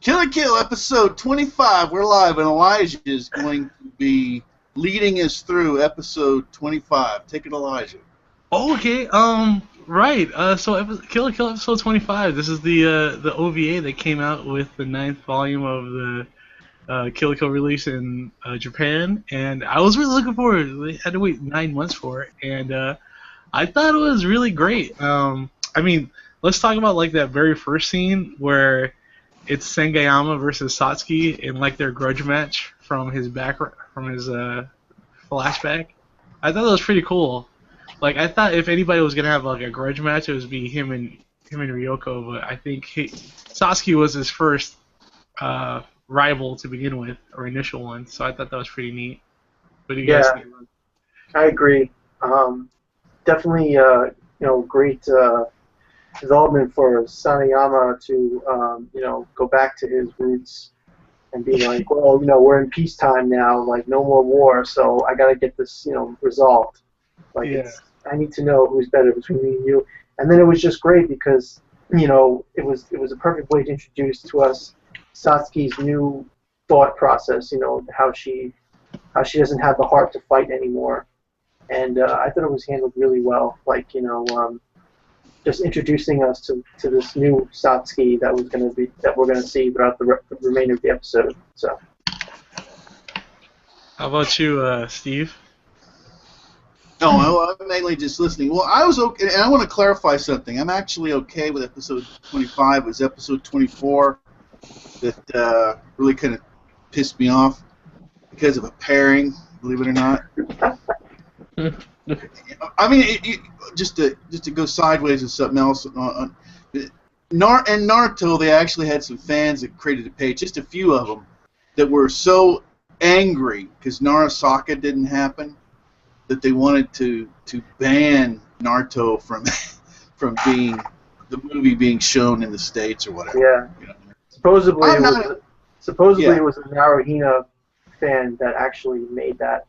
Kill la Kill episode 25. We're live, and Elijah is going to be leading us through episode 25. Take it, Elijah. Okay, right. Kill la Kill episode 25. This is the OVA that came out with the 9th volume of the Kill la Kill release in Japan, and I was really looking forward. We had to wait 9 months for it, and I thought it was really great. I mean, let's talk about like that very first scene where it's Sengayama versus Satsuki in like their grudge match from his flashback. I thought that was pretty cool. Like, I thought if anybody was gonna have like a grudge match, it would be him and Ryoko. But I think Satsuki was his first rival to begin with, or initial one. So I thought that was pretty neat. What do you guys think? I agree. Definitely, great development for Sanayama to, go back to his roots and be like, well, we're in peacetime now, like no more war, so I gotta get this, resolved. Like, I need to know who's better between me and you. And then it was just great because, it was a perfect way to introduce to us Satsuki's new thought process. How she doesn't have the heart to fight anymore. And I thought it was handled really well. Like, just introducing us to this new Satsuki that we're gonna see throughout the remainder of the episode. So. How about you, Steve? No, I'm mainly just listening. Well, I was okay, and I want to clarify something. I'm actually okay with episode 25. It was episode 24 that really kind of pissed me off because of a pairing, believe it or not. I mean, just to go sideways with something else. And Naruto, they actually had some fans that created a page, just a few of them, that were so angry because Narasaka didn't happen, that they wanted to ban Naruto from being the movie being shown in the States or whatever. Yeah. Supposedly it was a Naruhina fan that actually made that.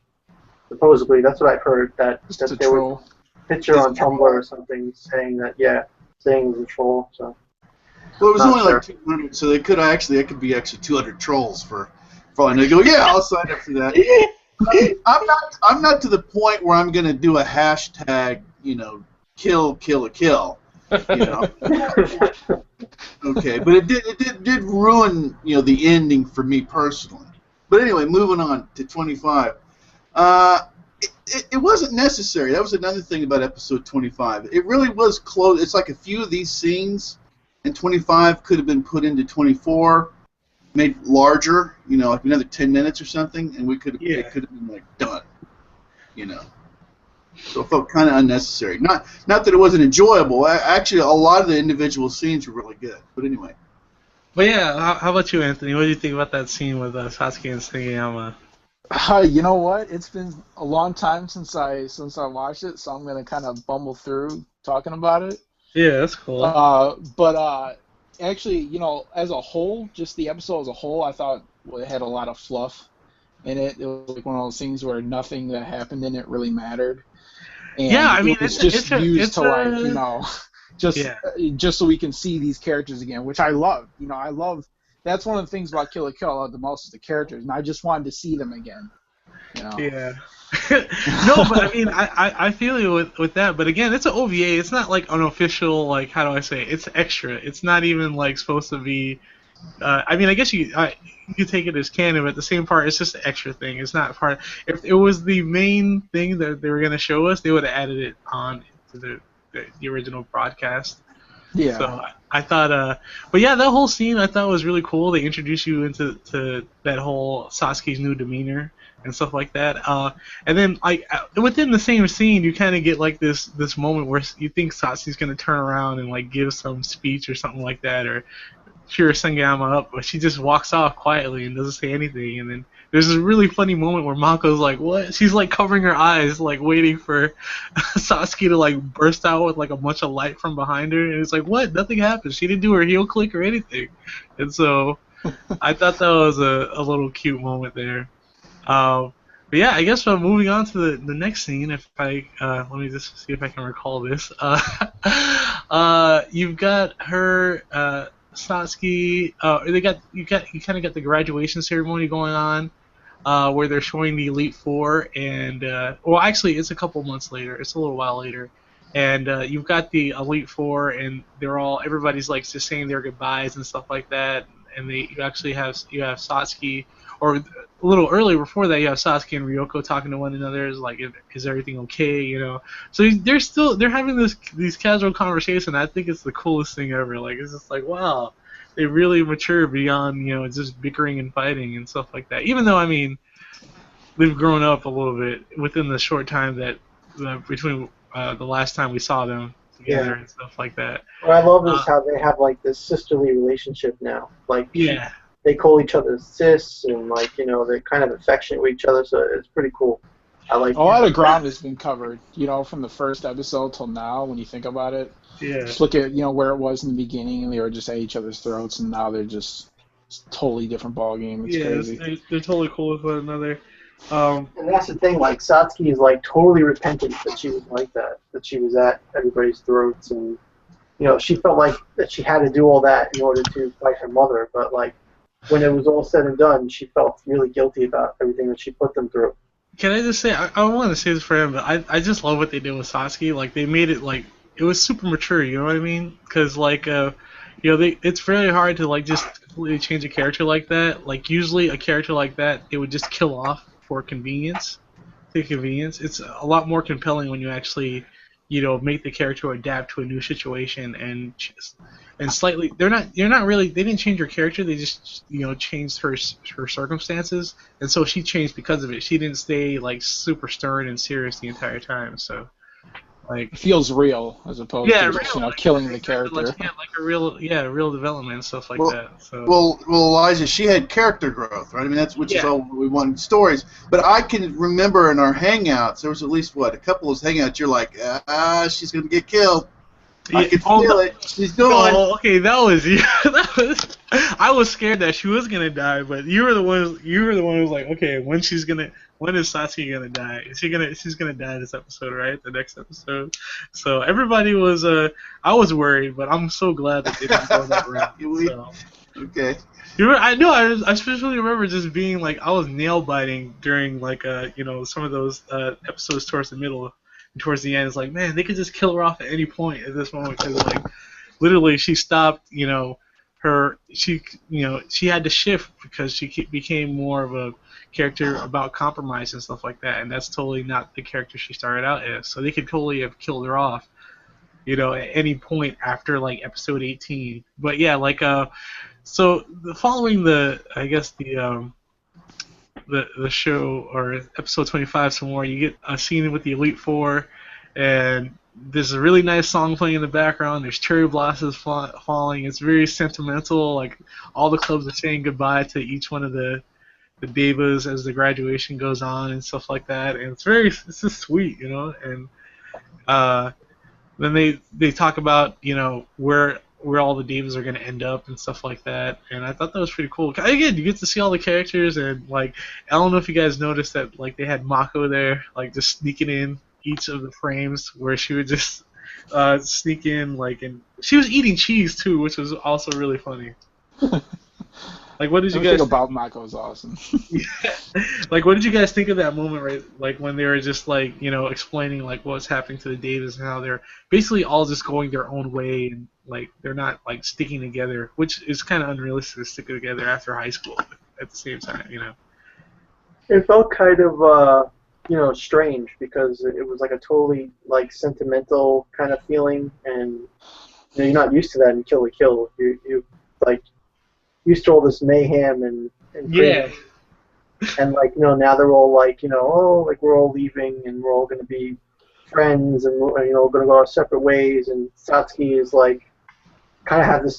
Supposedly, that's what I've heard. That there was a picture on Tumblr or something saying that saying it was a troll. So. Well, it was only like 200, so it could be 200 trolls for all I know. Go, yeah, I'll sign up for that. I'm not to the point where I'm going to do a hashtag, kill la kill, Okay, but it did ruin, the ending for me personally. But anyway, moving on to 25. It wasn't necessary. That was another thing about episode 25. It really was close. It's like a few of these scenes in 25 could have been put into 24. Made larger, like another 10 minutes or something, and it could have been like done, So it felt kind of unnecessary. Not that it wasn't enjoyable. Actually, a lot of the individual scenes were really good. But anyway. But yeah, how about you, Anthony? What do you think about that scene with Satsuki and Sengayama? You know what? It's been a long time since I watched it, so I'm gonna kind of bumble through talking about it. Yeah, that's cool. But actually, as a whole, just the episode as a whole, I thought it had a lot of fluff in it. It was like one of those things where nothing that happened in it really mattered. And it's just used to just so we can see these characters again, which I love. I love. That's one of the things about Kill la Kill I love the most is the characters, and I just wanted to see them again. Yeah. No, but I mean, I feel you with that. But again, it's an OVA. It's not like unofficial. Like, how do I say it? It's extra. It's not even like supposed to be. I mean, I guess you could take it as canon, but at the same part, it's just an extra thing. It's not part. If it was the main thing that they were gonna show us, they would have added it on to the original broadcast. Yeah. So I thought, but yeah, that whole scene I thought was really cool. They introduce you into that whole Satsuki's new demeanor and stuff like that. And then like within the same scene, you kind of get like this moment where you think Satsuki's gonna turn around and like give some speech or something like that, or cheer Sengayama up, but she just walks off quietly and doesn't say anything. And then there's this really funny moment where Mako's like, what? She's like covering her eyes, like waiting for Satsuki to like burst out with like a bunch of light from behind her. And it's like, what? Nothing happened. She didn't do her heel click or anything. And so I thought that was a little cute moment there. But yeah, I guess moving on to the next scene, if I let me just see if I can recall this. You've got her Satsuki. You kind of got the graduation ceremony going on, where they're showing the Elite Four, and well, actually, it's a couple months later. It's a little while later, and you've got the Elite Four, and everybody's like just saying their goodbyes and stuff like that, and you have Satsuki, or a little earlier before that, you have Sasuke and Ryoko talking to one another. Is like, is everything okay? You know. So they're having these casual conversations. I think it's the coolest thing ever. Like, it's just like, wow, they really mature beyond just bickering and fighting and stuff like that. Even though, I mean, they've grown up a little bit within the short time that between the last time we saw them together and stuff like that. What I love is how they have like this sisterly relationship now. Like, yeah. They call each other sis, and like they're kind of affectionate with each other, so it's pretty cool. I like. A lot of ground has been covered, from the first episode till now. When you think about it, just look at where it was in the beginning, and they were just at each other's throats, and now they're just totally different ball game. It's crazy. They're totally cool with one another. And that's the thing. Like Satsuki is like totally repentant that she was like that she was at everybody's throats, and she felt like that she had to do all that in order to fight her mother, but like. When it was all said and done, she felt really guilty about everything that she put them through. Can I just say, I don't want to say this for him, but I just love what they did with Satsuki. Like, they made it, like, it was super mature, you know what I mean? Because, like, it's very hard to, like, just completely change a character like that. Like, usually a character like that, they would just kill off for convenience. It's a lot more compelling when you actually, make the character adapt to a new situation and slightly they didn't change her character, they just changed her circumstances, and so she changed because of it. She didn't stay like super stern and serious the entire time, so like it feels real as opposed to just, killing the character. Like a real development and stuff like that. So well, Elijah, she had character growth, right? I mean, which is all we want in stories. But I can remember in our hangouts, there was at least a couple of hangouts. You're like, she's gonna get killed. I can feel it. She's going. Oh, okay, that was I was scared that she was gonna die, but you were the one who was like, okay, when is Satsuki gonna die? She's gonna die this episode, right? The next episode. So everybody was I was worried, but I'm so glad that they didn't go that route. So. Okay. I especially remember just being like, I was nail biting during like some of those episodes towards the middle. Towards the end, it's like, man, they could just kill her off at any point at this moment, because like, literally, she stopped. She had to shift because she became more of a character about compromise and stuff like that, and that's totally not the character she started out as. So they could totally have killed her off, at any point after like episode 18. But yeah, like so following the show, or episode 25 some more, you get a scene with the Elite Four, and there's a really nice song playing in the background. There's cherry blossoms falling. It's very sentimental. Like, all the clubs are saying goodbye to each one of the Devas as the graduation goes on and stuff like that. And it's just sweet, And then they talk about where all the Devas are going to end up and stuff like that, and I thought that was pretty cool. Again, you get to see all the characters, and like, I don't know if you guys noticed that like they had Mako there, like just sneaking in each of the frames where she would just sneak in, like, and she was eating cheese too, which was also really funny. Like, what did you guys think about Mako is awesome. Like, what did you guys think of that moment, right? Like, when they were just like, explaining like what's happening to the Devas and how they're basically all just going their own way, and like they're not like sticking together, which is kind of unrealistic to stick together after high school at the same time, It felt kind of strange, because it was like a totally like sentimental kind of feeling, and you're not used to that in Kill la Kill. You like used to all this mayhem and crazy. And like now they're all like like we're all leaving and we're all going to be friends, and we're going to go our separate ways. And Satsuki is like kind of have this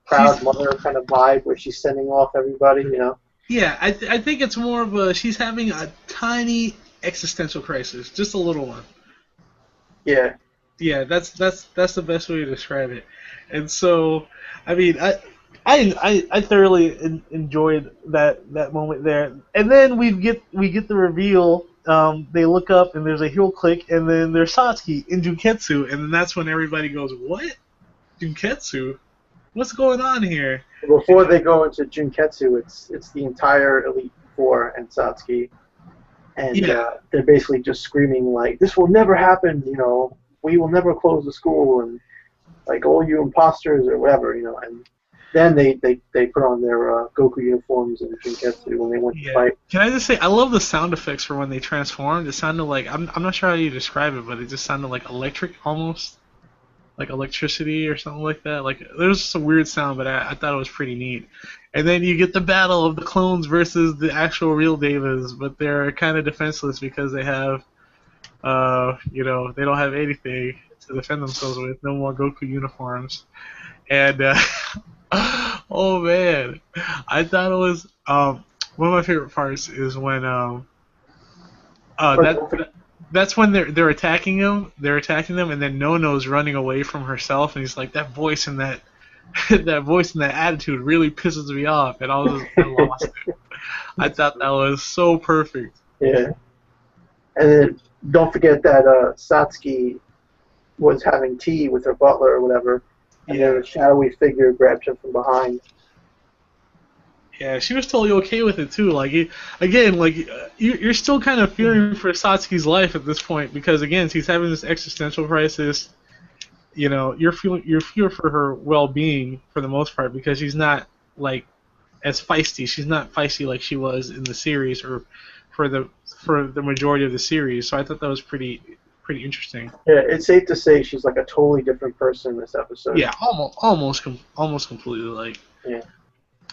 proud mother kind of vibe where she's sending off everybody. Yeah, I think it's more of she's having a tiny existential crisis, just a little one. Yeah. Yeah, that's the best way to describe it. And so, I mean, I thoroughly enjoyed that moment there. And then we get the reveal. They look up and there's a heel click, and then there's Satsuki in Junketsu, and then that's when everybody goes, what? Junketsu? What's going on here? Before they go into Junketsu, it's the entire Elite Four and Satsuki, and Yeah. they're basically just screaming like, "This will never happen! You know, we will never close the school, and like all you imposters or whatever, you know." And then they put on their Goku uniforms in Junketsu when they went to Yeah. fight. Can I just say, I love the sound effects for when they transformed. It sounded like, I'm not sure how you describe it, but it just sounded like electric almost. Like electricity or something like that. Like, there's some weird sound, but I thought it was pretty neat. And then you get the battle of the clones versus the actual real Devas, but they're kind of defenseless because they have, they don't have anything to defend themselves with. No more Goku uniforms. And, oh man, I thought it was, one of my favorite parts is when, that's when they're attacking him. They're attacking them, and then Nono's running away from herself, and he's like, that voice and that that voice and that attitude really pisses me off, and I lost it. I thought that was so perfect. Yeah. And then don't forget that Satsuki was having tea with her butler or whatever, and then a shadowy figure grabbed him from behind. Yeah, she was totally okay with it too. Like, you're still kind of fearing for Satsuki's life at this point because again, she's having this existential crisis. You know, you're fear for her well-being for the most part because she's not like as feisty. She's not feisty like she was in the series or for the majority of the series. So I thought that was pretty interesting. Yeah, it's safe to say she's like a totally different person in this episode. Yeah, almost completely. Like, yeah.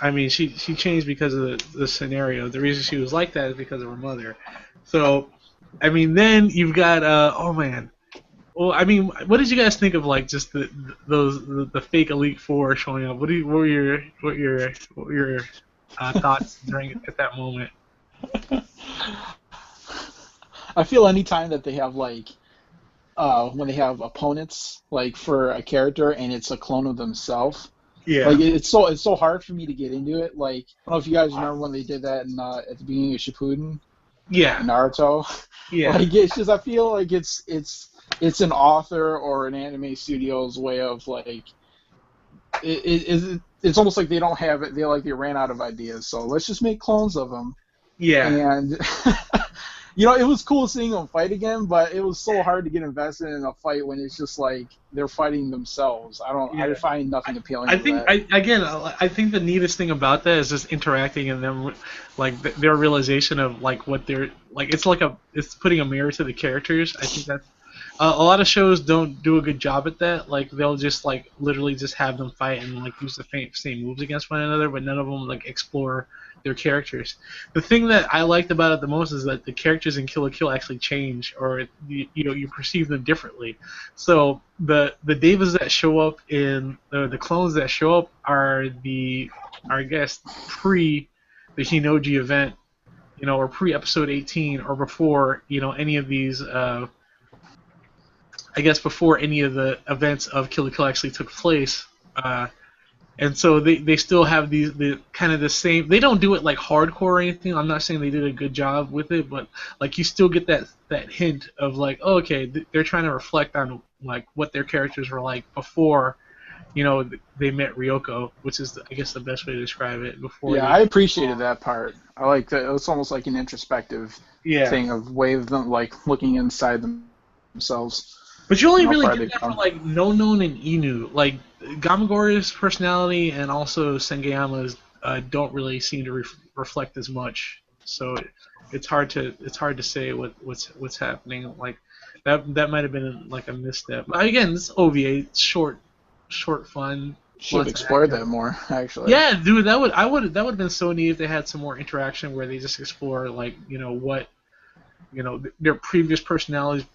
I mean, she changed because of the scenario. The reason she was like that is because of her mother. So, I mean, then you've got oh man. Well, I mean, what did you guys think of like just the fake Elite Four showing up? What were your thoughts at that moment? I feel anytime that they have like when they have opponents like for a character and it's a clone of themselves. Yeah. Like it's so hard for me to get into it. Like I don't know if you guys remember when they did that in, at the beginning of Shippuden. Yeah. Naruto. Yeah. Like it's just I feel like it's an author or an anime studio's way of like it's almost like they don't have it. They ran out of ideas. So let's just make clones of them. Yeah. And you know, it was cool seeing them fight again, but it was so hard to get invested in a fight when it's just like they're fighting themselves. I find nothing appealing. I think the neatest thing about that is just interacting and them, like their realization of like what they're like. It's putting a mirror to the characters. I think that's a lot of shows don't do a good job at that. Like they'll just like literally just have them fight and like use the same moves against one another, but none of them like explore their characters. The thing that I liked about it the most is that the characters in Kill la Kill actually change, or you perceive them differently. So the Devas that show up in the clones that show up are I guess pre the Hinoji event, or pre episode 18, or before any of these. I guess before any of the events of Kill la Kill actually took place. And so they still have the kind of the same. They don't do it like hardcore or anything. I'm not saying they did a good job with it, but like you still get that hint of like, oh, okay, they're trying to reflect on like what their characters were like before, they met Ryoko, which is I guess the best way to describe it. Before. Yeah, I appreciated that part. I like that. It was almost like an introspective thing of way of them like looking inside themselves. But you only really get that for like Nonon and Inu. Like Gamagori's personality and also Sengayama's don't really seem to reflect as much. So it's hard to say what's happening. Like that might have been like a misstep. Again, this OVA, it's short fun. Should have explored that more, actually. Yeah, dude, that would have been so neat if they had some more interaction where they just explore like what their previous personalities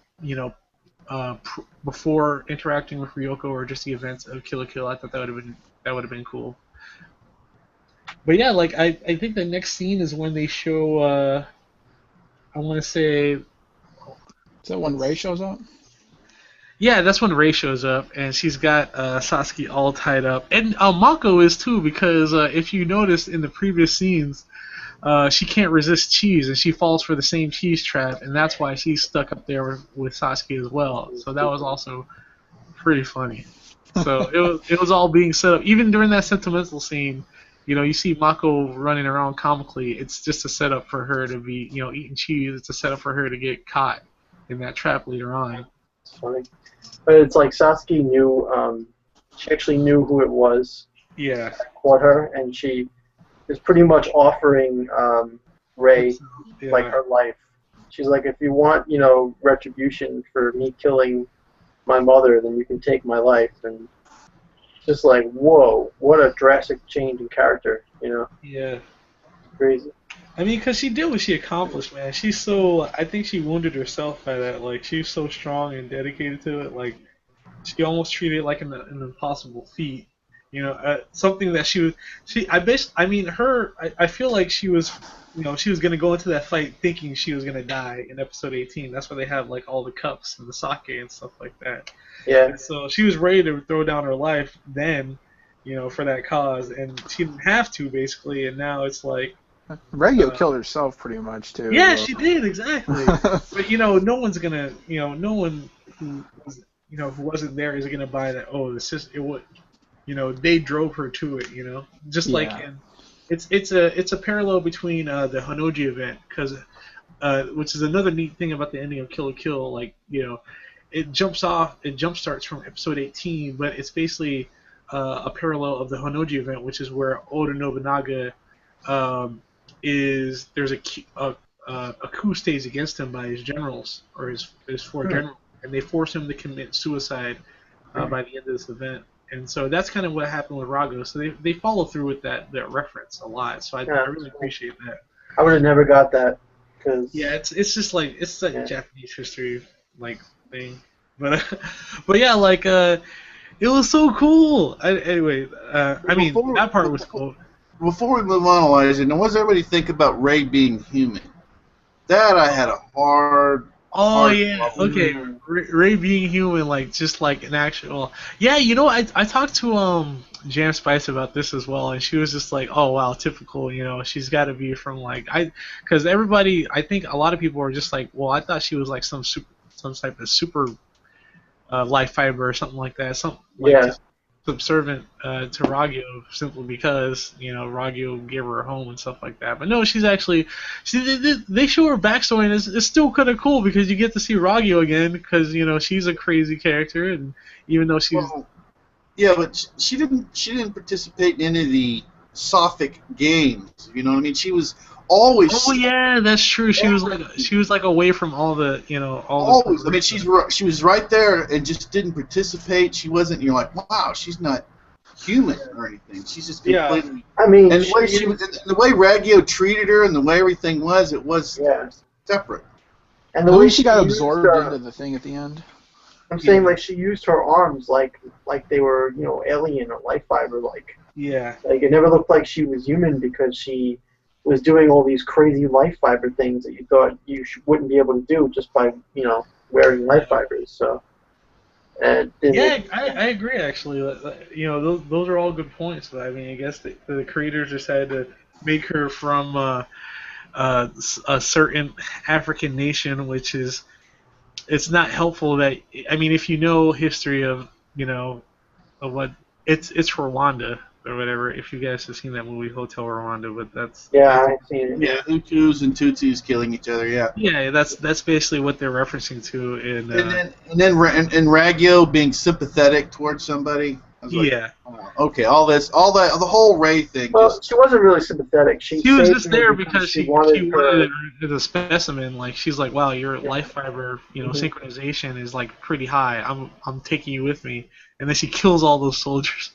before interacting with Ryoko or just the events of Kill la Kill. I thought that would have been cool. But yeah, like I think the next scene is when they show I want to say. Is that when Rei shows up? Yeah, that's when Rei shows up, and she's got Satsuki all tied up, and Mako is too, because if you notice in the previous scenes, she can't resist cheese, and she falls for the same cheese trap, and that's why she's stuck up there with Satsuki as well. So that was also pretty funny. So it was all being set up. Even during that sentimental scene, you see Mako running around comically. It's just a setup for her to be, eating cheese. It's a setup for her to get caught in that trap later on. It's funny. But it's like Sasuke knew, she actually knew who it was Yeah. that caught her, and she is pretty much offering Ray Yeah. like her life. She's like, if you want, retribution for me killing my mother, then you can take my life. And just like, whoa, what a drastic change in character, Yeah. Crazy. I mean, because she did what she accomplished, man. I think she wounded herself by that. Like, she's so strong and dedicated to it. Like, she almost treated it like an impossible feat. Something that I feel like she was, she was going to go into that fight thinking she was going to die in episode 18. That's why they have, like, all the cups and the sake and stuff like that. Yeah. And so she was ready to throw down her life then, for that cause. And she didn't have to, basically. And now it's like, Regio killed herself pretty much too. yeah, she did, exactly. But no one's gonna, no one who was, who wasn't there is gonna buy that. Oh, it would, they drove her to it. Just like it's a parallel between the Honoji event, because which is another neat thing about the ending of Kill la Kill. Like it jumpstarts from episode 18, but it's basically a parallel of the Honoji event, which is where Oda Nobunaga. There's a coup staged against him by his generals, or his four generals, and they force him to commit suicide by the end of this event. And so that's kind of what happened with Rago. So they follow through with that reference a lot. So I really appreciate that. I would have never got that. Yeah, it's just like it's like a Japanese history like thing, but yeah, like it was so cool. Anyway, I mean that part was cool. Before we move on, Elijah, now what does everybody think about Ray being human? That I had a hard. Yeah. Okay. Ray being human, like just like an actual. Yeah, I talked to Jam Spice about this as well, and she was just like, "Oh wow, typical." She's got to be from because everybody, I think a lot of people are just like, "Well, I thought she was like some type of super life fiber or something like that." Just subservient to Ragyo simply because Ragyo gave her a home and stuff like that. But no, she's actually they show her backstory, and it's still kind of cool because you get to see Ragyo again because she's a crazy character, and even though she's but she didn't participate in any of the Sophic games. You know what I mean? She was always. Oh yeah, that's true. She was like away from all the always. I mean, she was right there and just didn't participate. She wasn't. You're like, wow, she's not human or anything. She's just completely. I mean, and the way Ragyo treated her and the way everything was, it was separate. And the way way she got absorbed into the thing at the end. I'm saying like she used her arms like they were alien or life fiber like. Yeah. Like it never looked like she was human because she was doing all these crazy life fiber things that you thought you wouldn't be able to do just by wearing life fibers. So. I agree actually. Those are all good points. But I mean, I guess the creators just had to make her from a certain African nation, which is. It's not helpful that if you know history of of what it's Rwanda or whatever. If you guys have seen that movie Hotel Rwanda, but that's I've seen it. Yeah, Hutus and Tutsis killing each other. Yeah. Yeah, that's basically what they're referencing to in. And then Ragyo being sympathetic towards somebody. I was like, okay, the whole Ray thing. Well, she wasn't really sympathetic. She was just there because she wanted her as a specimen. Like she's like, wow, your life fiber, synchronization is like pretty high. I'm taking you with me, and then she kills all those soldiers,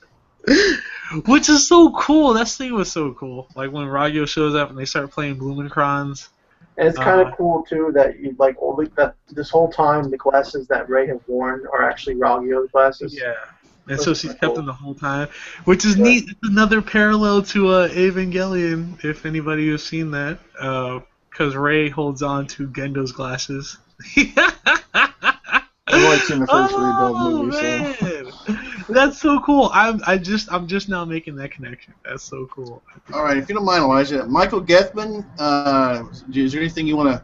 which is so cool. That scene was so cool. Like when Ragyo shows up and they start playing Blumenkrans. And it's kind of cool too that you like that this whole time the glasses that Ray has worn are actually Ragyo's glasses. Yeah. And so she's kept them the whole time, which is neat. It's another parallel to Evangelion, if anybody has seen that, because Ray holds on to Gendo's glasses. I've only seen the first rebuild movie, so that's so cool. I'm just now making that connection. That's so cool. All right, if you don't mind, Elijah, Michael Gethman, is there anything you want to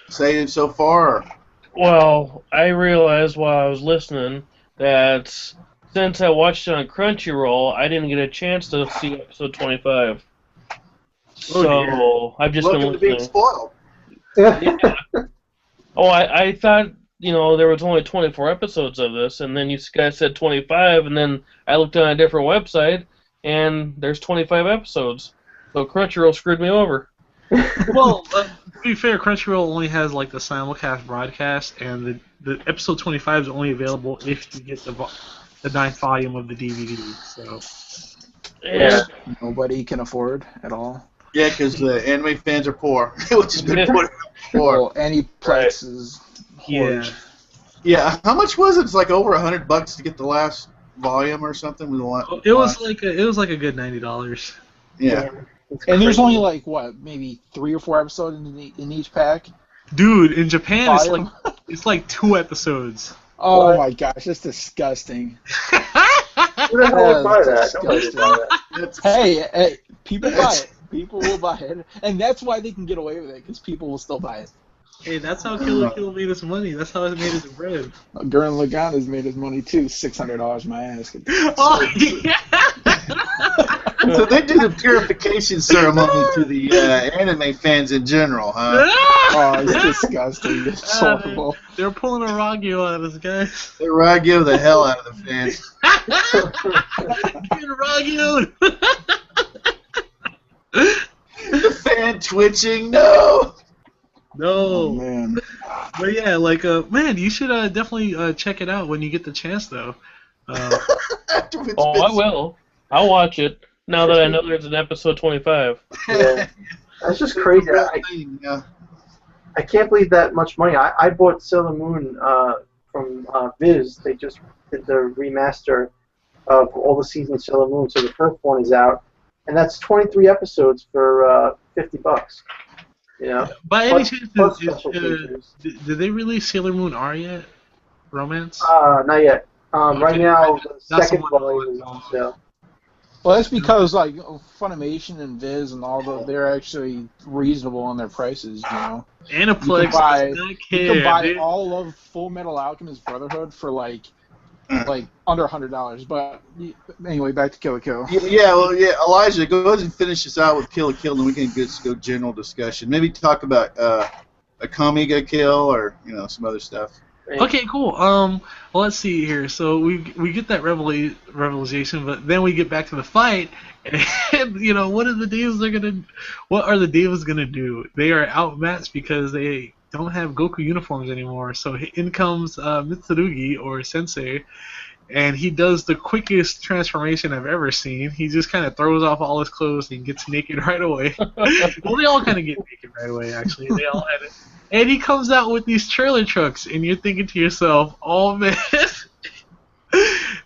say so far? Well, I realized while I was listening that since I watched it on Crunchyroll, I didn't get a chance to see episode 25. So I've just been Welcome to being listening. spoiled. Oh, I thought, there was only 24 episodes of this, and then you guys said 25, and then I looked on a different website, and there's 25 episodes. So Crunchyroll screwed me over. Well, to be fair, Crunchyroll only has like the simulcast broadcast, and the episode 25 is only available if you get the ninth volume of the DVD. So Yeah. Nobody can afford at all. Yeah, because the anime fans are poor, which has been poor. Well, Aniplex is yeah, horrid. Yeah, how much was it? It's like over $100 to get the last volume or something. it was like a good $90. Yeah. It's And there's crazy. only like what, maybe 3 or 4 episodes in each pack. Dude, in Japan Volume? it's like 2 episodes. Oh What? my gosh, that's disgusting. Who the hell would buy that? That's Nobody would buy that. That's- Hey, people buy it. People will buy it, and that's why they can get away with it, because people will still buy it. Hey, that's how Kill la Kill made its money. That's how it made its bread. Gurren Lagann has made his money too, $600 my ass. Oh yeah. So they do the purification ceremony to the anime fans in general, huh? Oh, it's disgusting. It's horrible. They're pulling a Ragyo out of this guy. They Ragyo the hell out of the fans. Get Ragyo. The fan twitching, no! Oh No. man. But yeah, man, you should definitely check it out when you get the chance, though. After it's Oh, been- I will. I'll watch it now that I know there's an episode 25. Yeah. That's just crazy. Yeah. I can't believe that much money. I bought Sailor Moon from Viz. They just did the remaster of all the seasons of Sailor Moon, so the first one is out, and that's 23 episodes for $50. You know. By any Plus- chance, plus special features. did they release Sailor Moon R yet? Romance? Not yet. Right Okay. now, the That's second the one. volume is on sale. Well, that's because like Funimation and Viz and they're actually reasonable on their prices. Aniplex buy- does not You care. can buy dude. all of Full Metal Alchemist Brotherhood for like under $100. But anyway, back to Kill la Kill. Yeah, well, yeah, Elijah, go ahead and finish this out with Kill la Kill, and we can just go general discussion. Maybe talk about a Kamiga Kill or some other stuff. Okay, cool. Well, let's see here. So we get that revelation, but then we get back to the fight, and what are the Divas gonna do? They are outmatched because they don't have Goku uniforms anymore. So in comes Mitsurugi or Sensei, and he does the quickest transformation I've ever seen. He just kind of throws off all his clothes and gets naked right away. Well, they all kind of get naked right away, actually. They all had it. And he comes out with these trailer trucks, and you're thinking to yourself, oh, man.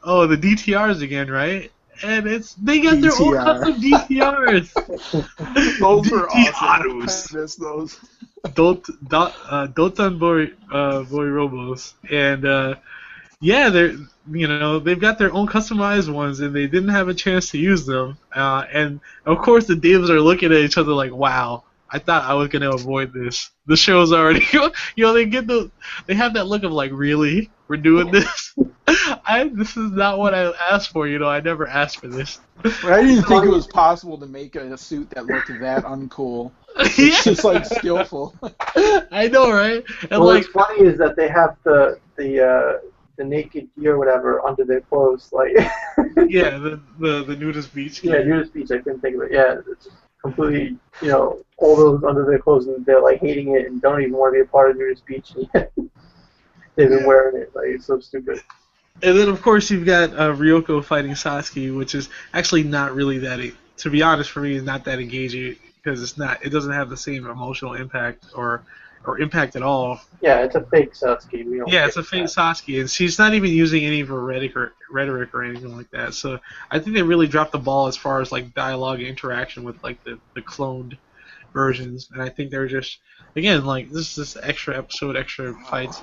Oh, the DTRs again, right? And they got their own DTR. custom DTRs. Those were awesome. DTRs. I miss those. Dotan Boy Robos. And, yeah, they've got their own customized ones, and they didn't have a chance to use them. And, of course, the divs are looking at each other like, wow. I thought I was gonna avoid this. The show's already, they have that look of like, really, we're doing this. This is not what I asked for. I never asked for this. I didn't think it was possible to make a suit that looked that uncool. It's Yeah, just like skillful. I know, right? And Well, like, what's funny is that they have the naked gear, whatever, under their clothes. Like, yeah, the nudist beach. yeah, nudist beach. I couldn't think of it. Yeah, it's completely, all those under their clothes, and they're like hating it and don't even want to be a part of nudist beach. They've been wearing it. Like, it's so stupid. And then, of course, you've got Ryoko fighting Sasuke, which is actually not really that. To be honest, for me, is not that engaging because it doesn't have the same emotional impact or impact at all. Yeah, it's a fake Satsuki. We don't Yeah, it's get a fake that. Sasuke, and she's not even using any of her rhetoric or anything like that. So I think they really dropped the ball as far as like dialogue and interaction with like the cloned versions, and I think they're just again like this is extra episode, extra fights,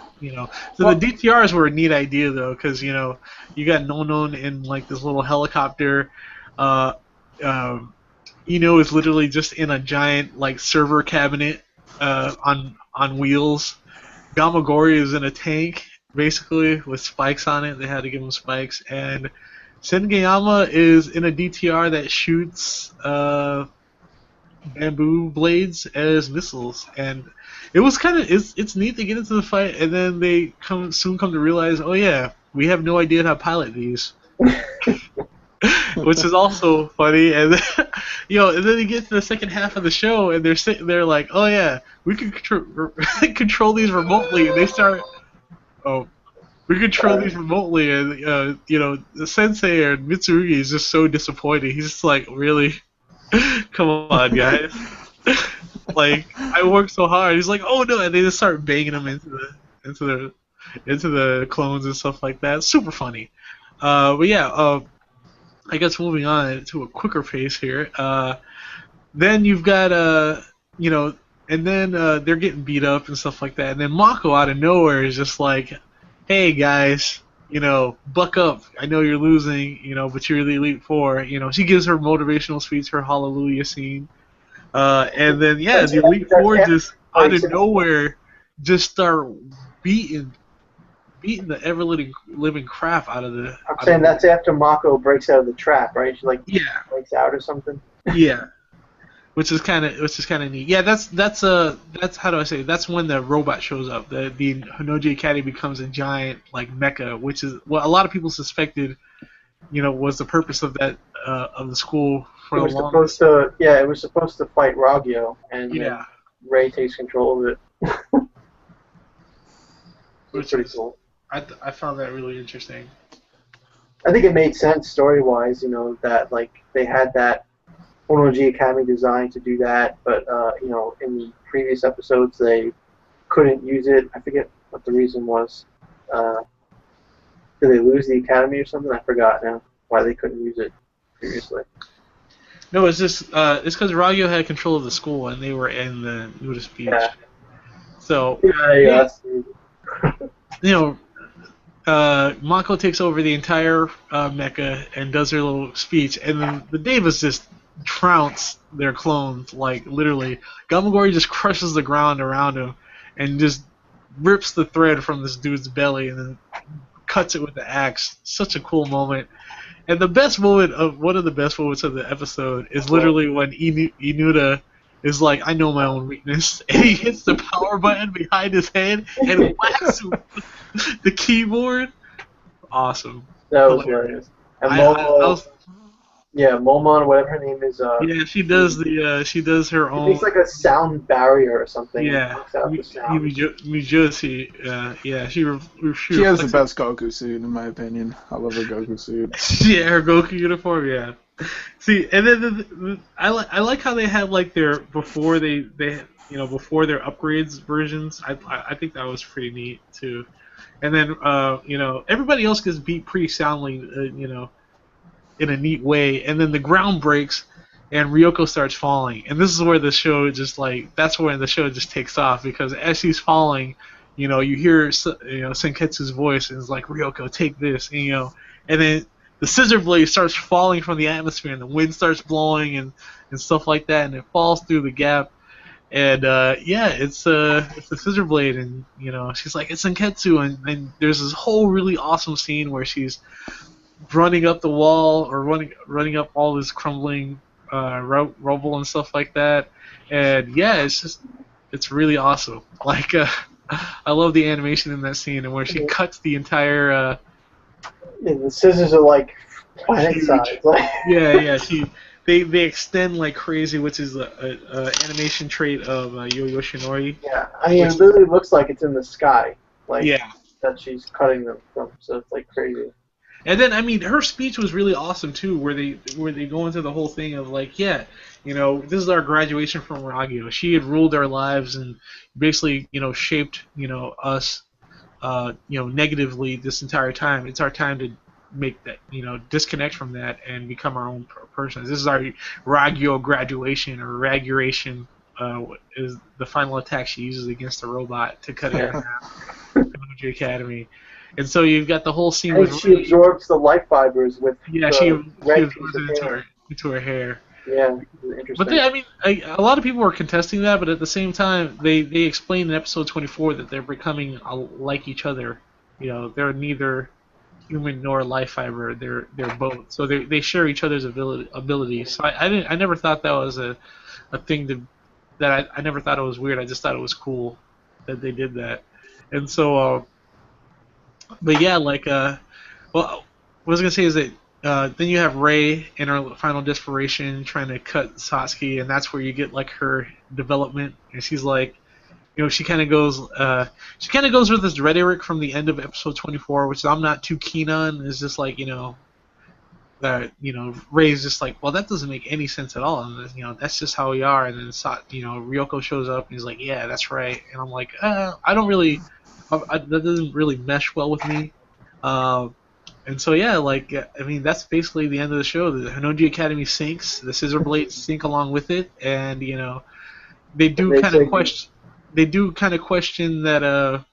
So the DTRs were a neat idea though, because you got Nonon in like this little helicopter. Is literally just in a giant like server cabinet on wheels. Gamagori is in a tank, basically, with spikes on it. They had to give him spikes. And Sengayama is in a DTR that shoots bamboo blades as missiles, and it was kind of it's neat to get into the fight, and then they soon come to realize, oh yeah, we have no idea how to pilot these, which is also funny. And then, and then they get to the second half of the show, and they're sitting there like, oh yeah, we can control these remotely, and they start, we control these remotely, and the sensei or Mitsurugi is just so disappointed. He's just like, really. Come on, guys. Like, I worked so hard. He's like, oh no, and they just start banging him into the clones and stuff like that. Super funny. But yeah, I guess moving on to a quicker pace here. Then you've got and then they're getting beat up and stuff like that. And then Mako out of nowhere is just like, hey guys, buck up. I know you're losing, but you're the Elite Four. She gives her motivational speech, her hallelujah scene. And then, the Elite Four just out of nowhere just start beating the ever-living crap out of the... I'm saying that's after Mako breaks out of the trap, right? She, breaks out or something? Yeah. Which is kind of neat. Yeah, that's how do I say? That's when the robot shows up. The Honnouji Academy becomes a giant mecha, which is what a lot of people suspected, was the purpose of that of the school for it was supposed to. Yeah, it was supposed to fight Ragyo, and Ray takes control of it. Which is pretty cool. I found that really interesting. I think it made sense story-wise, that they had that Honnouji Academy designed to do that, but in the previous episodes they couldn't use it. I forget what the reason was. Did they lose the academy or something? I forgot now why they couldn't use it previously. No, it's just it's because Ragyo had control of the school and they were in the nudist beach. Yeah. So Mako takes over the entire mecha and does her little speech, and then the Devas just trounce their clones, literally. Gamagori just crushes the ground around him and just rips the thread from this dude's belly and then cuts it with the axe. Such a cool moment. And one of the best moments of the episode is literally when Inuda is like, I know my own weakness, and he hits the power button behind his head and whacks him with the keyboard. Awesome. That was hilarious. And Momon, whatever her name is. She does her own. It's like a sound barrier or something. Yeah. Mijoshi. She has the best Goku suit, in my opinion. I love her Goku suit. Yeah, her Goku uniform. Yeah. See, and then I like how they had their before their upgrades versions. I think that was pretty neat too. And then everybody else gets beat pretty soundly. In a neat way, and then the ground breaks, and Ryoko starts falling, and this is where the show that's when the show just takes off, because as she's falling, you hear Senketsu's voice, and it's like, Ryoko, take this, and then the scissor blade starts falling from the atmosphere, and the wind starts blowing, and stuff like that, and it falls through the gap, and it's the scissor blade, and she's like, it's Senketsu, and there's this whole really awesome scene where she's running up the wall, or running up all this crumbling rubble and stuff like that, and it's really awesome. I love the animation in that scene, and where she cuts the entire. The scissors are planet size. They extend like crazy, which is a animation trait of Yo Yoshinori. Yeah, I mean, it literally looks like it's in the sky, that she's cutting them from. So it's crazy. And then, I mean, her speech was really awesome too, where they go into the whole thing of this is our graduation from Ragyo. She had ruled our lives and basically, shaped, us, negatively this entire time. It's our time to make that, disconnect from that and become our own person. This is our Ragyo graduation, or Raguration, is the final attack she uses against the robot to cut it in half. Honnouji Academy. And so you've got the whole scene with she absorbs the life fibers with she absorbs it into her hair. Yeah, interesting. But a lot of people were contesting that, but at the same time, they explained in episode 24 that they're becoming like each other. You know, they're neither human nor life fiber. They're both. So they share each other's abilities. So I never thought that was a thing that I never thought it was weird. I just thought it was cool that they did that. And so, but yeah, like well, what I was gonna say is that then you have Rey in her final desperation trying to cut Satsuki, and that's where you get like her development, and she's like, you know, she kind of goes with this rhetoric from the end of episode 24, which I'm not too keen on. It's just like, you know, Rey's just like, well, that doesn't make any sense at all, and you know, that's just how we are. And then Ryoko shows up and he's like, yeah, that's right, and I'm like, I don't really, that doesn't really mesh well with me. And so yeah, like, I mean, that's basically the end of the show. The Honnouji Academy sinks, the Scissor Blades sink along with it, and you know, they do kind of question that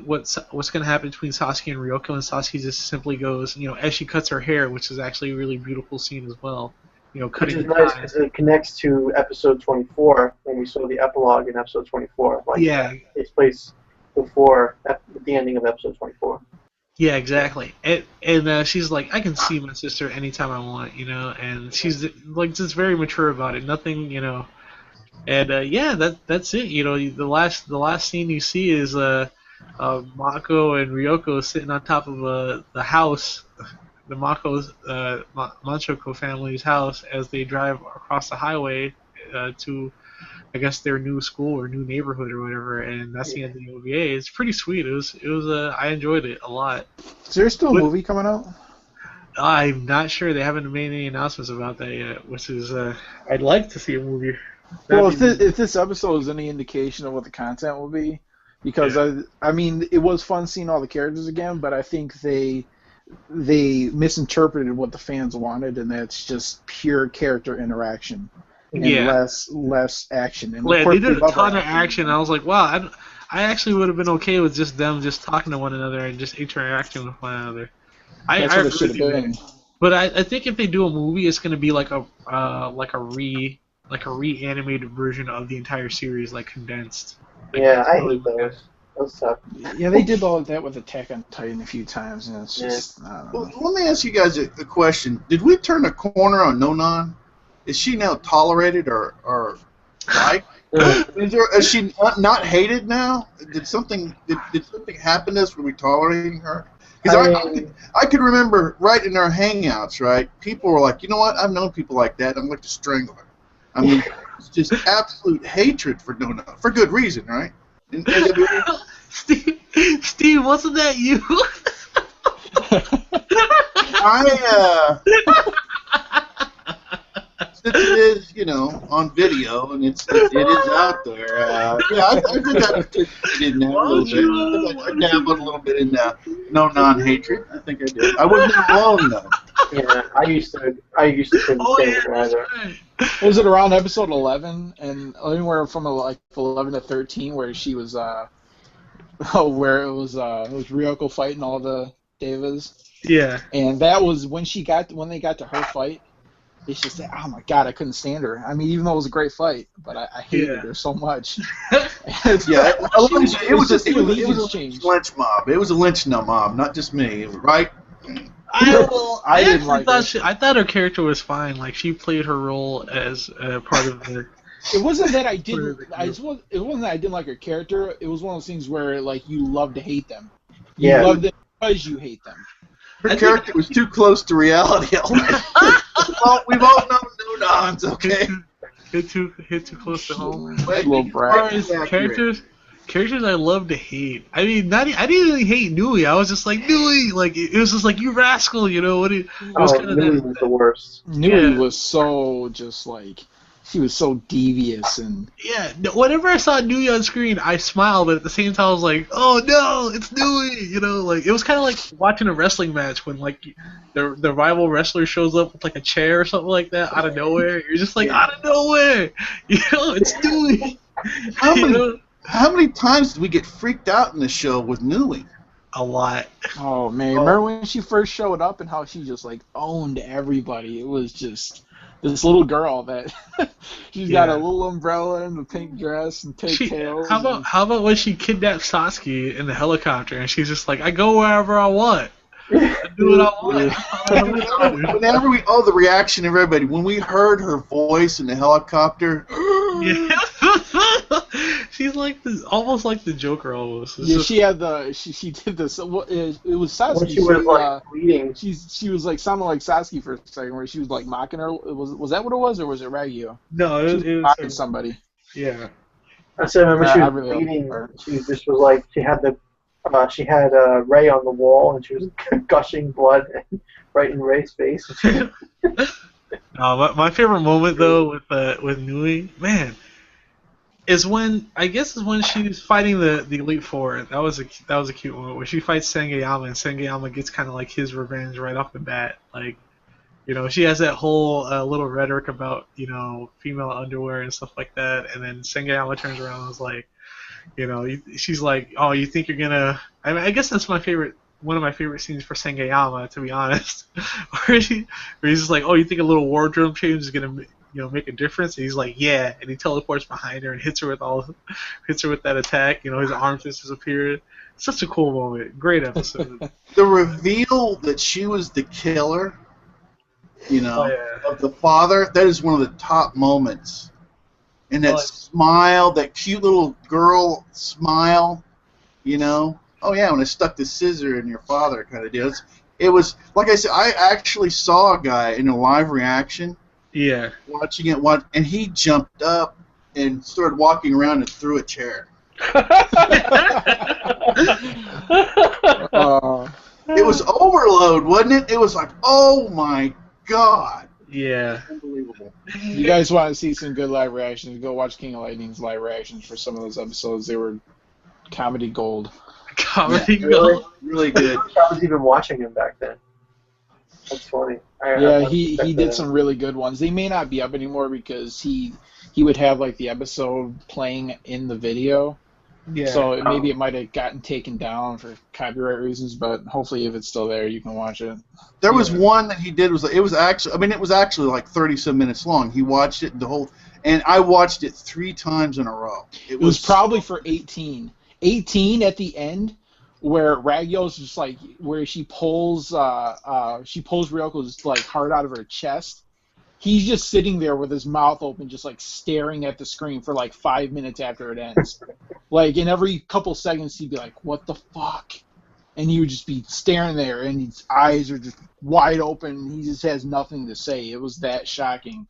what's going to happen between Satsuki and Ryoko, and Satsuki just simply goes, you know, as she cuts her hair, which is actually a really beautiful scene as well. You know, cutting. Which is nice because it connects to episode 24 when we saw the epilogue in episode 24. Like, yeah, it takes place before the ending of episode 24. Yeah, exactly. And she's like, I can see my sister anytime I want, you know, and she's like just very mature about it. Nothing, you know. And yeah, that's it. You know, the last scene you see is Mako and Ryoko sitting on top of the house, the Mako's Manchoko family's house, as they drive across the highway to, I guess, their new school or new neighborhood or whatever. And that's the end of the OVA. It's pretty sweet. It was I enjoyed it a lot. Is there still a movie coming out? I'm not sure. They haven't made any announcements about that yet, which is I'd like to see a movie. Well, if this episode is any indication of what the content will be, because I mean, it was fun seeing all the characters again, but I think they misinterpreted what the fans wanted, and that's just pure character interaction and less action. And yeah, they did a ton of action. I was like, wow, I actually would have been okay with just them just talking to one another and just interacting with one another. That's what it should have been. But I think if they do a movie, it's going to be like a reanimated version of the entire series, like condensed. Like, yeah, I hate those. Those suck. Yeah, they did all of that with Attack on Titan a few times, and it's just, I don't know. Well, let me ask you guys a question. Did we turn a corner on Nonan? Is she now tolerated or liked? Is she not hated now? Did something happen to us? Were we tolerating her? Because I could remember right in our hangouts, right? People were like, you know what? I've known people like that. I'm like to strangle her. I mean, it's just absolute hatred for Nonan, for good reason, right? Steve, wasn't that you? Since it is, you know, on video and it is out there. Yeah, I think I participated in that a little bit. I dabbled a little bit in Nonan hatred. I think I did. I wasn't alone though. Yeah, I used to couldn't stand it either. Right. Was it around episode 11 and anywhere from like 11 to 13 where she was where it was Ryoko fighting all the Devas? Yeah. And that was when they got to her fight. It's just that, oh my god, I couldn't stand her. I mean, even though it was a great fight, but I hated her so much. Yeah, it was a lynch mob. It was a lynch mob, not just me, right? I thought her character was fine. Like, she played her role as part of the. It wasn't that I didn't. It wasn't that I didn't like her character. It was one of those things where like you love to hate them. You love them because you hate them. Her character was too close to reality. We've all known Nonons, okay? Hit too close to home. Little brat. Characters I love to hate. I mean, I didn't really hate Nui. I was just like, Nui, like it was just like, you rascal, you know. Nui was the worst. Nui was so just like. She was so devious and whenever I saw Nui on screen, I smiled, but at the same time I was like, "Oh no, it's Nui!" You know, like it was kind of like watching a wrestling match when like the rival wrestler shows up with like a chair or something like that out of nowhere. You're just like, out of nowhere, you know, it's Nui. How many times did we get freaked out in the show with Nui? A lot. Oh man, remember when she first showed up and how she just like owned everybody? It was just. this little girl that she's got a Yeah. little umbrella and a pink dress and pigtails. How about when she kidnapped Sasuke in the helicopter and she's just like, I go wherever I want. I do what I want. The reaction of everybody when we heard her voice in the helicopter. Yeah. She's like almost like the Joker almost. It's Yeah, just- she had she did this. It was Sasuke. When she was like bleeding. She was like sounding like Sasuke for a second, where she was like mocking her. Was that what it was, or was it Ragyu? no, She it, was it mocking was somebody. yeah. I said, remember she I was really bleeding. like her. She just was like, she had Ray on the wall, and she was gushing blood right in Ray's face. My favorite moment though with Nui, man, is when she's fighting the Elite Four. That was a cute moment where she fights Sangayama and Sangayama gets kind of like his revenge right off the bat. Like, she has that whole little rhetoric about female underwear and stuff like that, and then Sangayama turns around and is like, she's like, oh, you think you're gonna? I mean, I guess that's one of my favorite scenes for Sangayama, to be honest, where he's just like, oh, you think a little wardrobe change is gonna make a difference? And he's like, yeah, and he teleports behind her and hits her with that attack. His arms just disappeared. Such a cool moment. Great episode. The reveal that she was the killer, Oh, yeah. of the father, that is one of the top moments. And that smile, that cute little girl smile, Oh yeah, when I stuck the scissor in your father kind of deal. It was, like I said, I actually saw a guy in a live reaction Yeah. watching it, and he jumped up and started walking around and threw a chair. It was overload, wasn't it? It was like, oh my god. Yeah. Unbelievable. You guys want to see some good live reactions? Go watch King of Lightning's live reactions for some of those episodes. They were comedy gold. Comedy Really? gold. Really good. I was even watching him back then. That's funny. Yeah, he did some really good ones. They may not be up anymore because he would have like the episode playing in the video. Yeah. So maybe it might have gotten taken down for copyright reasons, but hopefully if it's still there, you can watch it. There was one that he did it was actually like 30-some minutes long. He watched it and I watched it 3 times in a row. It was probably for 18. 18 at the end, where Ragyo's just like, where she pulls Ryoko's like heart out of her chest. He's just sitting there with his mouth open, just like staring at the screen for like 5 minutes after it ends. Like, in every couple seconds, he'd be like, "What the fuck?" And he would just be staring there, and his eyes are just wide open. He just has nothing to say. It was that shocking.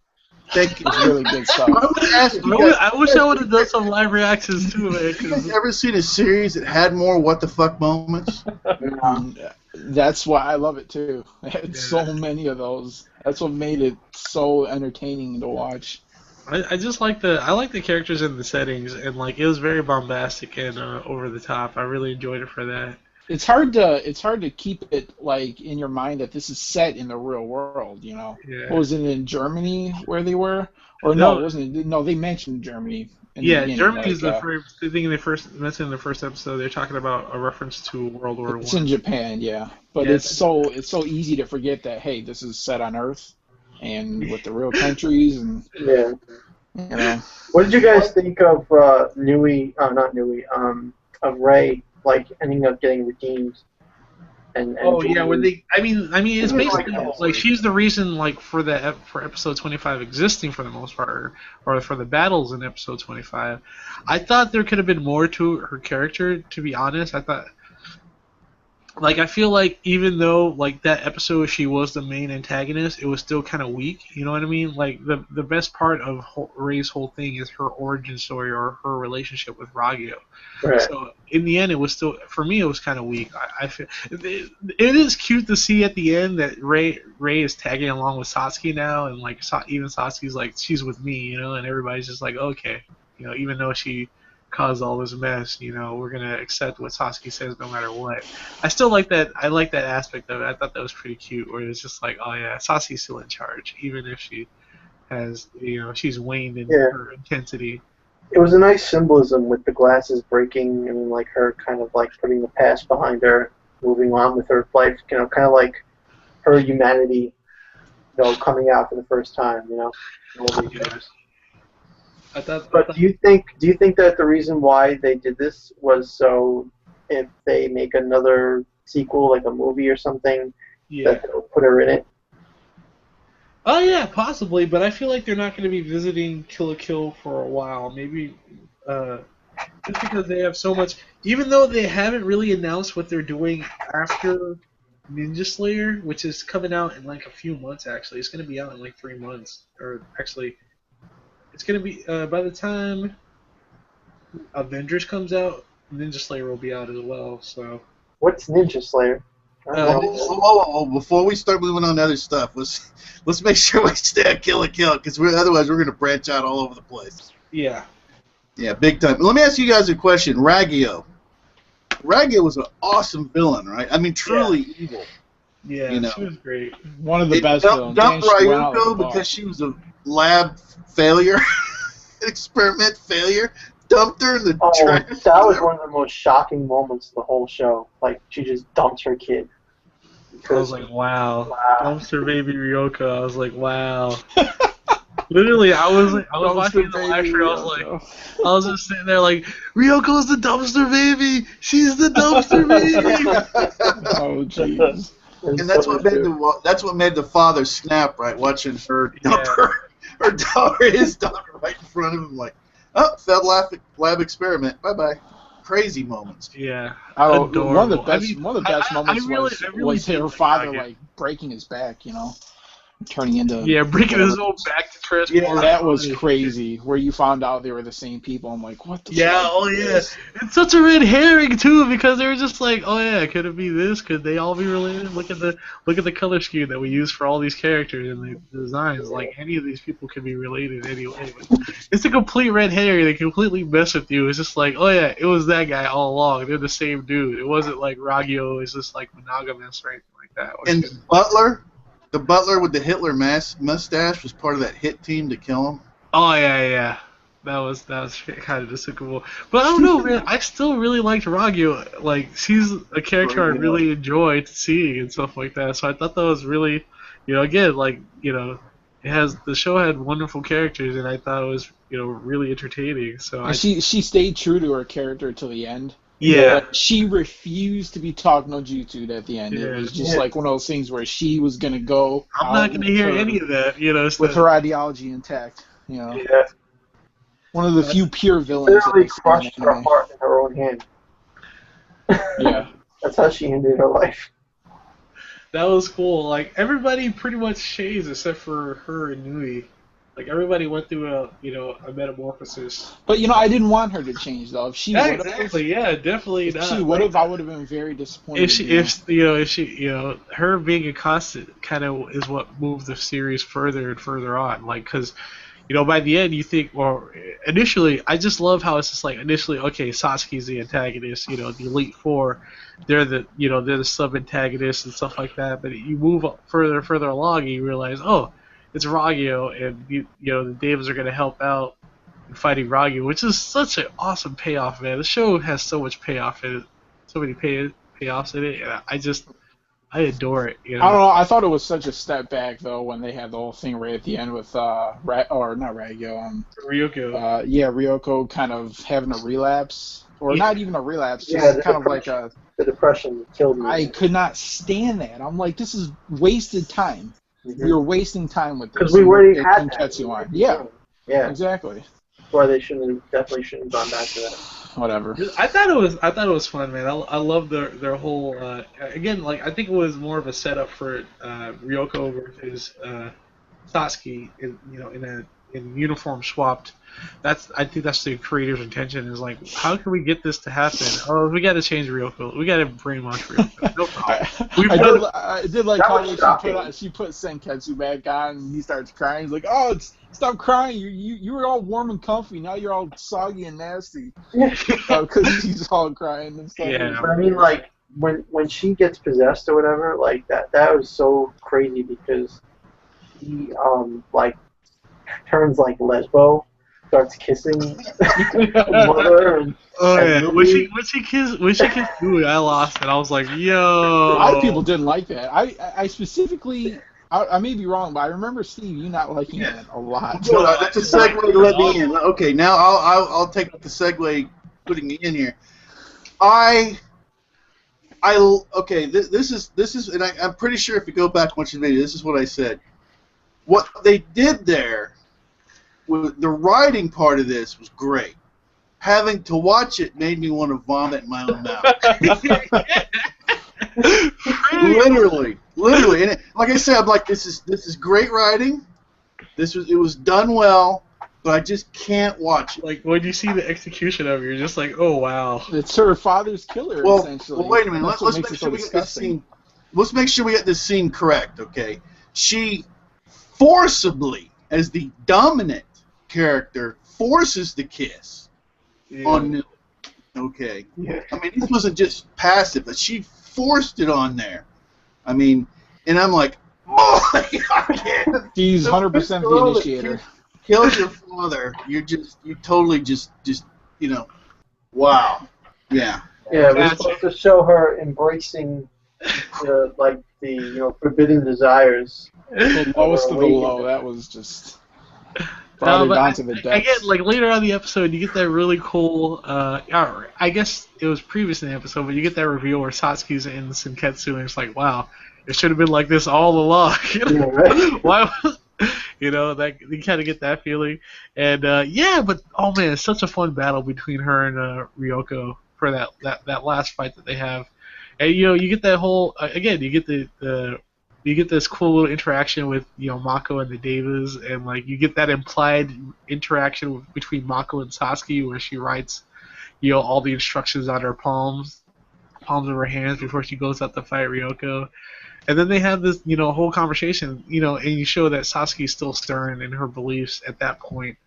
Thank you. It's really good stuff. I would ask you guys, I wish I would have done some live reactions too, man. have you guys ever seen a series that had more what the fuck moments? That's why I love it too. It had Yeah. so many of those. That's what made it so entertaining to watch. I just like the characters and the settings, and like it was very bombastic and over the top. I really enjoyed it for that. It's hard to keep it like in your mind that this is set in the real world. Yeah. What was it, in Germany where they were? Or no, No. it wasn't. No, they mentioned Germany. In the Yeah, beginning, Germany is like, the first thing they first mentioned in the first episode. They're talking about a reference to World War It's in One. Japan, yeah. But Yeah. it's so easy to forget that, hey, this is set on Earth and with the real countries, and Yeah. you know. What did you guys think of Nui? Not Nui. Of Ray, like ending up getting redeemed. And Oh yeah, where joining- they? I mean, it's It was basically like- like she's the reason, like for episode 25 existing for the most part, or for the battles in episode 25. I thought there could have been more to her character. To be honest, I thought, like, I feel like even though like that episode she was the main antagonist, it was still kind of weak. You know what I mean? Like the best part of Ray's whole thing is her origin story or her relationship with Ragyo. Right. So in the end, it was still, for me, it was kind of weak. I feel it is cute to see at the end that Ray is tagging along with Satsuki now, and like even Satsuki's like, she's with me, and everybody's just like, okay, even though she caused all this mess, we're gonna accept what Satsuki says no matter what. I still like that. I like that aspect of it. I thought that was pretty cute, where it's just like, oh yeah, Satsuki's still in charge, even if she has, she's waned in Yeah. her intensity. It was a nice symbolism with the glasses breaking and like her kind of like putting the past behind her, moving on with her life. Kind of like her humanity coming out for the first time, in all these Yeah. years. I Do you think that the reason why they did this was so if they make another sequel, like a movie or something, yeah. that they'll put her in it? Oh yeah, possibly, but I feel like they're not going to be visiting Kill la Kill for a while. Maybe just because they have so much. Even though they haven't really announced what they're doing after Ninja Slayer, which is coming out in like a few months. Actually, it's going to be out in like 3 months, or actually, it's going to be by the time Avengers comes out, Ninja Slayer will be out as well. So. What's Ninja Slayer? I don't know. Whoa, before we start moving on to other stuff, let's make sure we stay at Kill la Kill, because otherwise we're going to branch out all over the place. Yeah. Yeah, big time. Let me ask you guys a question. Ragyo. Ragyo was an awesome villain, right? I mean, truly evil. Yeah, she was great. One of the best villains. Dumped And she went out like a Ryuko boss. because she was a lab failure, experiment failure. Dumped her in the trash. That was one of the most shocking moments of the whole show. Like, she just dumps her kid. I was like, wow. Wow. Dumpster Baby Ryoko. I was like, wow. Literally, I was watching the live stream. I was just sitting there like, Ryoko's the dumpster baby. She's the dumpster baby. Oh jeez. And that's what made the father snap, right? Watching her dump her daughter, his daughter, right in front of him, like, oh, failed lab experiment. Bye bye. Crazy moments. Yeah. Oh, Adorable. one of the best moments I really was did her like father Ragyo. like breaking his back, turning into. Yeah, breaking his own back to transform. Yeah, that was crazy. Where you found out they were the same people. I'm like, what the? Yeah, fuck oh is yeah. this? It's such a red herring too, because they were just like, oh yeah, could it be this? Could they all be related? Look at the color scheme that we use for all these characters and the designs. Like any of these people could be related anyway. But it's a complete red herring. They completely mess with you. It's just like, oh yeah, it was that guy all along. They're the same dude. It wasn't like Ragyo is just like monogamous or anything like that. And the butler with the Hitler mustache was part of that hit team to kill him. Oh yeah. That was kind of despicable. But I don't know, man. I still really liked Ragyo. Like, she's a character I really enjoyed seeing and stuff like that. So I thought that was really, again, like, the show had wonderful characters, and I thought it was, really entertaining. So She stayed true to her character till the end. Yeah. But she refused to be talked no jutsu at the end. Yeah. It was just like one of those things where she was gonna go. I'm not gonna hear any of that, with her ideology intact. Yeah. One of the few pure villains. Literally crushed her heart in her own hand. Yeah. That's how she ended her life. That was cool. Like, everybody pretty much shades except for her and Nui. Like, everybody went through a metamorphosis. But I didn't want her to change though. If she would exactly, definitely if not. she would have, I would have been very disappointed. If she, her being a constant kind of is what moved the series further and further on. Like, because, by the end you think, well, initially, I just love how it's just like initially, okay, Satsuki's the antagonist. The Elite Four, they're the sub antagonists and stuff like that. But you move further and further along, and you realize, oh, it's Ragyo, and the Davids are going to help out in fighting Ragyo, which is such an awesome payoff, man. The show has so much payoff in it, so many payoffs in it, and I adore it. I don't know. I thought it was such a step back though when they had the whole thing right at the end with not Ragyo, Ryoko. Ryoko kind of having a relapse, or not even a relapse, just Yeah, kind of like a. The depression killed me. I could not stand that. I'm like, this is wasted time. Mhm. We were wasting time with this. Because we already had that. Kinketsu on. Yeah, Yeah. exactly. That's why they definitely shouldn't have gone back to that. Whatever. I thought it was fun, man. I love their whole again, like, I think it was more of a setup for Ryoko versus Satsuki in uniform swapped. I think that's the creator's intention, is like, how can we get this to happen? Oh, we got to change Ryoko. We got to brainwash Ryoko. No problem. I did like That how was she put Senketsu back on, and he starts crying. He's like, "Oh, stop crying! You were all warm and comfy. Now you're all soggy and nasty." Because he's all crying and stuff. Yeah. But I mean, like, when she gets possessed or whatever, like, that was so crazy because he like turns like lesbo, starts kissing the mother. And, When she kissed Louis, I lost it. I was like, yo. A lot of people didn't like that. I specifically I may be wrong, but I remember Steve, you not liking it a lot. Hold on, that's a segue to let me in. Okay, now I'll take the segue, putting me in here. Okay, this is, and I'm pretty sure if you go back and watch the video, this is what I said. What they did there, the writing part of this was great. Having to watch it made me want to vomit in my own mouth. literally, and like I said, I'm like, this is great writing. It was done well, but I just can't watch it. Like when you see the execution of it, you're just like, oh wow. It's her father's killer, essentially. Well, wait a minute. That's Let's what make makes sure it so we get this disgusting. scene. Let's make sure we get this scene correct. Okay, she forcibly, as the dominant character, forces the kiss on Newt. Okay. Yeah. I mean, this wasn't just passive, but she forced it on there. I mean, and I'm like, boy, I can't. She's 100% the initiator. Kill your father. You totally just, wow. Yeah. Yeah, we're supposed to show her embracing the forbidden desires. The lowest of the low. That was just brought it down to the depths. I get, like, later on in the episode, you get that really cool, I guess it was previous in the episode, but you get that reveal where Satsuki's in Senketsu, and it's like, wow, it should have been like this all along. Yeah, right? Why? That you kind of get that feeling, and but oh man, it's such a fun battle between her and Ryoko for that last fight that they have, and you get that whole again, you get you get this cool little interaction with Mako and the Devas, and like you get that implied interaction between Mako and Satsuki where she writes all the instructions on her palms of her hands before she goes out to fight Ryoko. And then they have this, whole conversation, and you show that Sasuke's still stern in her beliefs at that point.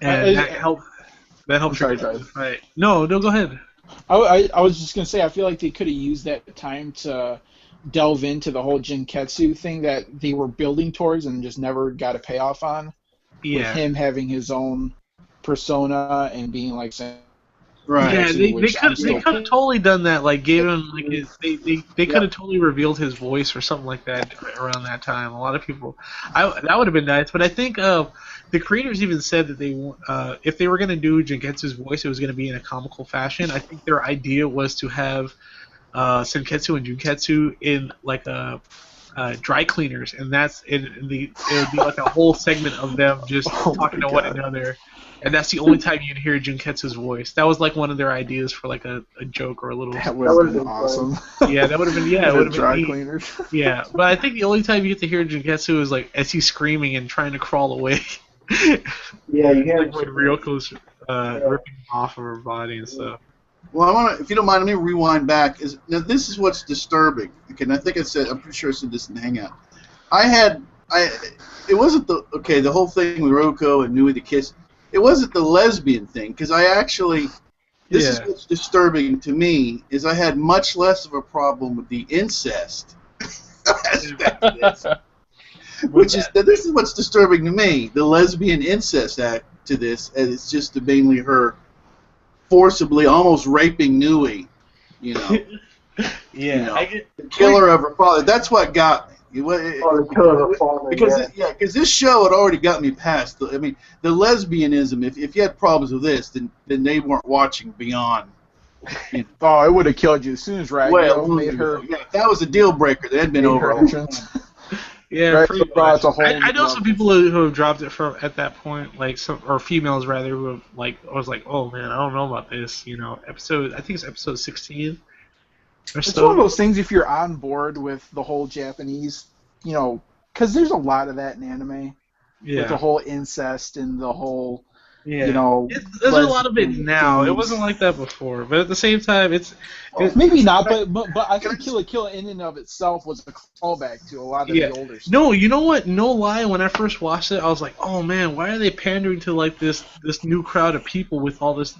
And that helps her get the fight. No, go ahead. I was just going to say, I feel like they could have used that time to delve into the whole Jinketsu thing that they were building towards and just never got a payoff on. Yeah. With him having his own persona and being like... Right. Yeah, they could have totally done that. Like, gave him they could have totally revealed his voice or something like that around that time. A lot of people, that would have been nice. But I think the creators even said that if they were going to do Jinketsu's voice, it was going to be in a comical fashion. I think their idea was to have Senketsu and Junketsu in like dry cleaners, and it would be like a whole segment of them just talking to one another. And that's the only time you'd hear Junketsu's voice. That was like one of their ideas for like a joke or a little. That would have been awesome. Yeah, that would have been. Yeah, it would have been dry neat. cleaners. Yeah, but I think the only time you get to hear Junketsu is like as he's screaming and trying to crawl away. Yeah, you hear like when Ryoko's ripping him off of her body and stuff. Well, I want to, if you don't mind, let me rewind back. Now this is what's disturbing. Okay, and I'm pretty sure I said this in the Hangout. It wasn't the whole thing with Ryoko and Nui the kiss. It wasn't the lesbian thing, because this is what's disturbing to me, is I had much less of a problem with the incest aspect of this. This is what's disturbing to me, the lesbian incest act to this, and it's just mainly her forcibly almost raping Nui, Yeah, the killer of her father. That's what got me. the killer of her father. Because this show had already got me past. The lesbianism. If you had problems with this, then they weren't watching Beyond. Oh, it would have killed you as soon as Ragnar made her. Yeah, that was a deal breaker. That had been over. Yeah, Right, pretty so much. I know some people who have dropped it from at that point, or females rather, who have I was like, oh man, I don't know about this. Episode, I think it's episode 16. It's one of those things, if you're on board with the whole Japanese, because there's a lot of that in anime. Yeah. With the whole incest and the whole, there's a lot of it now. It wasn't like that before, but at the same time, it's maybe not. But I think Kill la Kill in and of itself was a callback to a lot of the older stuff. No, you know what? No lie. When I first watched it, I was like, oh man, why are they pandering to like this new crowd of people with all this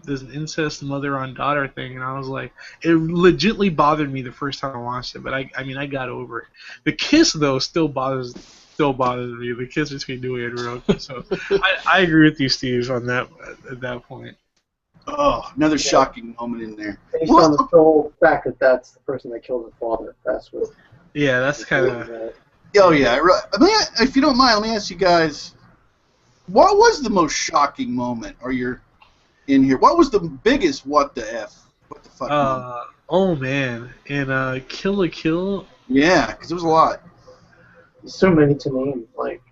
this incest mother on daughter thing? And I was like, it legitly bothered me the first time I watched it, but I got over it. The kiss though still bothers me. The kiss between Nui and Ryoko. So I agree with you, Steve, on that at that point. Oh, another shocking moment in there. Based on the sole fact that that's the person that killed her father. That's what. Yeah, that's kind of. Oh yeah. If you don't mind, let me ask you guys, what was the most shocking moment? Or you're in here? What was the biggest what the f? What the fuck moment? Oh man, in Kill la Kill. Yeah, because there was a lot. There's so many to name. Like,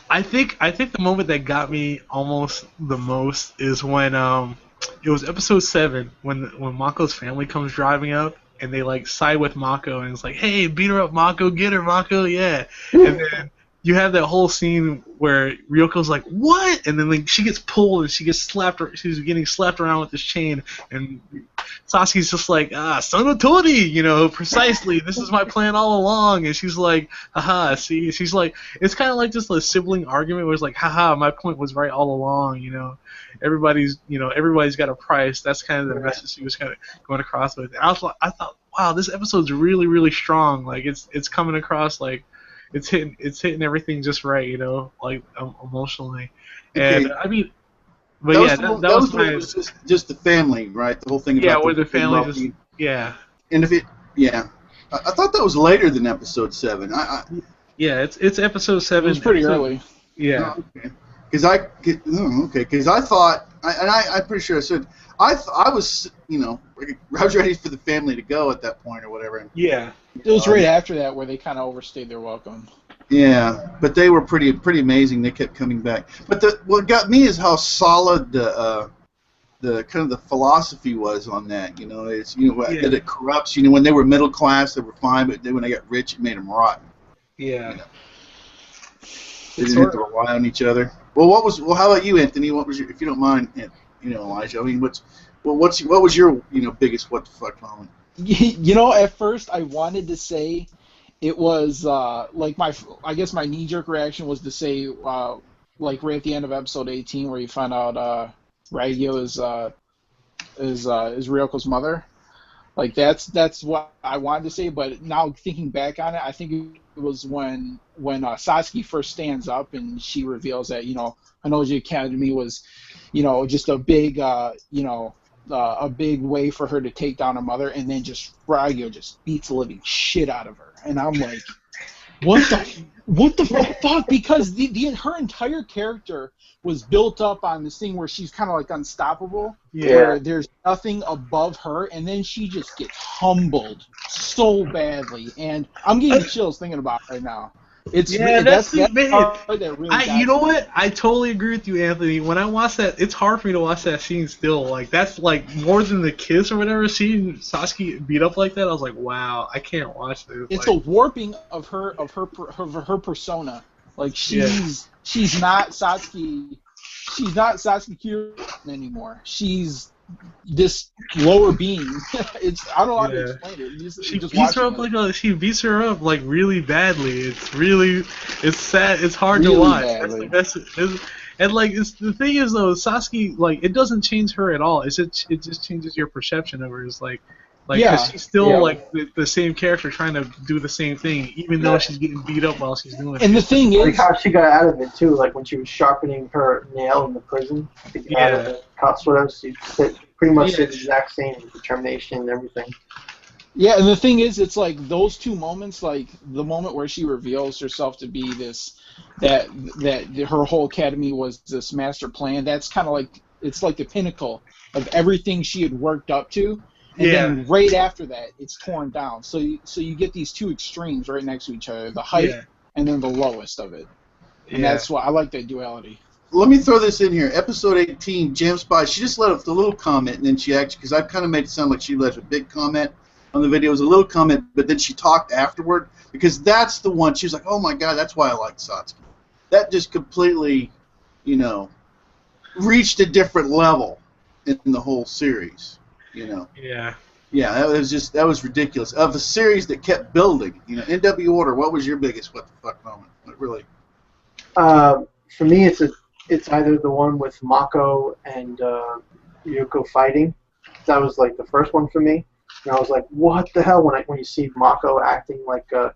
I think the moment that got me almost the most is when it was episode 7 when Mako's family comes driving up and they like side with Mako and it's like, hey, beat her up, Mako, get her, Mako, yeah. And then you have that whole scene where Ryoko's like, what? And then like she gets pulled and she gets slapped. She's getting slapped around with this chain, and Sasuke's just like, Sonotori, precisely. This is my plan all along. And she's like, haha, see? She's like, it's kind of like just a sibling argument where it's like, haha, my point was right all along, Everybody's got a price. That's kind of the message she was kind of going across with. And I thought, wow, this episode's really, really strong. Like, it's coming across like, it's hitting everything just right, like emotionally. Okay. And I mean, but that was my. Was just the family, right? The whole thing about where the family just And if I thought that was later than episode 7. It's episode 7. It was pretty early. Yeah. Oh, okay. Because I thought, I'm pretty sure I said, I was, I was ready for the family to go at that point or whatever. And, yeah. It was right after that where they kind of overstayed their welcome. Yeah, but they were pretty amazing. They kept coming back. But what got me is how solid the kind of the philosophy was on that. It's that it corrupts. When they were middle class, they were fine, but then when they got rich, it made them rotten. Yeah. They didn't have to rely on each other. Well, how about you, Anthony? What was your, if you don't mind, Elijah? I mean, what was your biggest what the fuck moment? At first I wanted to say it was like I guess my knee-jerk reaction was to say like right at the end of episode 18 where you find out Ragyo is Ryoko's mother. Like that's what I wanted to say, but now thinking back on it, I think it was when Satsuki first stands up and she reveals that Honnouji Academy was just a big a big way for her to take down her mother, and then just Ragyo just beats the living shit out of her, and I'm like, what the fuck? Because her entire character was built up on this thing where she's kind of like unstoppable, where there's nothing above her, and then she just gets humbled so badly, and I'm getting chills thinking about it right now. That's the part that really you know what? I totally agree with you, Anthony. When I watch that, it's hard for me to watch that scene still. Like, that's like more than the kiss or whatever. Seeing Sasuke beat up like that, I was like, wow, I can't watch this. It's a warping of her persona. Like she's not Satsuki. She's not Satsuki Kyoto anymore. She's this lower being. I don't know how to explain it. She beats her up like really badly. It's sad. It's hard to watch. Badly. And like the thing is though, Sasuke, like, it doesn't change her at all. It just changes your perception of her. It's like cause she's still like the same character trying to do the same thing, even though she's getting beat up while she's doing it. And the thing is, like how she got out of it too, like when she was sharpening her nail in the prison to get out of the cuffs, whatever. She pretty much did the exact same determination and everything. Yeah, and the thing is, it's like those two moments, like the moment where she reveals herself to be that her whole academy was this master plan. That's kind of like, it's like the pinnacle of everything she had worked up to. And then right after that, it's torn down. So you get these two extremes right next to each other, the height and then the lowest of it. And that's why I like that duality. Let me throw this in here. Episode 18, Gem Spy, she just let a little comment, and then she actually, because I've kind of made it sound like she left a big comment on the video. It was a little comment, but then she talked afterward, because that's the one, she was like, oh my god, that's why I like Satsuki. That just completely, reached a different level in the whole series. Yeah, that was ridiculous. Of a series that kept building, NW Order, what was your biggest what the fuck moment? Like, really? For me, it's either the one with Mako and Ryoko fighting. That was like the first one for me, and I was like, what the hell? When you see Mako acting like a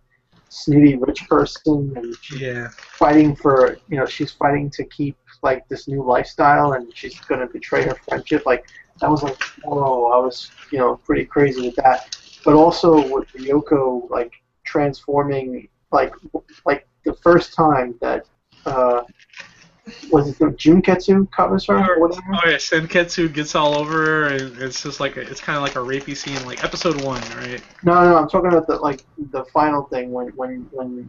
snooty rich person, and she's fighting for, she's fighting to keep like this new lifestyle, and she's gonna betray her friendship. Like, that was like, whoa, I was, pretty crazy with that. But also with Ryoko, like, transforming like the first time that was it the Junketsu covers her or whatever? Oh yeah, Senketsu gets all over her, and it's just like it's kind of like a rapey scene, like episode 1, right? No, I'm talking about the final thing when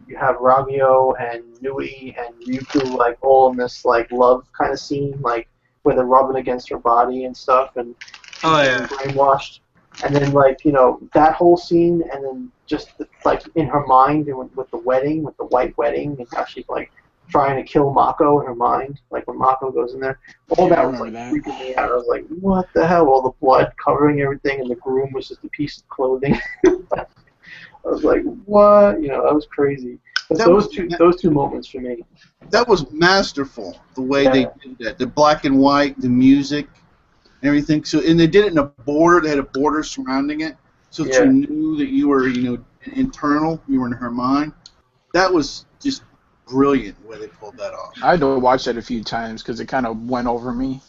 you have Ragyo and Nui and Ryuko like all in this like love kind of scene, like where they're rubbing against her body and stuff, and Oh she's yeah. getting brainwashed, and then like that whole scene, and then just like in her mind and with the wedding, with the white wedding, and how she's like trying to kill Mako in her mind, like when Mako goes in there. All Yeah, I that was like remember that. freaking me out. I was like, what the hell? All the blood covering everything, and the groom was just a piece of clothing. I was like, what? That was crazy. But That those two moments for me. That was masterful, the way Yeah. they did that. The black and white, the music, everything. So, and they did it in a border. They had a border surrounding it, so that Yeah. you knew that you were, internal. You were in her mind. That was just brilliant the way they pulled that off. I had to watch that a few times because it kind of went over me.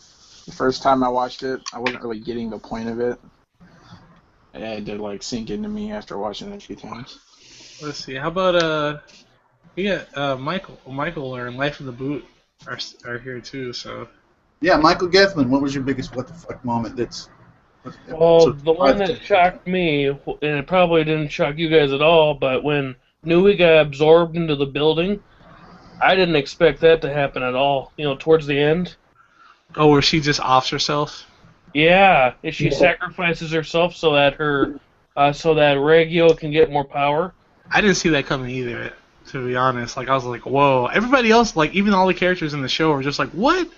The first time I watched it, I wasn't really getting the point of it. It had to like sink into me after watching it a few times. Let's see. How about Michael or Life of the Boot are here too. So Yeah, Michael Gethman. What was your biggest what the fuck moment? Well, the one that shocked me, and it probably didn't shock you guys at all, but when Nui got absorbed into the building, I didn't expect that to happen at all. Towards the end. oh, where she just offs herself. Yeah, if she sacrifices herself so that Regio can get more power. I didn't see that coming either, to be honest. Like I was like, whoa. Everybody else, like even all the characters in the show, were just like, what?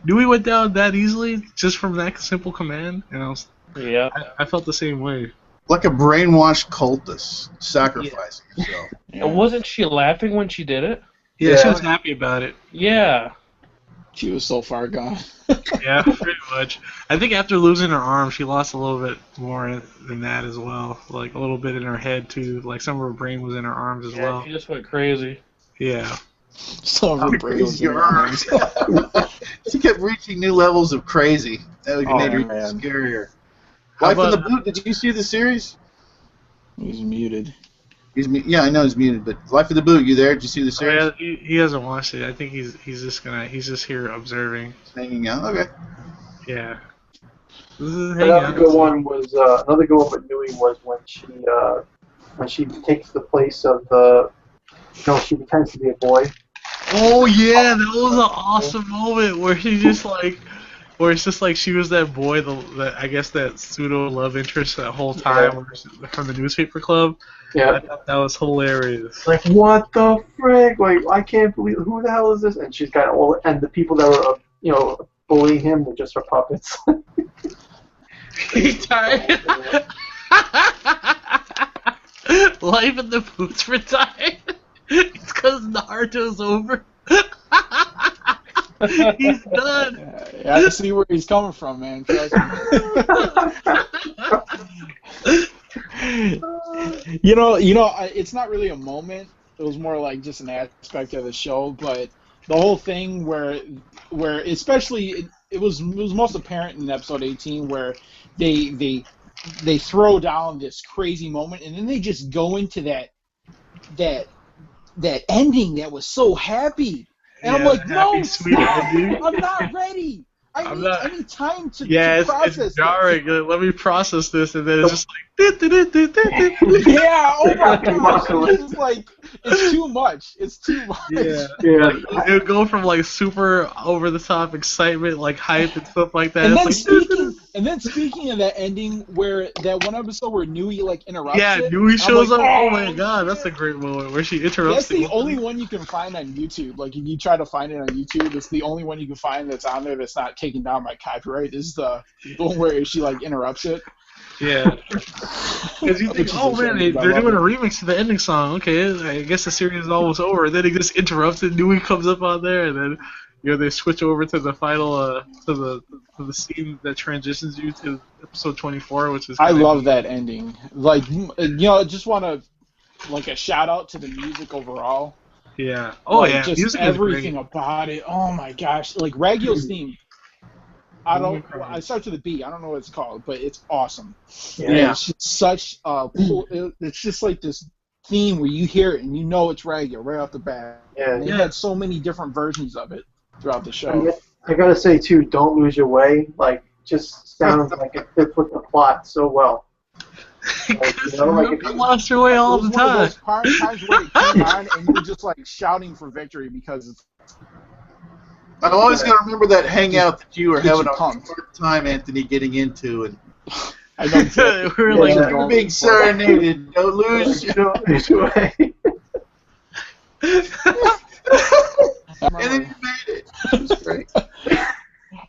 Dewey went down that easily just from that simple command, and Yeah. I felt the same way. Like a brainwashed cultist sacrificing himself. And wasn't she laughing when she did it? Yeah, she Yeah. was happy about it. Yeah. She was so far gone. Yeah, pretty much. I think after losing her arm, she lost a little bit more than that as well. Like a little bit in her head too. Like some of her brain was in her arms as well. She just went crazy. Yeah. Some of her brain was in her arms. She kept reaching new levels of crazy. That Oh, made her man. scarier. How Life in the about- Boot. Did you see the series? He's muted. Yeah, I know he's muted, but Life of the Boot. You there? Did you see the series? Oh, yeah, he hasn't watched it. I think he's just here observing. Hanging out. Okay. Yeah. This is hanging Another out. good one was another good one with Nui was when she takes the place of she pretends to be a boy. Oh yeah, that was an awesome moment where she just like, where it's just like she was that boy, that I guess that pseudo love interest that whole time from the newspaper club. I Yeah. thought that was hilarious. Like, what the frick? Like, I can't believe, who the hell is this? And she's got and the people that were, bullying him were just her puppets. He died. Life in the Boots retired. It's because Naruto's over. He's done. I see where he's coming from, man. Trust me. It's not really a moment. It was more like just an aspect of the show, but the whole thing where especially it was most apparent in episode 18 where they throw down this crazy moment and then they just go into that ending that was so happy. And I'm Yeah, like, no, happy, sweet stop! ending. I'm not ready. I need time to process it's jarring. Let me process this, and then it's just like. this. Yeah, oh my gosh. It's like, it's too much. It's too much. Yeah. Yeah. It would go from like super over the top excitement, like hype and stuff like that. And It's then, like, speaking of that ending, where that one episode where Nui like interrupts yeah, it, Nui I'm shows like, up. Oh my god, that's a great moment where she interrupts. That's the only one you can find on YouTube. Like, if you try to find it on YouTube, it's the only one you can find that's on there that's not taken down by copyright. This is the one where she like interrupts it. Yeah. Because you think, Which is oh a man, shame, they're I love doing a it. remix to the ending song. Okay, I guess the series is almost over. And then it just interrupts it. Nui comes up on there, and then they switch over to the final to the scene that transitions you to episode 24, which is. I kinda- love that ending. Like, I just want to like a shout out to the music overall. Yeah. Oh Like, yeah. just Music everything is great. about it. Oh my gosh, like Ragyo's theme. I start to the B. I don't know what it's called, but it's awesome. Yeah. It's just such it's just like this theme where you hear it and you know it's Ragyo right off the bat. Yeah. And they had so many different versions of it throughout the show. I gotta say too, "Don't Lose Your Way" just sounds like it fits with the plot so well. I lost your way all It was the one of time. those times where it came on and you were just like shouting for victory because it's I'm always going to remember that hangout that you were Get having you a pumped. hard time, Anthony, getting into. And I know exactly. We were Yeah. like, you were being serenaded. Don't lose. Don't Lose Your Way. And then you made it. It was great.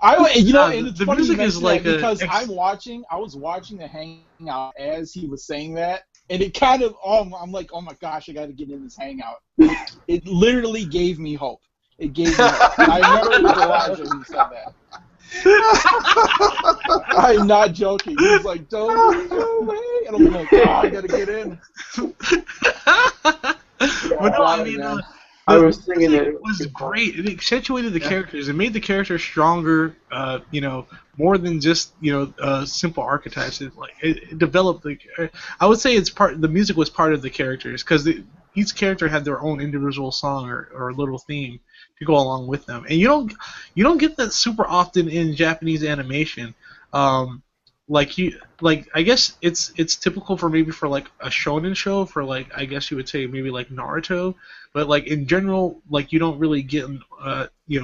And it's the funny music you is mention like that a because I was watching the hangout as he was saying that, and it kind of, I'm like, oh my gosh, I got to get in this hangout. It literally gave me hope. It gave me hope. And I remember it was Elijah who said that. I'm not joking. He was like, don't lose your way. And I'm like, oh, I got to get in. but no, I mean, man. I was singing it it. was great. It accentuated the characters. It made the characters stronger. More than just simple archetypes. It developed the. I would say the music was part of the characters because each character had their own individual song or little theme to go along with them, and you don't get that super often in Japanese animation. I guess it's typical for maybe for like a shonen show for I guess you would say maybe like Naruto, but like in general you don't really get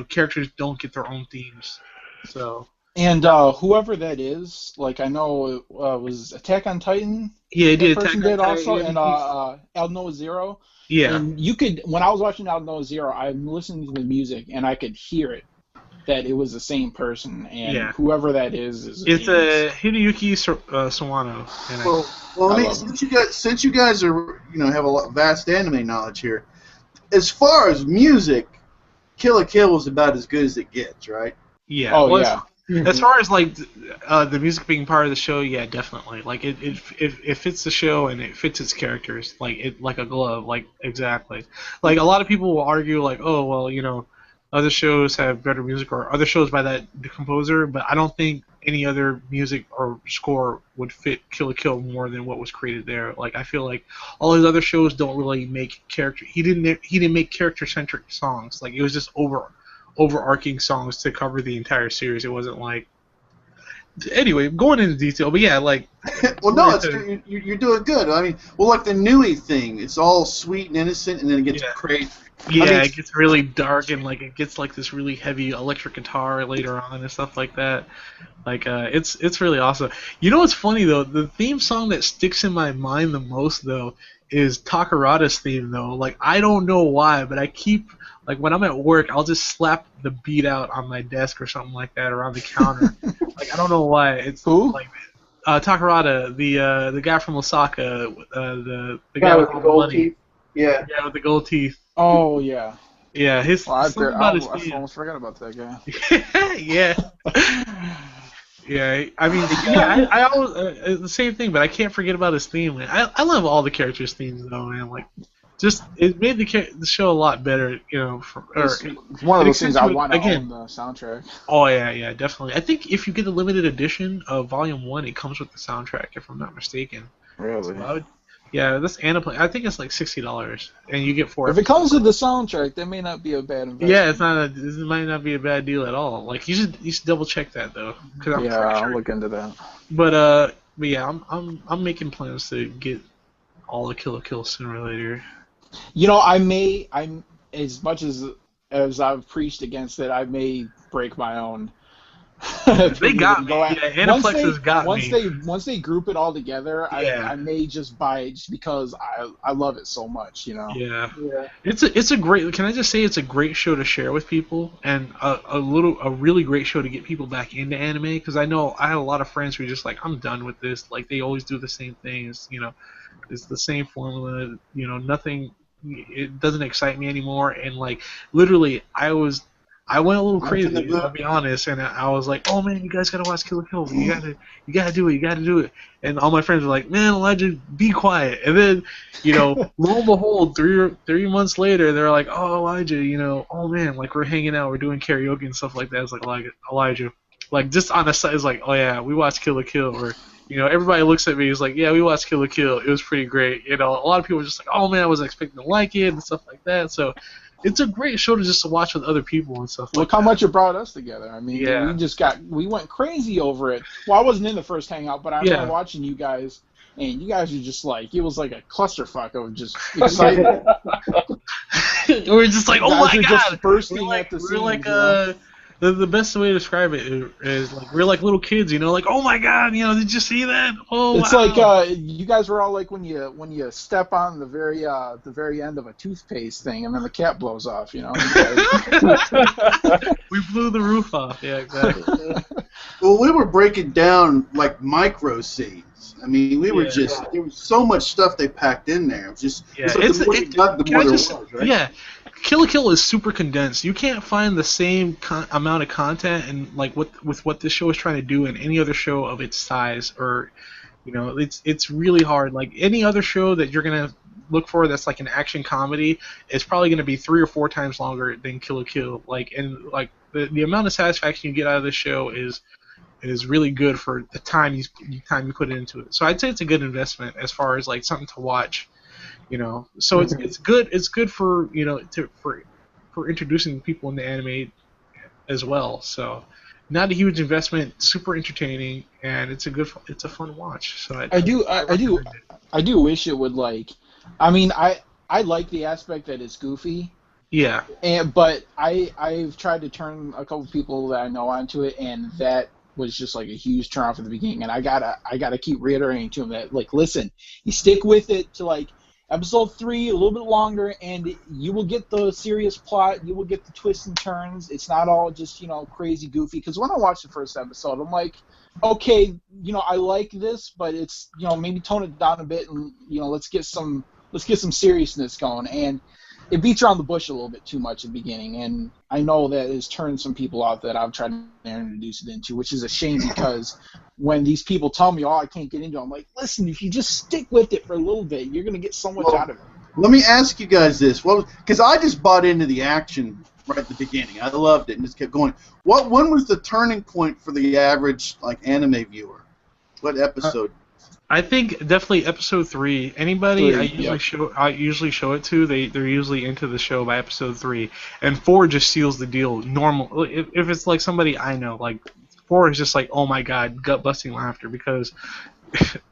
characters don't get their own themes, so. And whoever that is, I know it was Attack on Titan. Yeah, he did. That person Attack on did Titan, also, yeah. and El Noah Zero. Yeah. And you could, when I was watching El Noah Zero, I'm listening to the music and I could hear it that it was the same person, and whoever that is it's Hideyuki Sawano. Well, since you guys are have a vast anime knowledge here, as far as music, Kill la Kill was about as good as it gets, right? Yeah. Oh yeah. As far as the music being part of the show, yeah, definitely. It fits the show and it fits its characters like a glove, exactly. A lot of people will argue oh well, other shows have better music or other shows by that composer, but I don't think any other music or score would fit Kill la Kill more than what was created there. I feel like all his other shows don't really make character. He didn't make character centric songs. It was just overarching songs to cover the entire series. It wasn't anyway, going into detail, but yeah, well, no, you're doing good. I mean, the Nui thing, it's all sweet and innocent, and then it gets crazy. Yeah, it gets really dark, and it gets this really heavy electric guitar later on and stuff like that. It's really awesome. You know what's funny though? The theme song that sticks in my mind the most though is Takarada's theme though. I don't know why, but I keep when I'm at work, I'll just slap the beat out on my desk or something like that, or on the counter. I don't know why. It's who? Takarada, the guy from Osaka, the guy with all the gold money. teeth. Yeah. Yeah, with the gold teeth. Oh yeah. Yeah, his. I I almost forgot about that guy. Yeah. Yeah, I mean, I always the same thing, but I can't forget about his theme. Man. I love all the characters' themes though, man. Just it made the show a lot better, It's one of those things I want to own the soundtrack. Oh yeah, definitely. I think if you get a limited edition of Volume 1, it comes with the soundtrack, if I'm not mistaken. Really? So that's Anaplay. I think it's $60, and you get 4. If it comes with the soundtrack, that may not be a bad investment. Yeah, it might not be a bad deal at all. You should double check that though, because I'm I'll sure. look into that. But yeah, I'm making plans to get all the Kill la Kill sooner or later. I'm as much as I've preached against it, I may break my own. They got me. Yeah, Aniplex has got me. Once they group it all together, I may just buy it just because I love it so much, Yeah. It's a great. Can I just say it's a great show to share with people, and a really great show to get people back into anime, because I know I have a lot of friends who are just I'm done with this. They always do the same things. It's the same formula. Nothing. It doesn't excite me anymore. And literally, I went a little crazy. I'll be honest, and I was like, "Oh man, you guys gotta watch Kill la Kill. You gotta do it. And all my friends were like, "Man, Elijah, be quiet." And then, lo and behold, three months later, they're like, "Oh, Elijah, oh man, we're hanging out, we're doing karaoke and stuff like that." It's Elijah, just on the side, it's oh yeah, we watched Kill la Kill, or everybody looks at me, is like, yeah, we watched Kill la Kill. It was pretty great. A lot of people are just like, oh man, I wasn't expecting to like it and stuff like that. So it's a great show to watch with other people and stuff Look like how that. much it brought us together. I mean, Yeah. we went crazy over it. Well, I wasn't in the first hangout, but I remember Yeah. watching you guys, and you guys were just like, it was like a clusterfuck of just excitement. We're just like, oh Guys my are god, just bursting at the we're seams, like you know? the best way to describe it is like we're like little kids, like, oh my god, did you see that? Oh, It's wow. like you guys were all like when you step on the very end of a toothpaste thing, and then the cap blows off. You guys. We blew the roof off. Yeah, exactly. Well, we were breaking down like micro scenes. I mean, we were just there was so much stuff they packed in there. It was just Yeah, the more you got, the more there was, right? Yeah, Kill la Kill is super condensed. You can't find the same amount of content and like with what this show is trying to do in any other show of its size, or it's really hard. Like any other show that you're gonna look for that's like an action comedy is probably gonna be 3 or 4 times longer than Kill la Kill. The amount of satisfaction you get out of this show is really good for the time you put into it. So I'd say it's a good investment as far as like something to watch. So it's good for for introducing people into anime as well. So not a huge investment, super entertaining, and it's a fun watch. So I do wish it would like. I mean, I like the aspect that it's goofy. Yeah. But I've tried to turn a couple people that I know onto it, and that was just like a huge turn off at the beginning. And I gotta keep reiterating to them that, like, listen, you stick with it to like episode 3, a little bit longer, and you will get the serious plot. You will get the twists and turns. It's not all just crazy goofy. Because when I watched the first episode, I'm like, okay, I like this, but it's maybe tone it down a bit, and let's get some seriousness going. And it beats around the bush a little bit too much at the beginning, and I know that it's turned some people off that I've tried to introduce it into, which is a shame because when these people tell me, I can't get into it, I'm like, listen, if you just stick with it for a little bit, you're going to get so much out of it. Let me ask you guys this. Because I just bought into the action right at the beginning. I loved it and just kept going. When was the turning point for the average anime viewer? What episode? I think definitely episode 3. Anybody 3, I usually show it to, they're usually into the show by episode 3, and 4 just seals the deal. Normal if it's like somebody I know, like 4 is just like, oh my god, gut busting laughter, because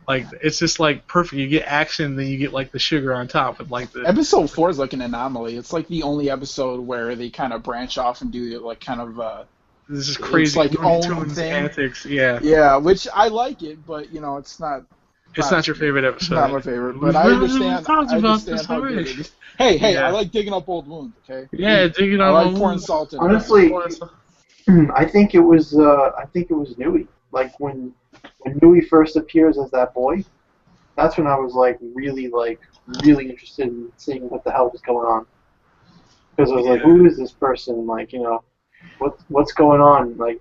like it's just like perfect. You get action, then you get like the sugar on top with like the episode 4 is like an anomaly. It's like the only episode where they kind of branch off and do like kind of this is crazy, like Looney own Tunes thing. antics. Yeah. Yeah, which I like it, but it's not. It's not your favorite episode. It's not my favorite, but I understand how good it is. Hey, Yeah. I like digging up old wounds, okay? Yeah, digging I on like old pouring wounds. salt in it. Honestly, I think it was Nui. Like when Nui first appears as that boy, that's when I was really interested in seeing what the hell was going on. Because I was like, who is this person? Like, what's going on? Like,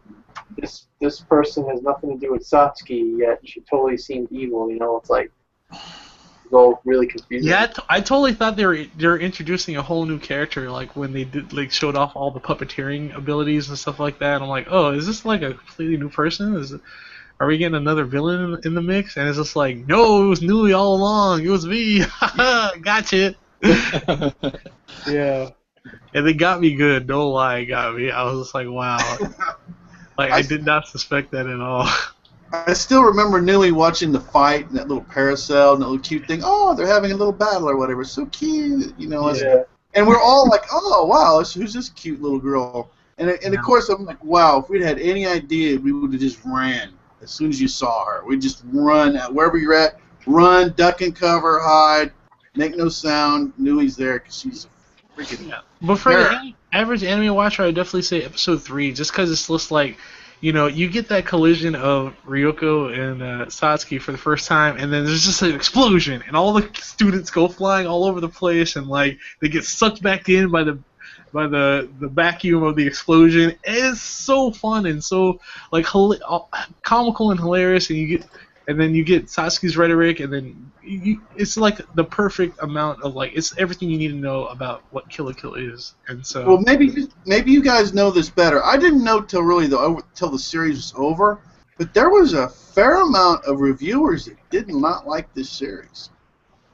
this person has nothing to do with Satsuki, yet she totally seemed evil. It's like it's all really confusing. Yeah, I totally thought they were introducing a whole new character, like when they showed off all the puppeteering abilities and stuff like that. I'm like, oh, is this like a completely new person? Are we getting another villain in the mix? And it's just like, no, it was Nui all along. It was me. Gotcha. Yeah. And they got me good. No lie, it got me. I was just like, wow. Like, I did not suspect that at all. I still remember Nui watching the fight and that little parasail and that little cute thing. Oh, they're having a little battle or whatever. So cute, And we're all like, oh, wow, who's this cute little girl? And of course, I'm like, wow, if we'd had any idea, we would have just ran as soon as you saw her. We'd just run wherever you're at, run, duck and cover, hide, make no sound. Nui's there because she's a freaking... Yeah. But for the average anime watcher, I would definitely say episode 3, just because it's just like, you get that collision of Ryoko and Satsuki for the first time, and then there's just an explosion, and all the students go flying all over the place, and like they get sucked back in by the vacuum of the explosion. It's so fun and so like comical and hilarious, and then you get Satsuki's rhetoric, and then it's like the perfect amount of like it's everything you need to know about what Kill la Kill is. And so, well, maybe you guys know this better. I didn't know till the series was over but there was a fair amount of reviewers that did not like this series.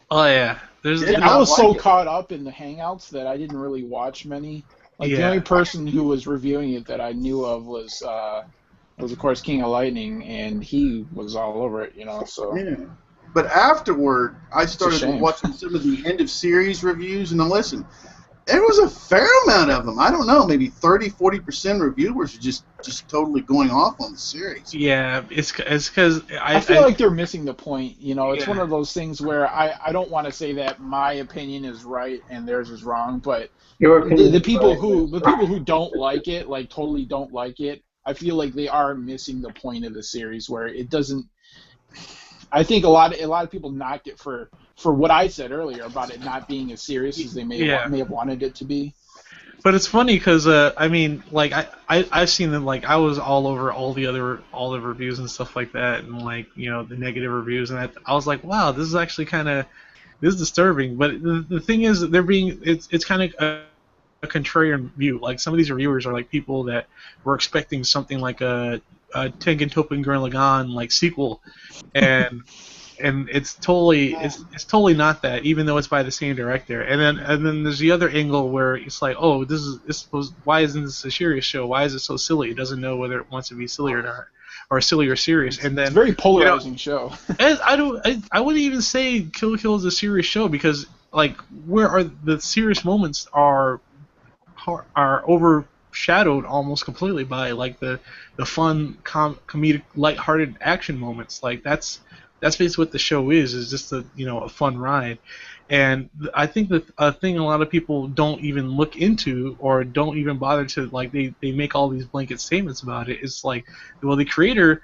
Oh yeah, there's. Yeah, I was like so it. caught up in the Hangouts that I didn't really watch many. Like the Yeah. only person who was reviewing it that I knew of was of course King of Lightning, and he was all over it, So Yeah. But afterward, I a started shame. watching some of the end of series reviews, and then listen, there was a fair amount of them. I don't know, maybe 30-40% reviewers are just totally going off on the series. Yeah, it's because I feel like they're missing the point. It's Yeah. one of those things where I don't want to say that my opinion is right and theirs is wrong, but Your opinion. the people who don't like it, like totally don't like it, I feel like they are missing the point of the series where it doesn't. I think a lot of people knocked it for what I said earlier about it not being as serious as they may have wanted it to be. But it's funny because I mean, like I've seen them, like I was all over all the reviews and stuff like that, and like the negative reviews, and I was like, wow, this is disturbing. But the thing is, that it's kind of a contrarian view. Like some of these reviewers are like people that were expecting something like a Tengen Toppa Gurren Lagann like sequel, and it's totally not that, even though it's by the same director. And then there's the other angle where it's like, oh, why isn't this a serious show? Why is it so silly? It doesn't know whether it wants to be silly or not, or silly or serious. And then It's a very polarizing show. I wouldn't even say Kill la Kill is a serious show, because like where are the serious moments are overshadowed almost completely by like the fun comedic lighthearted action moments. Like that's basically what the show is just a fun ride. And I think that a thing a lot of people don't even look into or don't even bother to, like, they make all these blanket statements about it. It's like, well, the creator,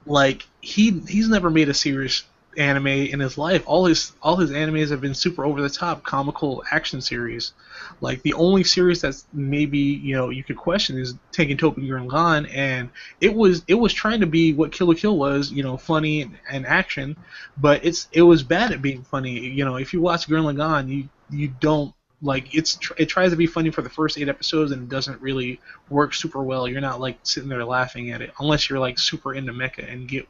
like, he's never made a serious anime in his life. All his animes have been super over the top comical action series. Like the only series that's maybe you could question is Tengen Toppa Gurren Lagann, and it was trying to be what Kill la Kill was, funny and action, but it was bad at being funny. If you watch Gurren Lagann, you don't like it tries to be funny for the first 8 episodes and it doesn't really work super well. You're not like sitting there laughing at it unless you're like super into mecha and get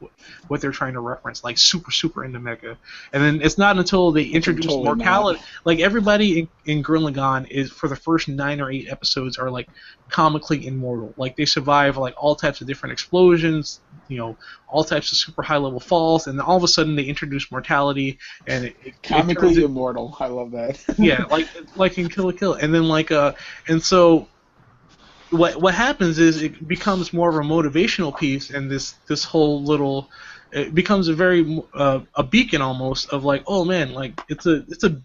what they're trying to reference, like super into mecha. And then it's not until they introduce totally mortality, not. like everybody in Gurren Lagann is, for the first 9 or 8 episodes, are like comically immortal. Like they survive like all types of different explosions, all types of super high level falls, and then all of a sudden they introduce mortality and it Comically immortal. I love that. yeah, like in Kill la Kill, and then and so what happens is it becomes more of a motivational piece, and this whole little, it becomes a very a beacon almost of like, oh man, like it's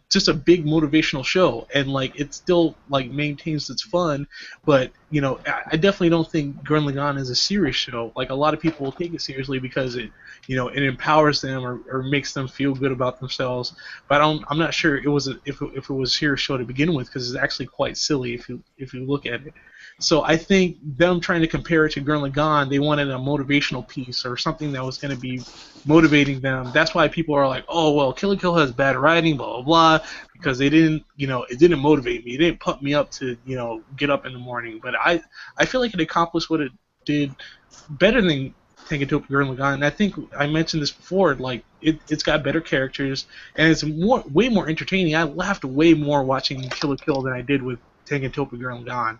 just a big motivational show, and like it still like maintains its fun, but I definitely don't think Gurren Lagann is a serious show. Like a lot of people will take it seriously because it it empowers them or makes them feel good about themselves, but I'm not sure if it was a serious show to begin with, because it's actually quite silly if you look at it. So I think them trying to compare it to Gurren Lagann, they wanted a motivational piece or something that was going to be motivating them. That's why people are like, oh, well, Kill la Kill has bad writing, blah, blah, blah, because they didn't, it didn't motivate me. It didn't pump me up to, get up in the morning. But I feel like it accomplished what it did better than Tengen Toppa Gurren Lagann. And I think I mentioned this before, like, it's got better characters, and it's way more entertaining. I laughed way more watching Kill la Kill than I did with Tengen Toppa Gurren Lagann.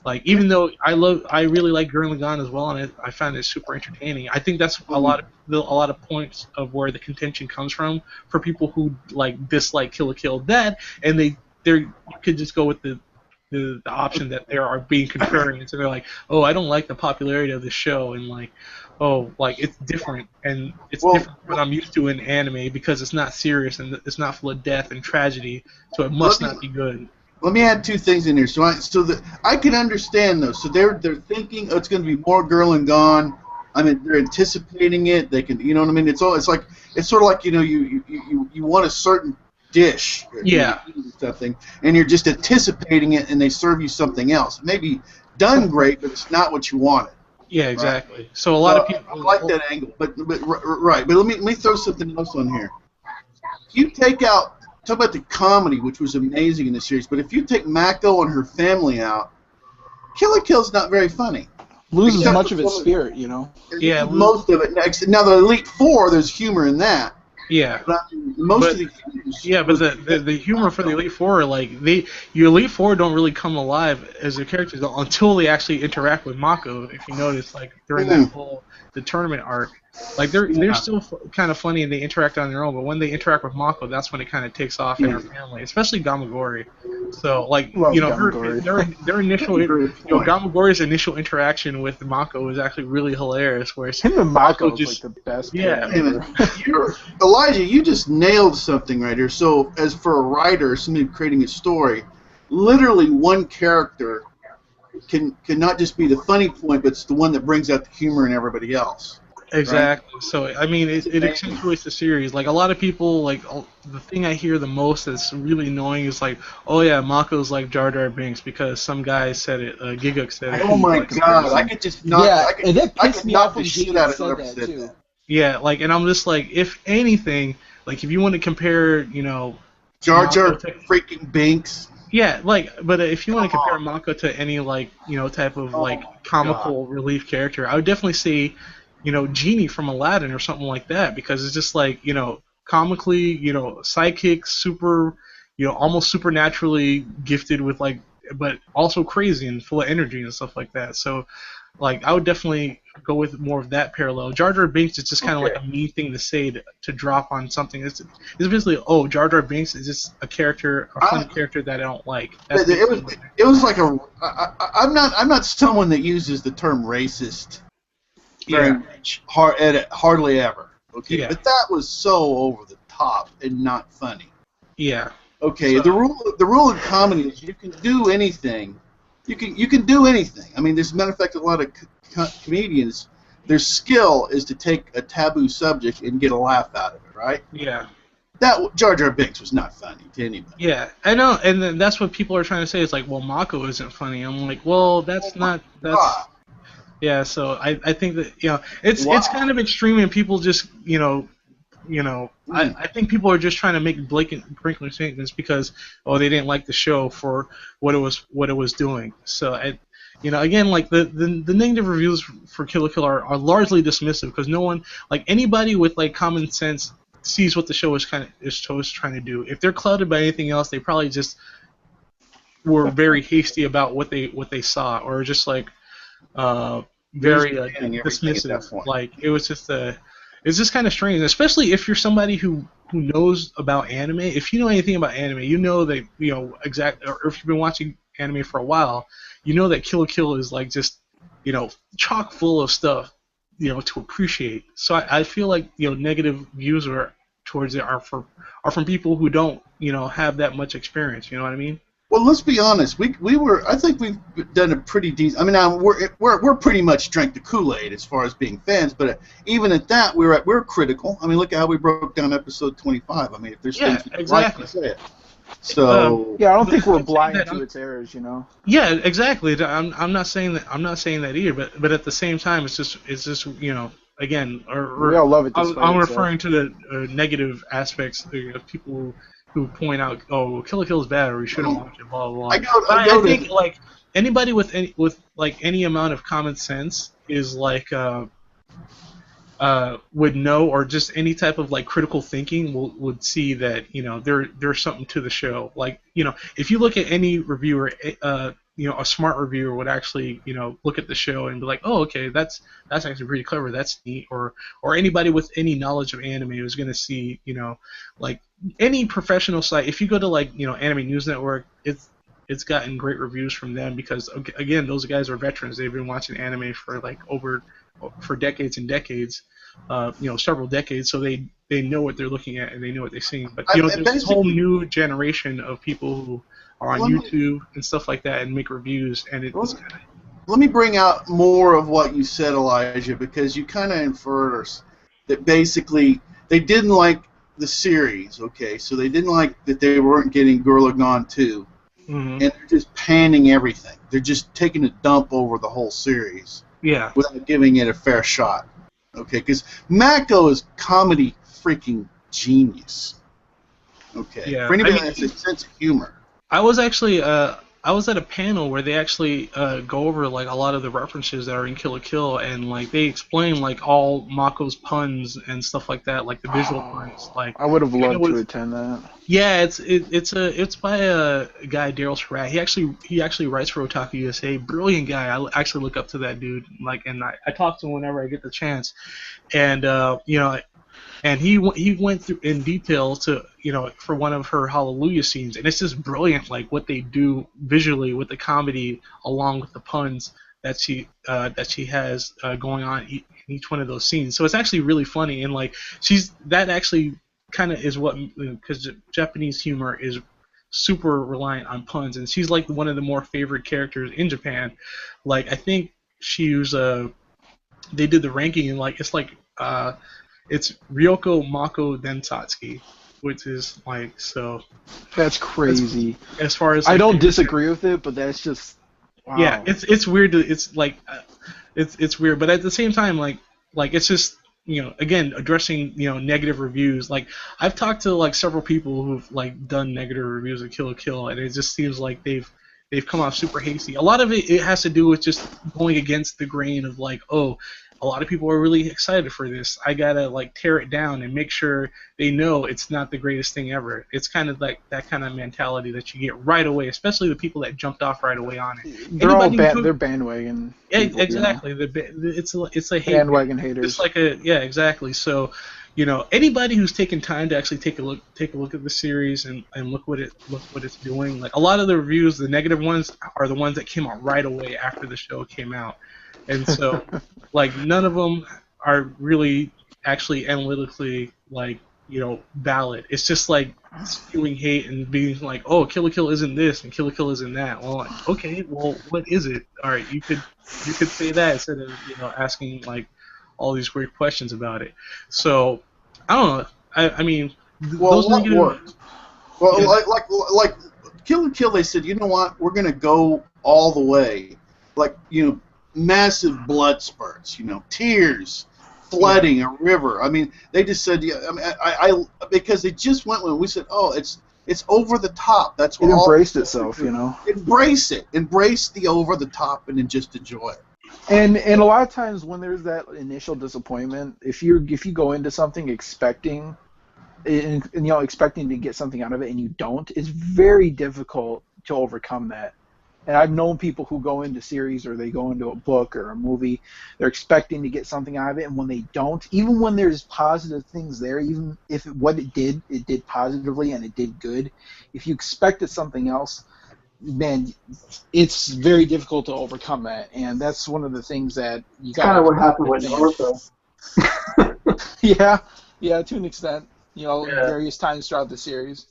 Like, even though I really like Gurren Lagann as well, and I found it super entertaining. I think that's a lot of points of where the contention comes from for people who like dislike Kill la Kill. That, and you could just go with the option that there are being contrarians, and they're like, oh, I don't like the popularity of the show, and like, oh, like it's different, and it's different from what I'm used to in anime because it's not serious and it's not full of death and tragedy, so it must not be good. Let me add 2 things in here. So I can understand those. So they're thinking, oh, it's going to be more Gurren Lagann. I mean, they're anticipating it. They can, what I mean? It's sort of like you want a certain dish, yeah, something, and you're just anticipating it, and they serve you something else. It may be done great, but it's not what you wanted. Yeah, exactly. Right? So a lot of people I like that angle, but right. But let me throw something else on here. You take out. Talk about the comedy, which was amazing in the series, but if you take Mako and her family out, Kill la Kill's not very funny. loses Except much for of its some- spirit, you know. Yeah, most of it. Now the Elite Four, there's humor in that. Yeah. But I mean, most But- of the humor Yeah, but the humor for the Elite Four, like your Elite Four don't really come alive as their characters until they actually interact with Mako. If you notice, like during that whole the tournament arc, like they're still kind of funny and they interact on their own. But when they interact with Mako, that's when it kind of takes off in her family, especially Gamagori. So like Love you know Gamagori. their initial Great point. Gamagori's initial interaction with Mako was actually really hilarious. Where Him and Mako is just- like the best. Yeah. pair ever. Elijah, you just nailed something right here. So, as for a writer, somebody creating a story, literally one character can not just be the funny point, but it's the one that brings out the humor in everybody else. Exactly. So I mean, it accentuates the series. Like a lot of people, like the thing I hear the most that's really annoying is like, oh yeah, Mako's like Jar Jar Binks because some guy said it. Giguk said it. Oh my Like, God! I could just not. Yeah, I could, and that I pissed could me knock off the when shit Jaden out of said whoever that said too. that. Yeah, like, and I'm just like, if anything, like if you want to compare, you know, Jar Jar Mako to- freaking Binks. yeah, like, but if you want to compare Mako to any like, you know, type of like comical relief character, I would definitely say, you know, Genie from Aladdin or something like that, because it's just like, you know, comically, you know, sidekick, super, you know, almost supernaturally gifted with like, but also crazy and full of energy and stuff like that. So, like, I would definitely go with more of that parallel. Jar Jar Binks is just kind of like a mean thing to say to drop on something. It's basically, oh, Jar Jar Binks is just a character, a funny character that I don't like. That's It was like a. I'm not someone that uses the term racist very much, hardly ever. Okay, Yeah. but that was so over the top and not funny. Yeah. Okay, So- the rule of comedy is you can do anything. You can do anything. I mean, as a matter of fact, a lot of comedians, their skill is to take a taboo subject and get a laugh out of it, right? Yeah. That Jar Jar Binks was not funny to anybody. Yeah, I know, and then that's what people are trying to say. It's like, well, Mako isn't funny. I'm like, well, that's not. That's yeah. So I think that, you know, it's kind of extreme, and people just, you know, I think people are just trying to make blatant statements because they didn't like the show for what it was doing. So you know, again, like the negative reviews for Kill la Kill are largely dismissive because no one, like anybody with like common sense, sees what the show is trying to do. If they're clouded by anything else, they probably just were very hasty about what they saw, or just like very dismissive. Like it was just it's just kind of strange, especially if you're somebody who knows about anime. If you know anything about anime, you know that, you know, or if you've been watching anime for a while, you know that Kill la Kill is like just, you know, chock full of stuff, you know, to appreciate. So I feel like, you know, negative views towards it are from people who don't, you know, have that much experience. You know what I mean? Well, let's be honest. I think we've done a pretty decent. I mean, now we're pretty much drank the Kool-Aid as far as being fans, but even at that, we're critical. I mean, look at how we broke down episode 25. I mean, if there's things we like, we say it. So Yeah, I don't think we're blind to its errors, you know. Yeah, exactly. I'm not saying that. I'm not saying that either. But at the same time, it's just you know, again, We all love it. I'm despite itself. referring to the negative aspects of people who point out, oh, Kill la Kill is bad, or we shouldn't watch it, blah blah blah. I think like anybody with any amount of common sense is like would know, or just any type of like critical thinking would see that, you know, there's something to the show. Like, you know, if you look at any reviewer, you know, a smart reviewer would actually, you know, look at the show and be like, oh, okay, that's actually pretty clever, that's neat. Or anybody with any knowledge of anime is going to see, you know, like any professional site. If you go to like, you know, Anime News Network, it's gotten great reviews from them because, again, those guys are veterans. They've been watching anime for like for decades and decades, you know, several decades. So they know what they're looking at and they know what they're seeing. But, you know, there's this whole new generation of people who are on YouTube and stuff like that and make reviews, and it's kind of... Let me bring out more of what you said, Elijah, because you kind of inferred that basically they didn't like the series, okay? So they didn't like that they weren't getting Gurren Lagann 2, and they're just panning everything. They're just taking a dump over the whole series without giving it a fair shot, okay? Because Mako is comedy freaking genius, okay? For anybody that has a sense of humor. I was actually I was at a panel where they actually go over like a lot of the references that are in Kill la Kill, and like they explain like all Mako's puns and stuff like that, like the visual puns. Like I would have and it loved to was, attend that. yeah, it's by a guy Daryl Surratt. He actually writes for Otaku USA. Brilliant guy. I actually look up to that dude. Like, and I talk to him whenever I get the chance. And you know, and he went through in detail to for one of her Hallelujah scenes, and it's just brilliant, like what they do visually with the comedy along with the puns that she has going on in each one of those scenes. So it's actually really funny, and like that actually kind of is what, because Japanese humor is super reliant on puns, and she's like one of the more favorite characters in Japan. Like I think she was they did the ranking, and like it's Ryoko, Mako, then Satsuki, which is like so. That's crazy. As far as I like, don't disagree with it, but that's just wow. Yeah, it's weird. It's like it's weird, but at the same time, like it's just again addressing negative reviews. Like I've talked to like several people who've like done negative reviews of Kill la Kill, and it just seems like they've come off super hasty. A lot of it has to do with just going against the grain of like, oh, a lot of people are really excited for this. I gotta like tear it down and make sure they know it's not the greatest thing ever. It's kind of like that kind of mentality that you get right away, especially the people that jumped off right away on it. They're all they're bandwagon. Yeah, people, exactly. It's a hate. Bandwagon haters. It's like exactly. So, anybody who's taken time to actually take a look at the series and look what it's doing. Like a lot of the reviews, the negative ones are the ones that came out right away after the show came out. And so, like, none of them are really actually analytically, like, valid. It's just, like, spewing hate and being like, oh, Kill la Kill isn't this and Kill la Kill isn't that. Well, like, okay, well, what is it? All right, you could say that instead of, asking, like, all these great questions about it. So, I don't know. I mean, well, those what negative... worked? Well, Yeah. like Kill la Kill, they said, you know what? We're going to go all the way. Like, massive blood spurts, tears, flooding a river. I mean, they just said, yeah. I mean, I because they just went when we said, oh, it's over the top. That's what it embraced itself, Embrace it. Embrace the over the top, and then just enjoy it. And a lot of times when there's that initial disappointment, if you go into something expecting, expecting to get something out of it and you don't, it's very difficult to overcome that. And I've known people who go into series or they go into a book or a movie, they're expecting to get something out of it, and when they don't, even when there's positive things there, even if what it did positively and it did good, if you expected something else, man, it's very difficult to overcome that. And that's one of the things that you got. Kind of what happened with Naruto. Yeah, to an extent, various times throughout the series.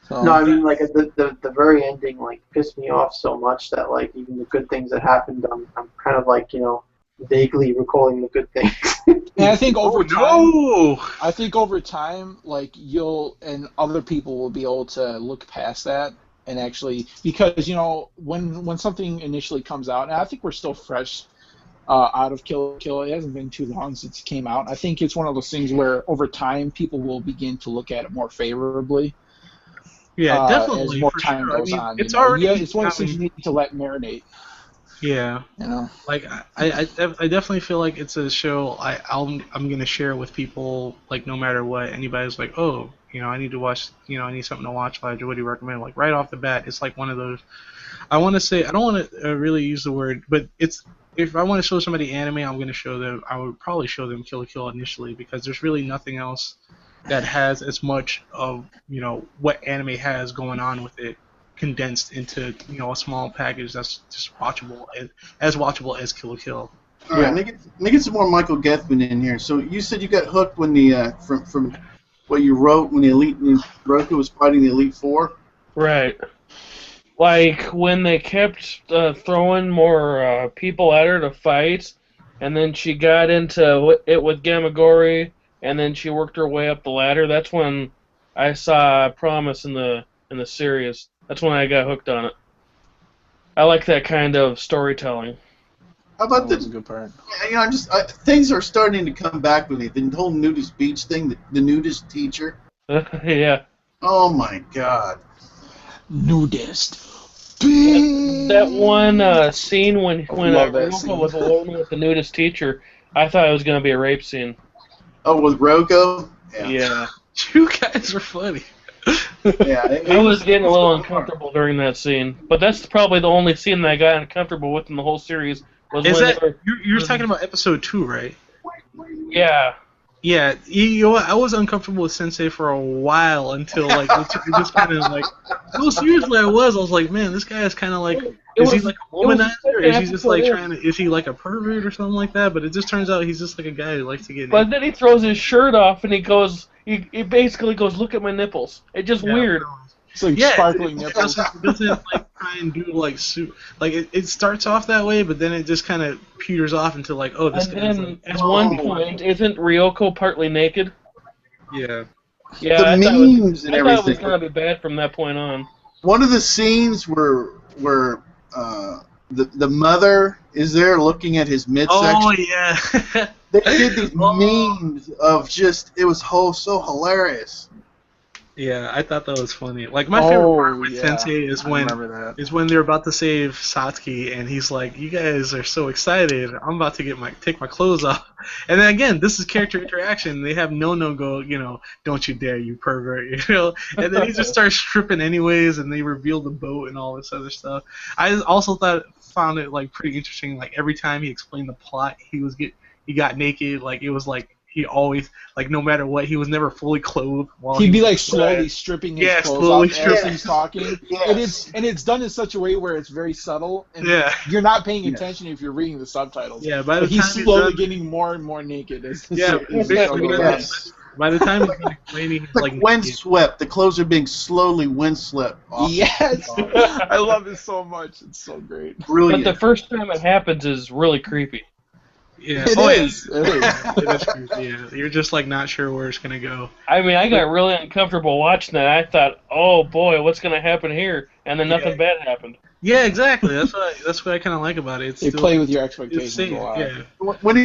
So, no, I mean, like, the very ending, like, pissed me off so much that, like, even the good things that happened, I'm kind of, like, vaguely recalling the good things. And I think over time, like, you'll, and other people will be able to look past that and actually, because, when something initially comes out, and I think we're still fresh out of Kill la Kill, it hasn't been too long since it came out. I think it's one of those things where, over time, people will begin to look at it more favorably. Yeah, definitely. As more time goes on, it's already. Yeah, it's one of those things you need to let marinate. Yeah. Like I definitely feel like it's a show I'm gonna share with people, like, no matter what. Anybody's like, oh, I need to watch, I need something to watch, Elijah. What do you recommend? Like right off the bat, it's like one of those. I want to say, I don't want to really use the word, but if I want to show somebody anime, I would probably show them Kill la Kill initially, because there's really nothing else that has as much of what anime has going on with it condensed into a small package that's just watchable, as watchable as Kill la Kill. All right, let me get some more Michael Gethman in here. So you said you got hooked when the from what you wrote when Roku was fighting the Elite Four. Right. Like when they kept throwing more people at her to fight, and then she got into it with Gamagori, and then she worked her way up the ladder. That's when I saw promise in the series. That's when I got hooked on it. I like that kind of storytelling. How about That's a good part. Things are starting to come back with me. The whole nudist beach thing, the nudist teacher. Yeah. Oh my God. Nudist. That one scene when love that Ryoko scene. was alone with the nudist teacher, I thought it was going to be a rape scene. Oh, with Roko? Yeah. You guys are funny. Yeah. I was getting a little uncomfortable during that scene, but that's probably the only scene that I got uncomfortable with in the whole series. Was Is when that they were, you're talking about episode 2, right? yeah. Yeah, you know what? I was uncomfortable with Sensei for a while until like it just kind of like. No, seriously, I was. I was like, man, this guy is kind of like. Is he like a womanizer? Or is he just like trying to? Is he like a pervert or something like that? But it just turns out he's just like a guy who likes to get. But then he throws his shirt off and he goes. He basically goes, "Look at my nipples." It's just weird. It's like Yeah, sparkling it nipples. doesn't like try and do like like it starts off that way, but then it just kind of peters off into like, oh, this And guy's then like, at one point, isn't Ryoko partly naked? yeah. Yeah, The I memes and thought it was everything. going to be bad from that point on. One of the scenes where the mother is there looking at his midsection. Oh yeah. They did these memes of just it was so hilarious. Yeah, I thought that was funny. Like my favorite part with yeah. Sensei is I when remember that. they're about to save Satsuki and he's like, "You guys are so excited. I'm about to take my clothes off." And then again, this is character interaction. They have no go, "Don't you dare, you pervert," And then he just starts stripping anyways, and they reveal the boat and all this other stuff. I also found it like pretty interesting. Like every time he explained the plot, he got naked. Like it was like. He always, like, no matter what, he was never fully clothed. While He'd be like slowly stripping his clothes slowly off stripping. as he's talking, Yes. and it's done in such a way where it's very subtle, and Yeah. you're not paying attention if you're reading the subtitles. Yeah, by the But he's time slowly done, getting more and more naked as the Yeah, as the show basically, goes yes. by the time he's done explaining, It's like like windswept. The clothes are being slowly windswept on. off. Yes, I love it so much. It's so great. Brilliant. But the first time it happens is really creepy. yeah, It oh, is. It is. Yeah, it is creepy, yeah. You're just like not sure where it's gonna go. I mean, I got really uncomfortable watching that. I thought, oh boy, what's going to happen here? And then nothing bad happened. Yeah, exactly. That's what I kind of like about it. It's They still, play with your it's expectations safe. a lot. Yeah. when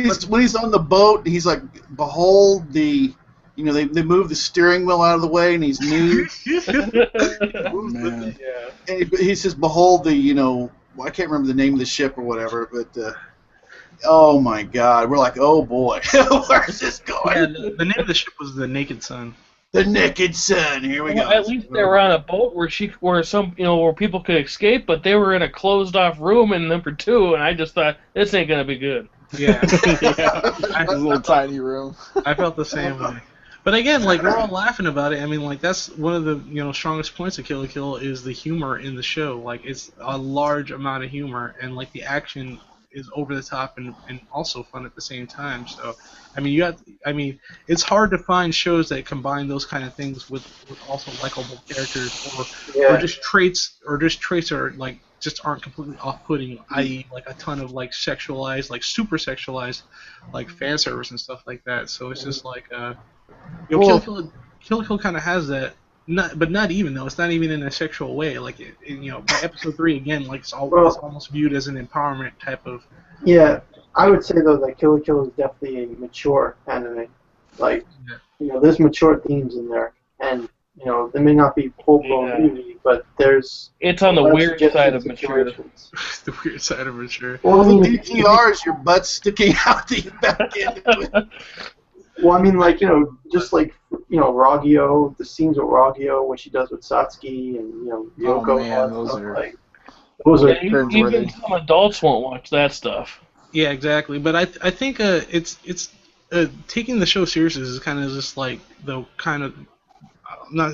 he's on the boat, he's like, behold the, they move the steering wheel out of the way, and he's nude. Man. Yeah. And he says, behold the, I can't remember the name of the ship or whatever, but oh my God, we're like, oh boy, where's this Yeah, going? the name of the ship was the Naked Sun. The Naked Sun. Here we Well, go. at least they were on a boat where where people could escape, but they were in a closed off room in number 2, and I just thought this ain't gonna be good. Yeah. Yeah, this little tiny room. I felt the same way. But again, like we're all laughing about it. I mean, like that's one of the strongest points of Kill la Kill is the humor in the show. Like it's a large amount of humor, and like the action is over the top and also fun at the same time. So, I mean, it's hard to find shows that combine those kind of things with also likable characters or just traits are like just aren't completely off-putting, i.e. like a ton of like sexualized, like super sexualized, like fan service and stuff like that. So it's just like Kill la Kill kind of has that. But not even though it's not even in a sexual way. Like by episode 3 again, like it's almost viewed as an empowerment type of. Yeah, I would say though that Kill la Kill is definitely a mature anime. Like, there's mature themes in there, and they may not be full blown nudity, but there's. It's on the weird side of mature. The weird side of mature. Well, I The mean, DTR is your butt sticking out the back end of it. well, I mean, like just like Ragyo, the scenes with Ragyo, what she does with Satsuki, and Ryoko. Oh, man, and all that those stuff, are- like those are Yeah, cringeworthy. even some adults won't watch that stuff. Yeah, exactly. But I think it's taking the show seriously is kind of just like the kind of not.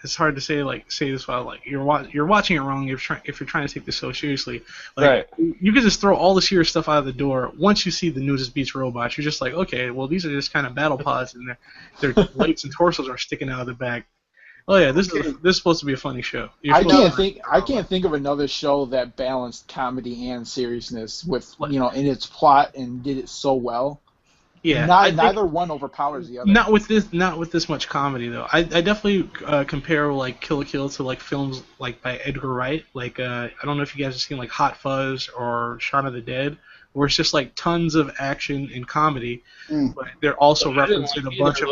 It's hard to say this while like you're watching it wrong if you're trying to take the show seriously. Like Right. you could just throw all the serious stuff out of the door. Once you see the nudist beats robots, you're just like, okay, well these are just kind of battle pods and their legs and torsos are sticking out of the back. Oh yeah, this is supposed to be a funny show. I can't think of another show that balanced comedy and seriousness with in its plot and did it so well. Yeah, Neither one overpowers the other. Not with this much comedy though. I definitely compare like Kill la Kill to like films like by Edgar Wright. Like I don't know if you guys have seen like Hot Fuzz or Shaun of the Dead, where it's just like tons of action and comedy, but they're also referencing a bunch of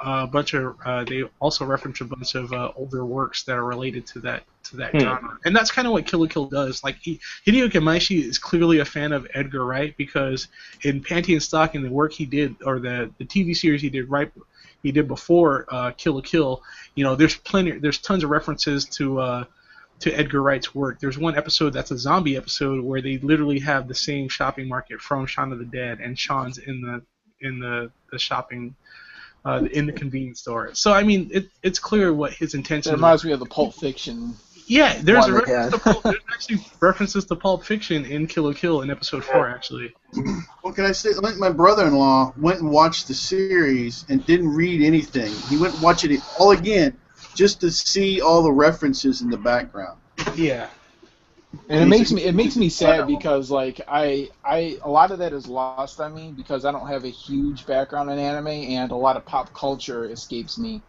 a bunch of they also reference a bunch of older works that are related to that genre, and that's kind of what Kill la Kill does. Like Hideo Kamishi is clearly a fan of Edgar Wright because in Panty and Stocking, the work he did, or the TV series he did before Kill la Kill, there's tons of references to Edgar Wright's work. There's one episode that's a zombie episode where they literally have the same shopping market from Shaun of the Dead, and Shaun's in the shopping in the convenience store. So I mean, it's clear what his intention. It reminds me of the Pulp Fiction. Yeah, there's there's actually references to Pulp Fiction in Kill la Kill in episode 4 actually. What can I say? Like my brother-in-law went and watched the series and didn't read anything. He went and watched it all again just to see all the references in the background. Yeah. And it makes me sad because like a lot of that is lost on me because I don't have a huge background in anime and a lot of pop culture escapes me.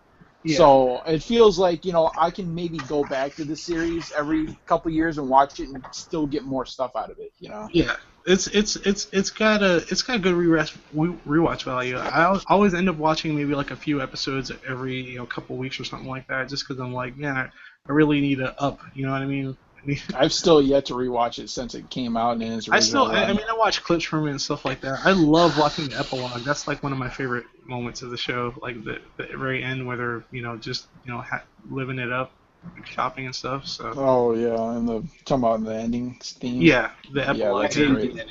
Yeah. So it feels like I can maybe go back to the series every couple years and watch it and still get more stuff out of it. Yeah. It's got good rewatch value. I always end up watching maybe like a few episodes every couple weeks or something like that, just because I'm like, man, I really need to up. You know what I mean? I've still yet to rewatch it since it came out in its original run. I watch clips from it and stuff like that. I love watching the epilogue. That's like one of my favorite moments of the show, like the very end where they're just living it up, shopping and stuff. So. Oh yeah, and talking about the ending theme. Yeah, the epilogue. Yeah, that's great.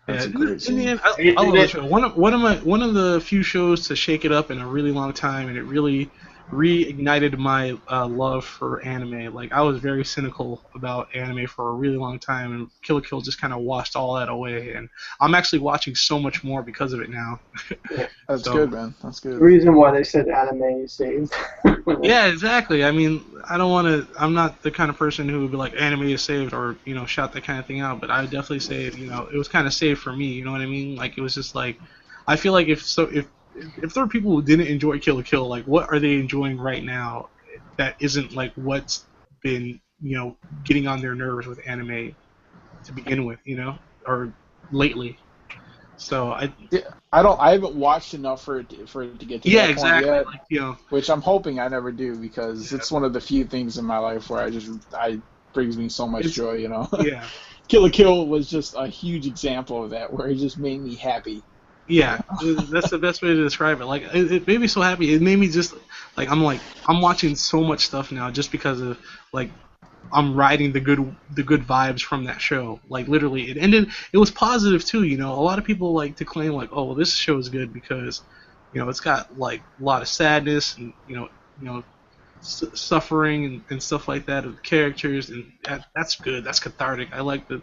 That's a great scene. In the end, I love the show. One of the few shows to shake it up in a really long time, and it really reignited my love for anime. Like I was very cynical about anime for a really long time, and Kill la Kill just kind of washed all that away. And I'm actually watching so much more because of it now. That's good, man. That's good. The reason why they said anime is saved. Yeah, exactly. I mean, I'm not the kind of person who would be like anime is saved or shout that kind of thing out. But I would definitely say it was kind of saved for me. You know what I mean? Like it was just like I feel like if there are people who didn't enjoy Kill la Kill, like what are they enjoying right now that isn't like what's been getting on their nerves with anime to begin with, or lately. So I haven't watched enough for it to get to that point yet, like, which I'm hoping I never do because it's one of the few things in my life where I brings me so much joy, Yeah. Kill la Kill was just a huge example of that where it just made me happy. Yeah, that's the best way to describe it. Like, it made me so happy. It made me just like I'm watching so much stuff now just because of like I'm riding the good vibes from that show. Like literally, it ended. It was positive too. A lot of people like to claim like, oh, well, this show is good because it's got like a lot of sadness and suffering and stuff like that of the characters, and that's good. That's cathartic. I like the.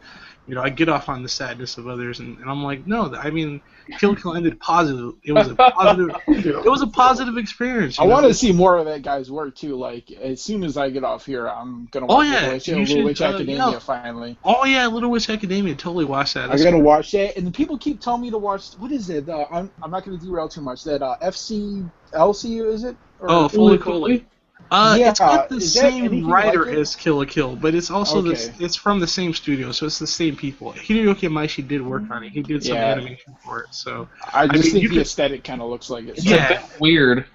I get off on the sadness of others, and I'm like, no, I mean, Kill la Kill ended positive. It was a positive. It was a positive experience. I want to see more of that guy's work too. Like as soon as I get off here, I'm gonna watch Little Witch Academia finally. Oh yeah, Little Witch Academia. Totally watch that. I gotta watch that, and people keep telling me to watch. What is it? I'm not gonna derail too much. That FCLC is it? Or Fully Cooley. It's got the same anything writer like it? as Kill la Kill, but it's also Okay. it's from the same studio, so it's the same people. Hideo Kamishi did work on it. He did some animation for it, so I just think you the could- aesthetic kind of looks like it. It's a bit weird.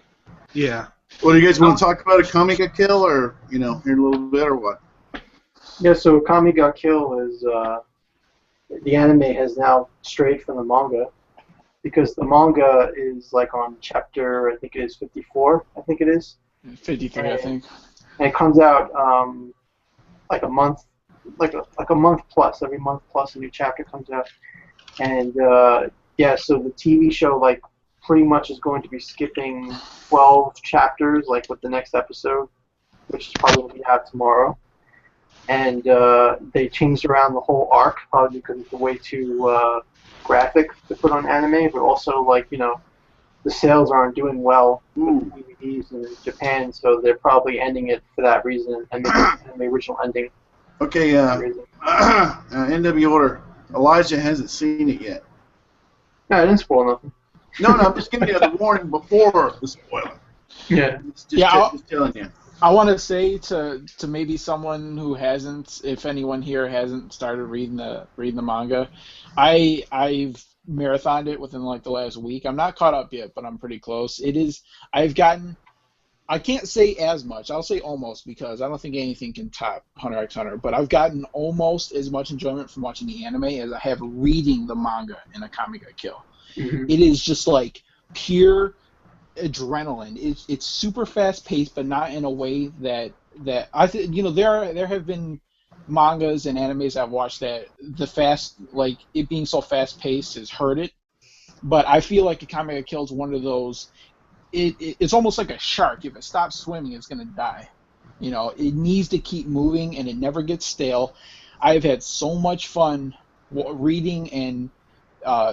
yeah. Well, do you guys want to talk about a Kami ga Kill, or here a little bit, or what? Yeah, so Kami ga Kill is the anime has now strayed from the manga because the manga is like on chapter, I think it is 54. I think it is. 53, I think. And it comes out like a month, like a month plus. Every month plus a new chapter comes out, and so the TV show like pretty much is going to be skipping 12 chapters, like with the next episode, which is probably going to be out tomorrow. And they changed around the whole arc, probably because it's way too graphic to put on anime, but also like the sales aren't doing well with DVDs in Japan, so they're probably ending it for that reason, and the original ending. Okay, NW Order. Elijah hasn't seen it yet. No, I didn't spoil nothing. No, I'm just giving you the warning before the spoiler. Yeah. Just telling you. I want to say to maybe someone who hasn't, if anyone here hasn't started reading the manga, I've marathoned it within like the last week. I'm not caught up yet, but I'm pretty close. It is. I've gotten. I can't say as much. I'll say almost because I don't think anything can top Hunter x Hunter. But I've gotten almost as much enjoyment from watching the anime as I have reading the manga in Akame ga Kill. Mhm. It is just like pure adrenaline. It's super fast paced, but not in a way that I think there have been mangas and animes I've watched that the fast like it being so fast paced has hurt it. But I feel like Akame ga Kill is one of those. It's almost like a shark. If it stops swimming, it's gonna die. It needs to keep moving, and it never gets stale. I've had so much fun reading and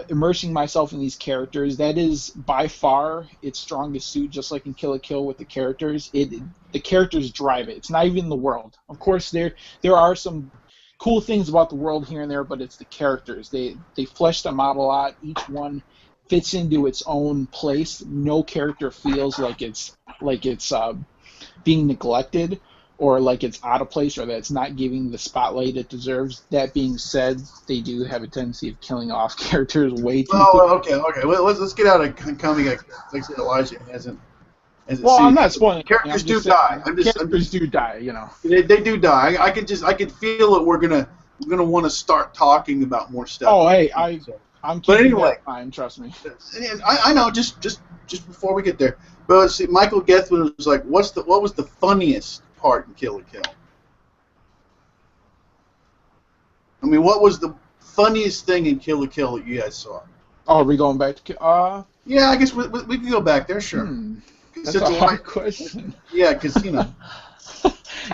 immersing myself in these characters. That is by far its strongest suit. Just like in Kill la Kill with the characters, the characters drive it. It's not even the world. Of course, there are some cool things about the world here and there, but it's the characters. They flesh them out a lot. Each one fits into its own place. No character feels like it's being neglected or like it's out of place or that it's not giving the spotlight it deserves. That being said, they do have a tendency of killing off characters way too quickly. Okay. Well, let's get out of coming. Like Elijah hasn't. Well, seen I'm it. not spoiling. Characters do die. Characters do die. They do die. I could feel that we're gonna want to start talking about more stuff. Oh, hey, I'm keeping anyway, that time. Trust me. And I know. Just before we get there, but let's see. Michael Gethman was like, what was the funniest part in Kill la Kill? I mean, what was the funniest thing in Kill la Kill that you guys saw? Oh, are we going back to? Yeah, I guess we can go back there. Sure. That's a hard question. Yeah, because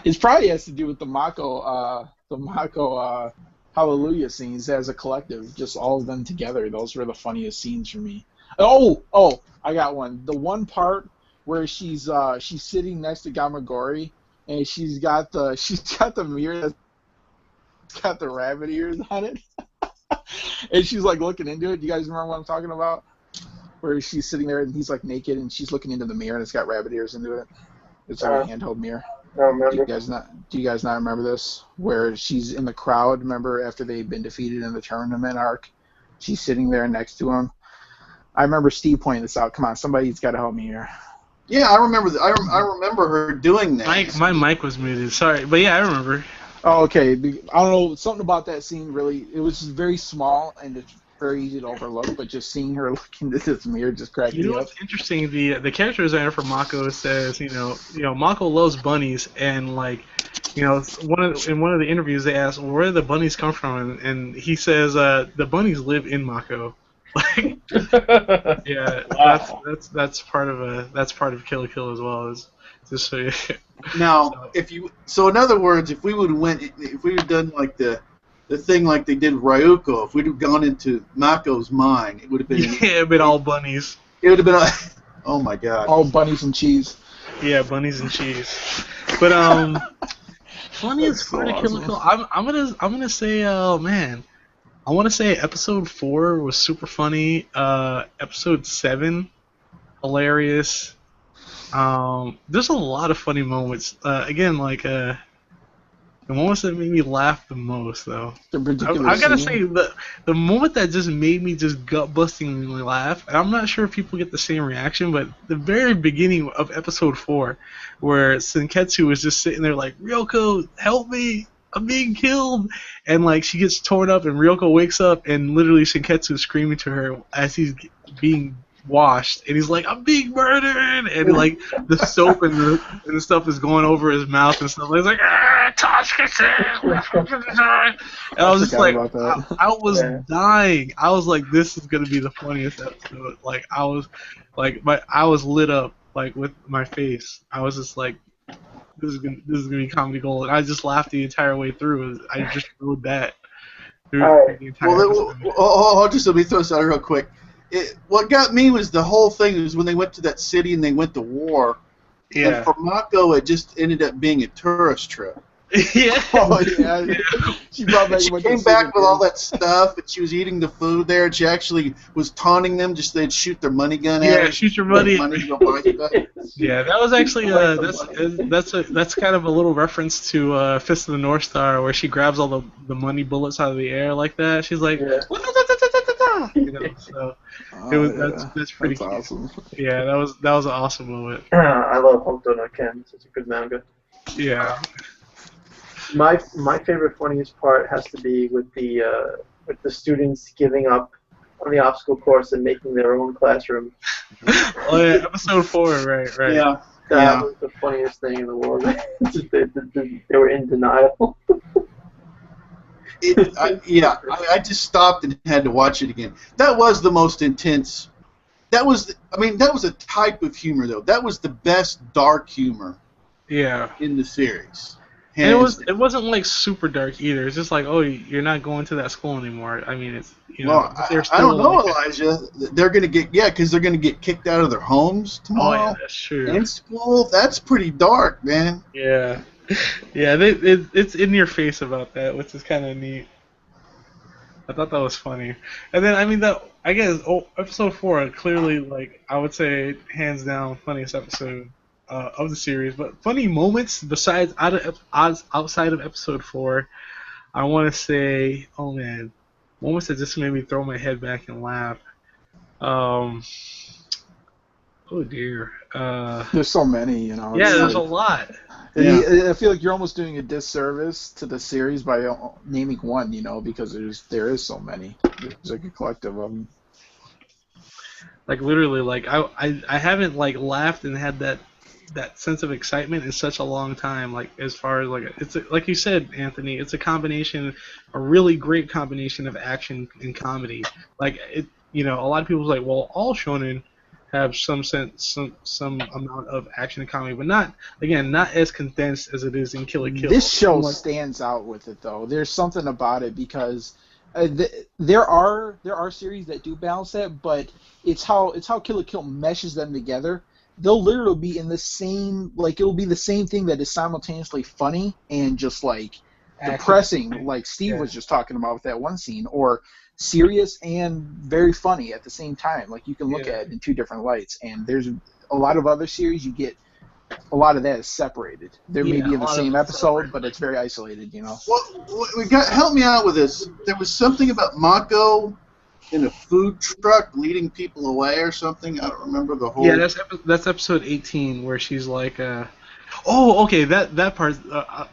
It probably has to do with the Mako Hallelujah scenes as a collective, just all of them together. Those were the funniest scenes for me. Oh, I got one. The one part where she's sitting next to Gamagori and she's got the mirror that's got the rabbit ears on it, and she's like looking into it. Do you guys remember what I'm talking about? Where she's sitting there and he's like naked and she's looking into the mirror and it's got rabbit ears into it. It's like a handheld mirror. I don't remember. Do you guys not remember this? Where she's in the crowd, remember, after they've been defeated in the tournament arc? She's sitting there next to him. I remember Steve pointing this out. Come on, somebody's got to help me here. Yeah, I remember. I remember her doing that. My mic was muted. Sorry, but yeah, I remember. Oh, okay. I don't know. Something about that scene really. It was just very small and it's very easy to overlook. But just seeing her look into this mirror just cracked me up. What's interesting? The character designer for Mako says, Mako loves bunnies, and like, in one of the interviews they asked, well, where did the bunnies come from? And he says, the bunnies live in Mako. Like, yeah, wow. that's part of Kill la Kill as well. Is just so you. Now, in other words, if we would have done like the thing like they did Ryuko, if we'd have gone into Mako's mind, it would have been it'd been all bunnies. It would have been oh my god, all bunnies and cheese. Yeah, bunnies and cheese. But funniest part of Kill la Kill, I'm gonna say, oh man. I want to say episode 4 was super funny. Episode 7, hilarious. There's a lot of funny moments. Again, like the moments that made me laugh the most, though. I gotta say the moment that just made me just gut-bustingly laugh, and I'm not sure if people get the same reaction, but the very beginning of episode 4, where Senketsu was just sitting there like, Ryoko, help me! I'm being killed, and like she gets torn up, and Ryoko wakes up, and literally Shinketsu is screaming to her as he's being washed, and he's like, "I'm being murdered," and like the soap and the stuff is going over his mouth and stuff. He's like, Toshiketsu! And I was just like, I was dying. I was like, this is gonna be the funniest episode. Like I was lit up like with my face. I was just like. This is gonna be comedy gold, and I just laughed the entire way through. I just rode that through the entire episode. Just let me throw this out real quick. What got me was the whole thing was when they went to that city and they went to war. Yeah. And for Mako, it just ended up being a tourist trip. Yeah. Oh yeah, she brought back She a bunch of came back with all souvenirs. that stuff, and she was eating the food there, and she actually was taunting them just so they'd shoot their money gun at Yeah, her. shoot your Money money. to go buy stuff. Yeah, that was actually Like that's kind of a little reference to Fist of the North Star where she grabs all the money bullets out of the air like that. She's like, Yeah. "Wah-da-da-da-da-da-da," you know. So Oh, it was yeah. that's pretty That's cute. awesome. Yeah, that was an awesome moment. I love Hokuto no Ken. It's a good manga. Yeah. My favorite funniest part has to be with the students giving up on the obstacle course and making their own classroom. Oh yeah, episode 4, right. Yeah. That was the funniest thing in the world. Just they were in denial. I just stopped and had to watch it again. That was the most intense. That was a type of humor though. That was the best dark humor Yeah. in the series. And Hands it wasn't like super dark either. It's just like, oh, you're not going to that school anymore. I mean, it's Well, but they're I don't still, know, like, Elijah. They're gonna get because they're gonna get kicked out of their homes oh tomorrow. yeah, that's true. In school, that's pretty dark, man. Yeah, yeah. It's in your face about that, which is kind of neat. I thought that was funny. And then I guess episode 4 clearly, like, I would say hands down funniest episode of the series. But funny moments besides outside of episode 4, I want to say, oh man, moments that just made me throw my head back and laugh. Oh dear. There's so many, you know. Yeah, it's there's a like- lot. I feel like you're almost doing a disservice to the series by naming one, you know, because there is so many. There's like a collective of them. Like literally, like I haven't like laughed and had that sense of excitement in such a long time. Like as far as like like you said, Anthony, it's a really great combination of action and comedy. Like a lot of people's like, well, all shonen have some amount of action and comedy, but not as condensed as it is in Kill la Kill. This show Like, stands out with it though. There's something about it because there are series that do balance that, but it's how Kill la Kill meshes them together. They'll literally be in the same, like, it'll be the same thing that is simultaneously funny and just like depressing, like Steve was just talking about with that one scene, or serious and very funny at the same time. Like you can look at it in two different lights, and there's a lot of other series you get a lot of that is separated. They may be in the same episode, but it's very isolated, you know. Well, help me out with this. There was something about Mako in a food truck leading people away or something. I don't remember the whole. Yeah, that's episode 18 where she's like, oh, okay, that part.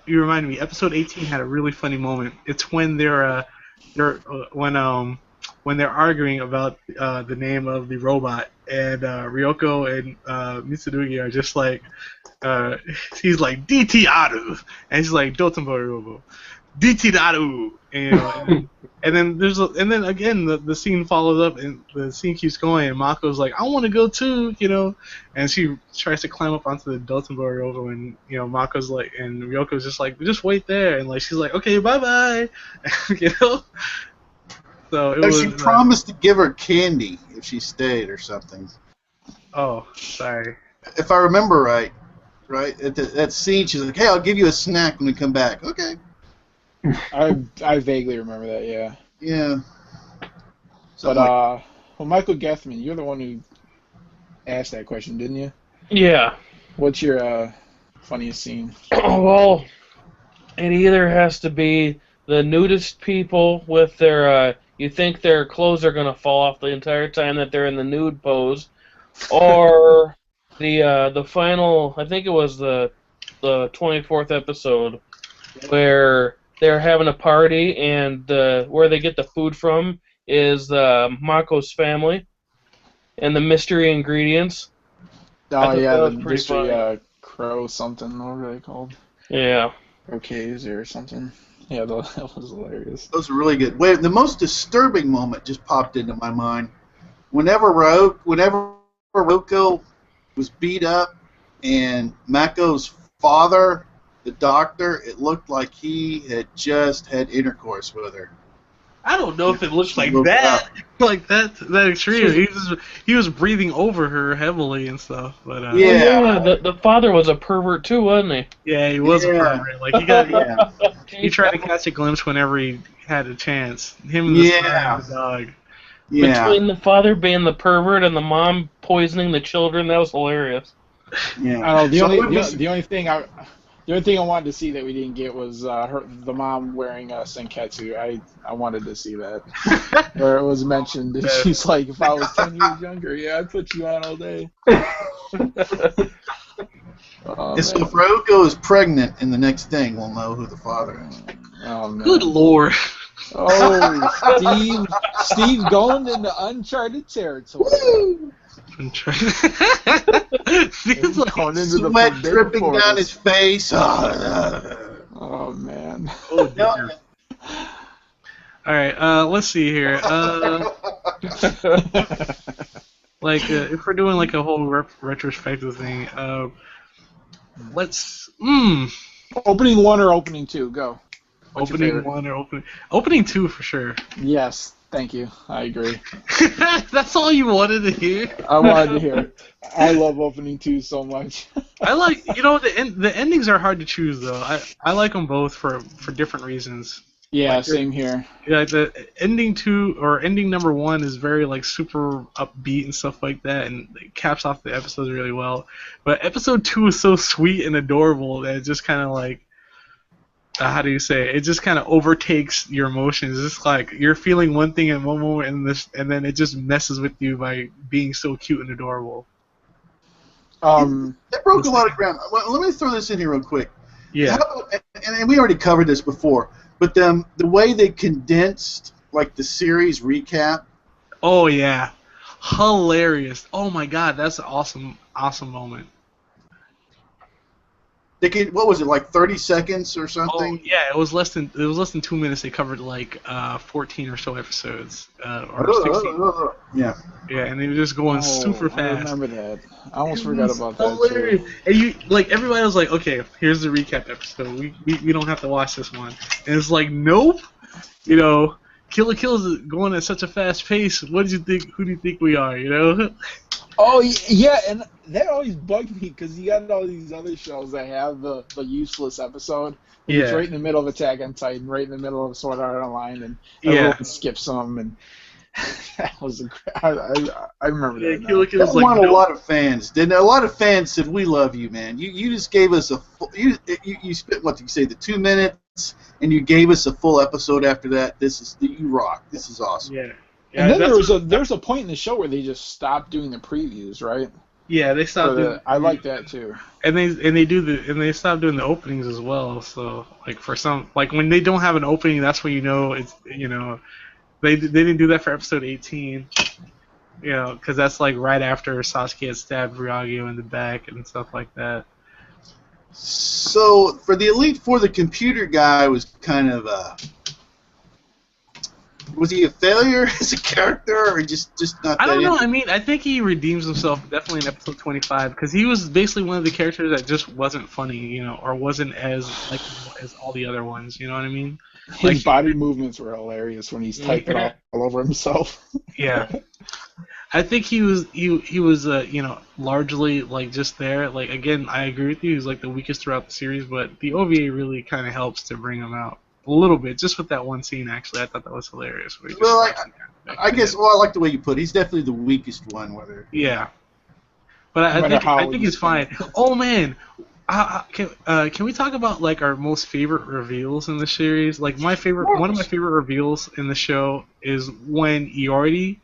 You reminded me. Episode 18 had a really funny moment. It's when when they're arguing about the name of the robot, and Ryoko and Mitsurugi are just like, he's like DT Aru, and she's like Dotonbori Robo, DT Aru, and then again the scene follows up and the scene keeps going, and Mako's like, I want to go too, and she tries to climb up onto the Dotonbori Robo, and Mako's like, and Ryoko's just like, just wait there, and like she's like, okay, bye bye, So it was. She promised to give her candy if she stayed or something. Oh, sorry. If I remember right at that scene, she's like, "Hey, I'll give you a snack when we come back." Okay. I vaguely remember that, yeah. Yeah. But well, Michael Gethman, you're the one who asked that question, didn't you? Yeah. What's your funniest scene? Well, it either has to be the nudist people with their you think their clothes are gonna fall off the entire time that they're in the nude pose, or the final, I think it was the 24th episode, where they're having a party and where they get the food from is Mako's family and the mystery ingredients. Oh yeah, that the was pretty mystery funny. crow something. What were they called? Yeah. Croquets or something. Yeah, that was hilarious. Those were really good. Wait, the most disturbing moment just popped into my mind. Whenever Ryoko was beat up, and Mako's father, the doctor, it looked like he had just had intercourse with her. I don't know if it looks like Look that, up. like that extreme. He was breathing over her heavily and stuff. But Yeah. Oh, yeah, the father was a pervert too, wasn't he? yeah, he was a Yeah. pervert. Like he got Yeah. he tried to catch a glimpse whenever he had a chance. Him and the son Yeah. and the dog. Yeah. Between the father being the pervert and the mom poisoning the children, that was hilarious. Yeah. I don't know. So it was- The only thing I wanted to see that we didn't get was the mom wearing a senketsu. I wanted to see that. Where it was mentioned, and she's like, if I was 10 years younger, yeah, I'd put you on all day. Oh, and so man. if Ryoko is pregnant in the next thing, we'll know who the father is. Oh, man. Good lord. Oh, Steve going into uncharted territory. I'm trying. Seems like Going into the Sweat forbidden dripping down forest. his face. Oh, Oh, man. oh, no. dear. All right, let's see here. If we're doing like a whole retrospective thing, let's Opening 1 or opening 2? Go. What's your opening favorite? 1 or opening 2 for sure. Yes, thank you. I agree. That's all you wanted to hear. I wanted to hear it. I love opening 2 so much. I like, the endings are hard to choose though. I like them both for different reasons. Yeah, Like, same here. Yeah, the ending 2 or ending number 1 is very like super upbeat and stuff like that, and it caps off the episodes really well. But episode 2 is so sweet and adorable that it just kind of like, how do you say it? It just kind of overtakes your emotions. It's just like you're feeling one thing at one moment, and then it just messes with you by being so cute and adorable. That broke a lot of ground. Well, let me throw this in here real quick. Yeah. How about, and we already covered this before, but the way they condensed like the series recap. Oh yeah, hilarious. Oh my god, that's an awesome moment. They could, what was it, like 30 seconds or something? Oh yeah, it was less than 2 minutes. They covered like 14 or so episodes, or 16. Yeah. Yeah, and they were just going super I fast. remember that. I almost forgot about that Hilarious. too. And you like everybody was like, okay, here's the recap episode. We don't have to watch this one. And it's like, nope. You know, Kill la Kill is going at such a fast pace. What did you think? Who do you think we are? You know? Oh yeah, and that always bugged me because you got all these other shows that have the useless episode. And It's Yeah. right in the middle of Attack on Titan, right in the middle of Sword Art Online, and Yeah. everyone skips them. And that was I remember Yeah, that. Kill la now. Kill That is like, won a nope. lot of fans. Didn't it? A lot of fans said, "We love you, man. You just gave us a full, you spent what did you say, the 2 minutes, and you gave us a full episode after that. You rock. This is awesome." Yeah. And then that's there's a point in the show where they just stopped doing the previews, right? yeah, they stopped doing, I like that too. and they stopped doing the openings as well. So like for some, like when they don't have an opening, that's when you know it's, you know, they didn't do that for episode 18. You know, because that's like right after Sasuke had stabbed Ryagyu in the back and stuff like that. So for the Elite Four, the computer guy was kind of was he a failure as a character, or just not? I don't know. that I mean, I think he redeems himself definitely in episode 25 because he was basically one of the characters that just wasn't funny, you know, or wasn't as like as all the other ones. You know what I mean? His body movements were hilarious when he's typing all over himself. Yeah. I think he was you know, largely like just there. Like again, I agree with you. He's like the weakest throughout the series, but the OVA really kind of helps to bring him out a little bit, just with that one scene. Actually, I thought that was hilarious. Where he just Well, slaps him down. I guess. Well, I like the way you put it. He's definitely the weakest one. Whether Yeah. But No matter how I think he's he's fine. Oh man, can we talk about like our most favorite reveals in the series? Like one of my favorite reveals in the show is when Iori,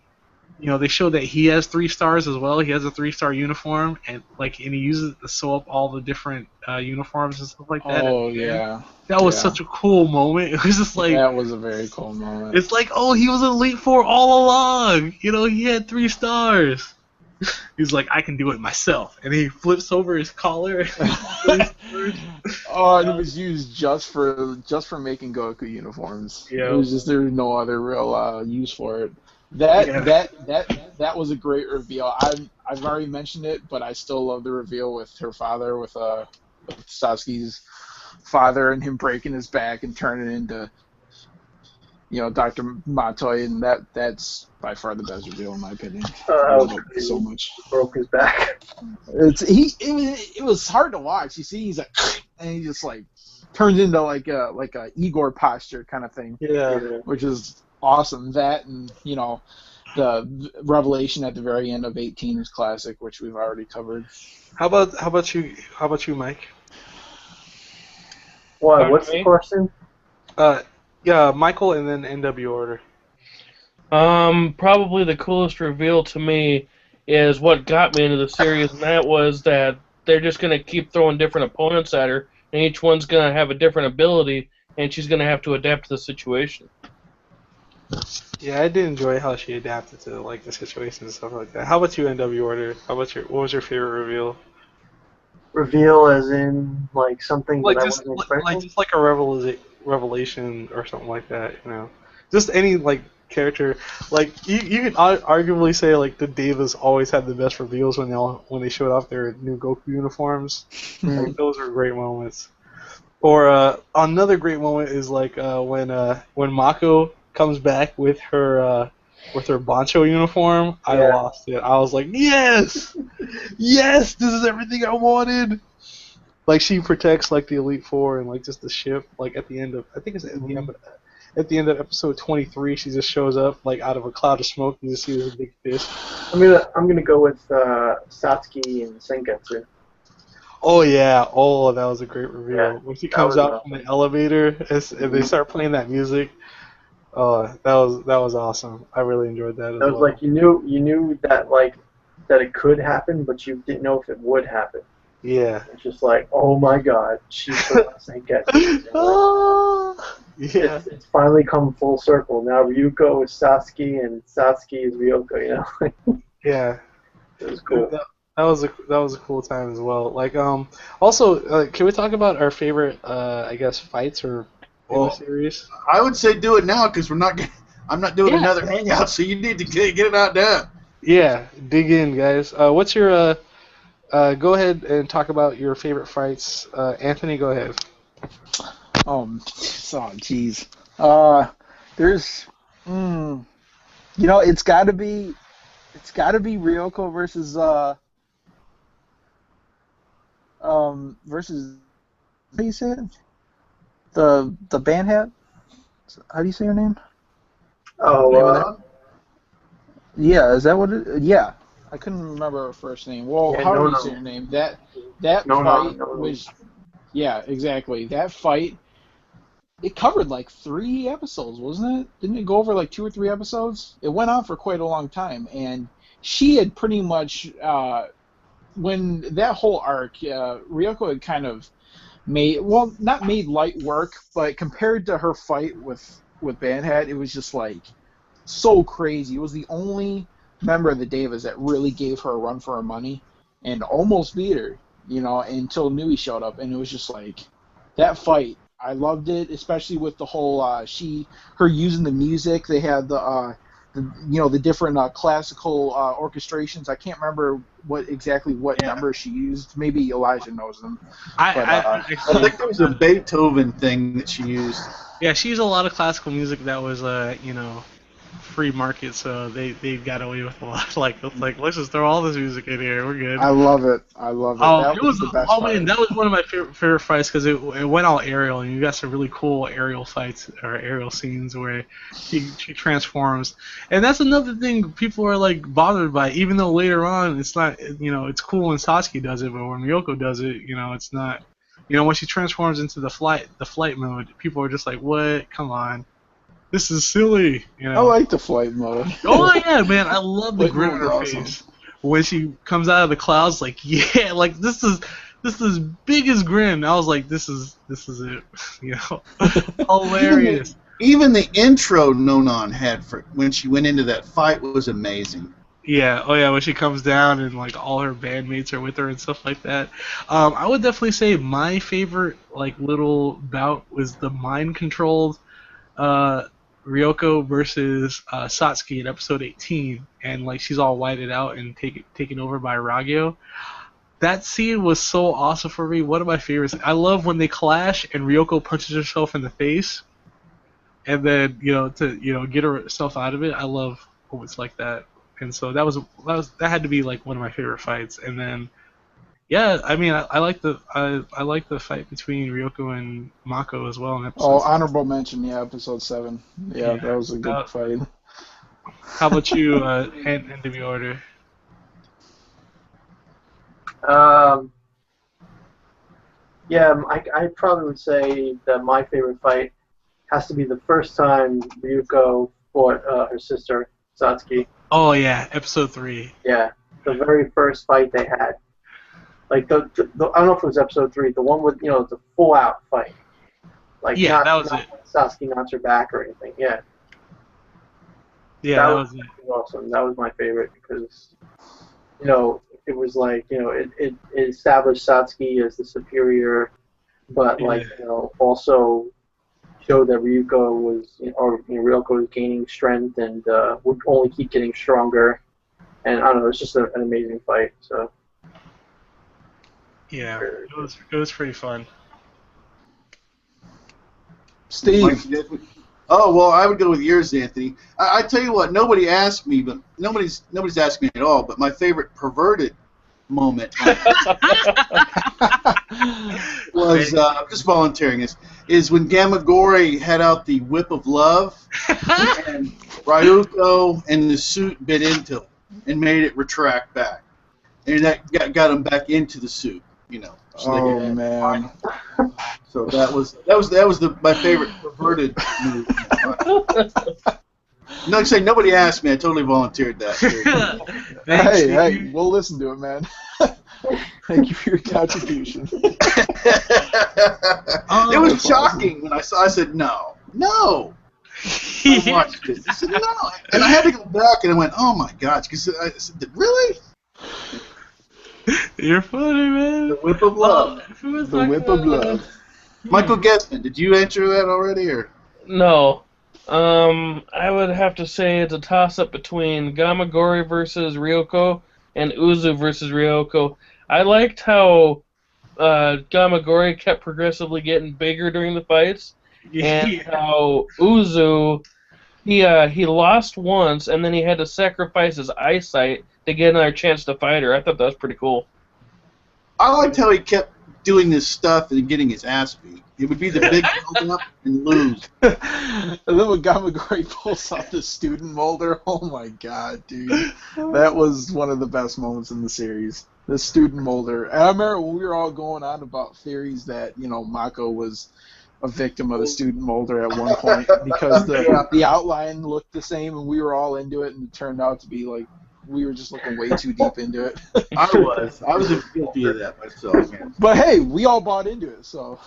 you know, they show that he has 3 stars as well. He has a 3-star uniform, and he uses it to sew up all the different uniforms and stuff like that. Oh yeah, That was yeah. such a cool moment. It was just like, that was a very cool moment. it's like, oh, he was an Elite Four all along. You know, he had 3 stars. He's like, I can do it myself, and he flips over his collar. Oh, and it was used just for making Goku uniforms. Yeah. It was just there was no other real use for it. That was a great reveal. I've already mentioned it, but I still love the reveal with her father, with Sasuke's father, and him breaking his back and turning into Dr. Montoya, and that's by far the best reveal in my opinion. That I was love it crazy. so much. Broke his back. It was hard to watch. You see, he's like, and he just like turns into like a Igor posture kind of thing, Yeah. which is awesome. That and the revelation at the very end of 18 is classic, which we've already covered. How about you, Mike? What? What's the question? Yeah, Michael, and then NW order. Probably the coolest reveal to me is what got me into the series, and that was that they're just going to keep throwing different opponents at her, and each one's going to have a different ability, and she's going to have to adapt to the situation. Yeah, I did enjoy how she adapted to like the situation and stuff like that. How about you, NW order? What was your favorite reveal? Reveal as in like something Like that I just wasn't expecting? just like a revelation or something like that, Just any like character, like you could arguably say like the Devas always had the best reveals when they showed off their new Goku uniforms. Like those are great moments. Or another great moment is like when Mako comes back with her Bancho uniform. I lost it. I was like, yes, yes, this is everything I wanted. Like she protects like the Elite Four and like just the ship. Like at the end of, I think it's at the end of episode 23, she just shows up like out of a cloud of smoke. And you just see this big fish. I'm gonna go with Satsuki and Senketsu. Oh yeah, that was a great reveal. Yeah, When she comes out from the elevator and they start playing that music. Oh, that was awesome. I really enjoyed that. That was like you knew that it could happen, but you didn't know if it would happen. Yeah. It's just like, oh my god, she's the Senketsu. Yeah. It's finally come full circle. Now Ryuko is Satsuki and Satsuki is Ryuko. Yeah. It was cool. That was a cool time as well. Like also can we talk about our favorite I guess fights or in the series? I would say do it now because I'm not doing another hangout, so you need to get it out now. Yeah, dig in, guys. What's your go ahead and talk about your favorite fights. Anthony, go ahead. Jeez. There's, it's got to be Ryoko versus how do you say it? The band hat. How do you say her name? Yeah, is that what it? Yeah, I couldn't remember her first name. Well, how do you say her name? That fight was. Yeah, exactly. That fight. It covered like 3 episodes, wasn't it? Didn't it go over like 2 or 3 episodes? It went on for quite a long time, and she had pretty much when that whole arc, Ryoko had kind of not made light work, but compared to her fight with Bandhat, it was just like so crazy. It was the only member of the Devas that really gave her a run for her money and almost beat her, until Nui showed up, and it was just like that fight. I loved it, especially with the whole her using the music. They had the different classical orchestrations. I can't remember what number she used. Maybe Elijah knows them. I think there was a Beethoven thing that she used. Yeah, she used a lot of classical music that was free market, so they got away with a lot. Like let's just throw all this music in here. We're good. I love it. That was the best fight. Man, that was one of my favorite fights because it went all aerial, and you got some really cool aerial fights or aerial scenes where she transforms. And that's another thing people are like bothered by, even though later on it's not. It's cool when Sasuke does it, but when Ryoko does it, it's not. When she transforms into the flight mode, people are just like, what? Come on. This is silly, I like the flight mode. Oh yeah, man, I love the grin on her face when she comes out of the clouds. Like, yeah, like this is biggest grin. I was like, this is it, hilarious. Even the intro Nonon had for when she went into that fight was amazing. Yeah, oh yeah, when she comes down and like all her bandmates are with her and stuff like that. I would definitely say my favorite like little bout was the mind-controlled Ryoko versus Satsuki in episode 18, and like she's all whited out and taken over by Ragyo. That scene was so awesome for me. One of my favorites. I love when they clash and Ryoko punches herself in the face. and then to get herself out of it. I love moments like that, and so that had to be like one of my favorite fights. And then yeah, I mean I like the fight between Ryoko and Mako as well in episode. Oh, honorable mention, yeah, episode 7. Yeah, that was a good fight. How about you, end of your order? Yeah, I probably would say that my favorite fight has to be the first time Ryuko fought her sister, Satsuki. Oh, yeah, episode 3. Yeah, the very first fight they had. Like, the I don't know if it was episode 3, the one with, the full-out fight. Like, yeah, that was not it. Satsuki knocks her back or anything, yeah. Yeah, that was it. Awesome. That was my favorite because, it was like, it established Satsuki as the superior, but also showed that Ryuko was, Ryuko was gaining strength and would only keep getting stronger. And I don't know, it's just an amazing fight. So. Yeah, it was pretty fun. Steve. Oh, well, I would go with yours, Anthony. I tell you what, nobody asked me, but nobody's asked me at all. But my favorite perverted moment was I'm just volunteering this is when Gamagori had out the whip of love and Ryuko and the suit bit into it and made it retract back, and that got him back into the suit. So man. So that was my favorite perverted move. No, like I say, nobody asked me. I totally volunteered that. Hey, we'll listen to it, man. Thank you for your contribution. It was shocking when I saw. I said, no. I watched it. I said, no, and I had to go back and I went, oh my gosh, because I said, really? You're funny, man. The whip of love. The whip of love. Michael Guessman, did you answer that already, or? No. I would have to say it's a toss-up between Gamagori versus Ryuko and Uzu versus Ryuko. I liked how Gamagori kept progressively getting bigger during the fights, and how Uzu, he lost once, and then he had to sacrifice his eyesight to get another chance to fight her. I thought that was pretty cool. I liked how he kept doing this stuff and getting his ass beat. It would be the big build up and lose. And then when Gamagori pulls off the student molder, oh my god, dude. That was one of the best moments in the series. The student molder. And I remember when we were all going on about theories that, Mako was a victim of the student molder at one point because the outline looked the same and we were all into it, and it turned out to be like we were just looking way too deep into it. I was guilty of that myself, man. But hey, we all bought into it, so.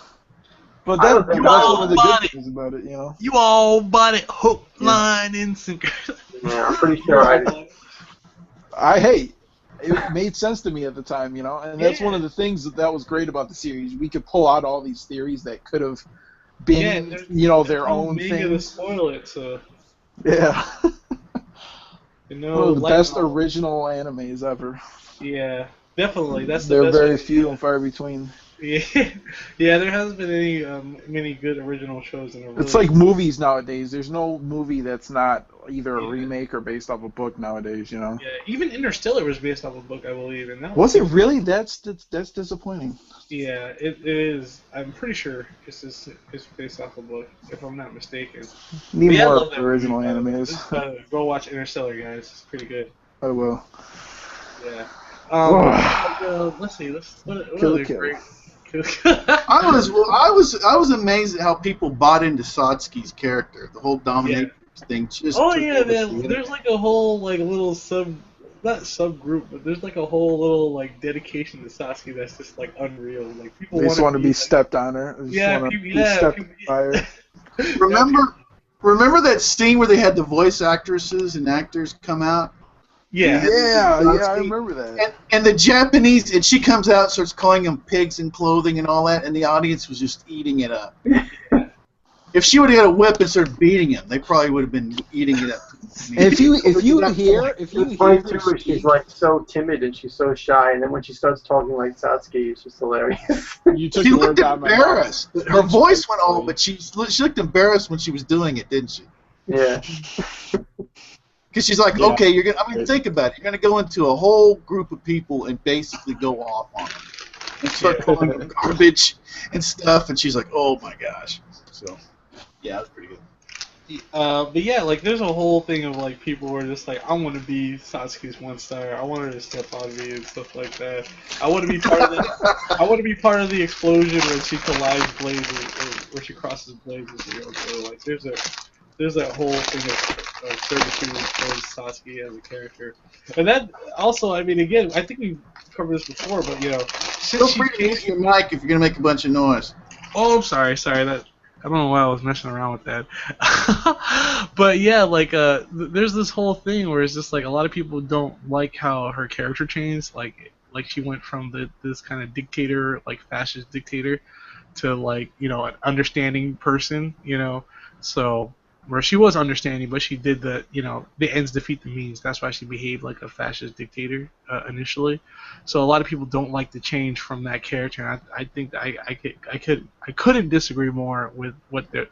But that's one of the good things about it, You all bought it, hook, line, and sinker. Yeah, I'm pretty sure I did. It made sense to me at the time, and that's one of the things that was great about the series. We could pull out all these theories that could have been, their own thing. To spoil it, so. Yeah. One of the best original animes ever. Yeah, definitely. They're very few and far between. Yeah, there hasn't been many good original shows in a really. It's like movies nowadays. There's no movie that's not either a remake or based off a book nowadays. Yeah, even Interstellar was based off a book, I believe, and that was it really? That's disappointing. Yeah, it is. I'm pretty sure it's based off a book, if I'm not mistaken. Need more original animes. Go watch Interstellar, guys. It's pretty good. I will. Yeah. Let's see. What Kill other Kill. great? I was amazed at how people bought into Satsuki's character, the whole dominatrix thing. Just man. There's like a whole little not subgroup, but there's like a whole little dedication to Satsuki that's just unreal. Like people just want to be stepped on her. Stepped by her. Remember that scene where they had the voice actresses and actors come out? Yeah, I remember that. And the Japanese, and she comes out, starts calling them pigs in clothing and all that, and the audience was just eating it up. If she would have had a whip and started beating him, they probably would have been eating it up. And if you hear It's funny her too. She's speak, like so timid and she's so shy, and then when she starts talking like Satsuki, it's just hilarious. you took She the looked words out of my mouth. embarrassed. Her voice went all, but she looked embarrassed when she was doing it, didn't she? Yeah. Because she's like, Yeah. okay, you're gonna. I mean, think about it. You're gonna go into a whole group of people and basically go off on them and start calling them garbage and stuff. And she's like, oh my gosh. So, yeah, that's pretty good. But yeah, like there's a whole thing of like people who are just like, I want to be Satsuki's one star. I want her to step on me and stuff like that. I want to be part of the. I want to be part of the explosion where she collides blades or where she crosses blades with Ryoko. Like there's that whole thing of servitude towards Satsuki as a character, and that also, I mean, again, I think we've covered this before, but you know, Feel free to use your mic if you're gonna make a bunch of noise. Oh, I'm sorry. That I don't know why I was messing around with that. But yeah, like there's this whole thing where it's just like a lot of people don't like how her character changed. Like she went from this kind of dictator, like fascist dictator, to like an understanding person. So where she was understanding, but she did the ends defeat the means. That's why she behaved like a fascist dictator initially. So a lot of people don't like the change from that character. And I think that I couldn't disagree more with what that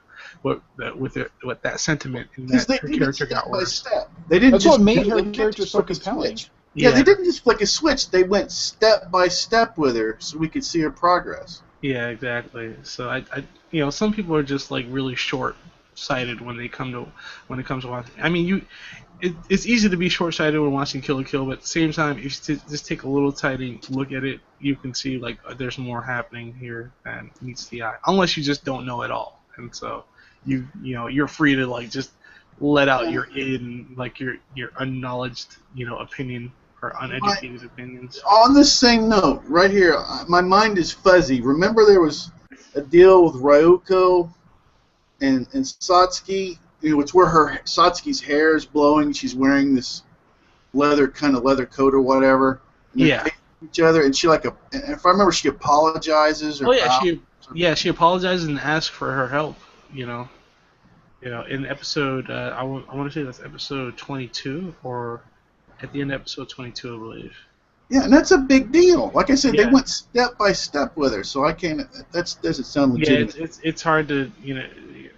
sentiment in Because that they her did it character step got by worse. step. They didn't That's just what made they her didn't character just so flick a compelling. switch. Yeah, they didn't just flick a switch. They went step by step with her, so we could see her progress. Yeah, exactly. So I some people are just like really short-sighted when it comes to watching. I mean, it's easy to be short-sighted when watching Kill la Kill, but at the same time, if you just take a little tiny look at it, you can see like there's more happening here than meets the eye. Unless you just don't know at all, and so you're free to like just let out your unknowledged opinion or uneducated opinions. On this same note, right here, my mind is fuzzy. Remember there was a deal with Ryuko and Satsuki? It's where Satsuki's hair is blowing. She's wearing this leather coat or whatever. And they're Yeah. facing each other, and if I remember, she apologizes. Or Oh yeah, she apologizes and asks for her help. In episode, I want to say that's episode 22 or at the end of episode 22, I believe. Yeah, and that's a big deal. Like I said, Yeah. they went step by step with her, so I can't. That doesn't sound Yeah, legitimate. it's hard to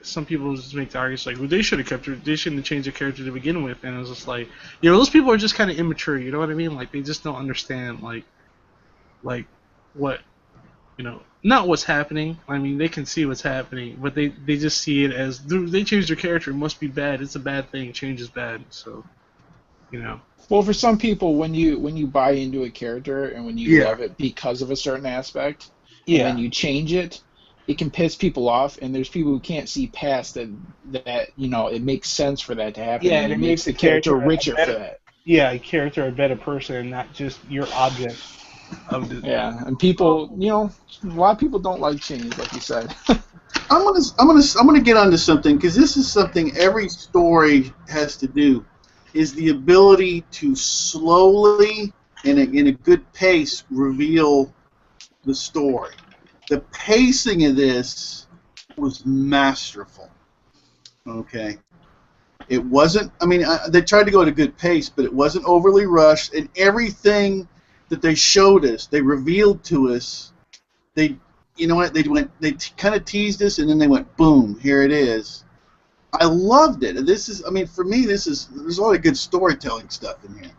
some people just make the argument like, well, they should have kept her. They shouldn't have changed the character to begin with. And it was just like, those people are just kind of immature. You know what I mean? Like they just don't understand like what not what's happening. I mean, they can see what's happening, but they just see it as they changed their character. It must be bad. It's a bad thing. Change is bad. So, Well, for some people, when you buy into a character and when you Yeah. love it because of a certain aspect, Yeah. and then you change it, it can piss people off. And there's people who can't see past that it makes sense for that to happen. Yeah, and and it makes the character richer for that. Yeah, a character, a better person, not just your object of the. Yeah, and people, a lot of people don't like change, like you said. I'm gonna get onto something because this is something every story has to do, is the ability to slowly and in a good pace reveal the story. The pacing of this was masterful. Okay, it wasn't. I mean, they tried to go at a good pace, but it wasn't overly rushed, and everything that they showed us, they revealed to us. They kind of teased us, and then they went, boom, here it is. I loved it. For me, there's a lot of good storytelling stuff in here.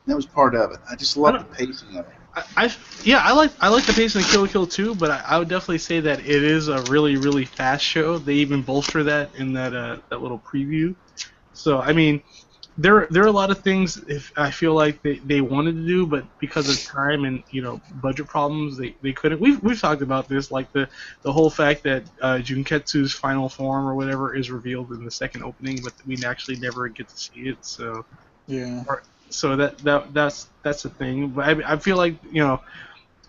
That was part of it. I just love the pacing of it. I like the pacing of Kill la Kill too, but I would definitely say that it is a really, really fast show. They even bolster that in that little preview. So I mean, there are a lot of things I feel like they wanted to do, but because of time and budget problems, they couldn't. We've talked about this, like the whole fact that Junketsu's final form or whatever is revealed in the second opening, but we actually never get to see it. So Yeah. so that's a thing. But I feel like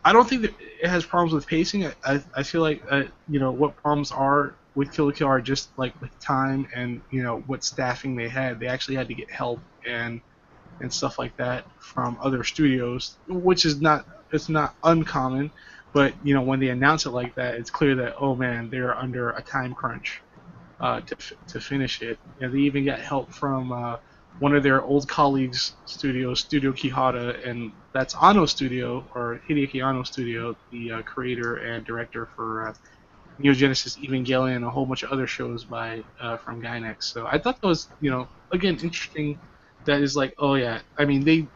I don't think that it has problems with pacing. I feel like what problems are with Kill la Kill are just like with time and what staffing they had. They actually had to get help and stuff like that from other studios, which is not uncommon. But when they announce it like that, it's clear that they're under a time crunch to finish it. They even got help from one of their old colleagues' studios, Studio Kihara, and that's Anno Studio, or Hideaki Anno Studio, the creator and director for Neo Genesis Evangelion and a whole bunch of other shows by from Gainax. So I thought that was, again, interesting. That is like, oh yeah, I mean the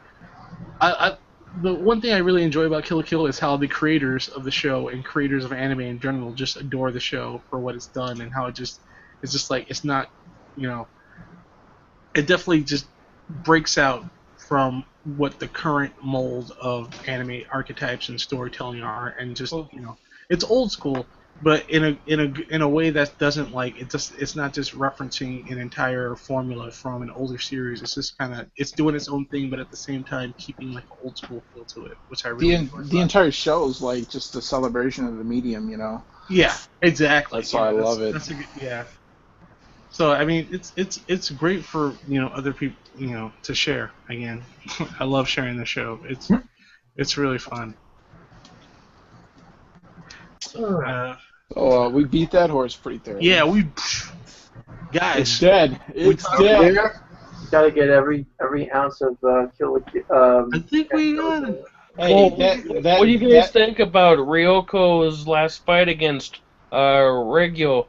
one thing I really enjoy about Kill la Kill is how the creators of the show and creators of anime in general just adore the show for what it's done and how it's just like it's not, it definitely just breaks out from what the current mold of anime archetypes and storytelling are, and just it's old school, but in a way that doesn't it's not just referencing an entire formula from an older series. It's just it's doing its own thing, but at the same time keeping like an old school feel to it, which I really enjoy. The entire show is like just a celebration of the medium, Yeah, exactly. That's why I love it. That's yeah. So I mean, it's great for other people to share. Again, I love sharing the show. It's really fun. We beat that horse pretty thoroughly. Yeah, It's guys. dead. It's dead. You gotta get every ounce of Kill la Kill. I think we got it. Hey, Well, that, what do you guys think about Ryoko's last fight against Regio?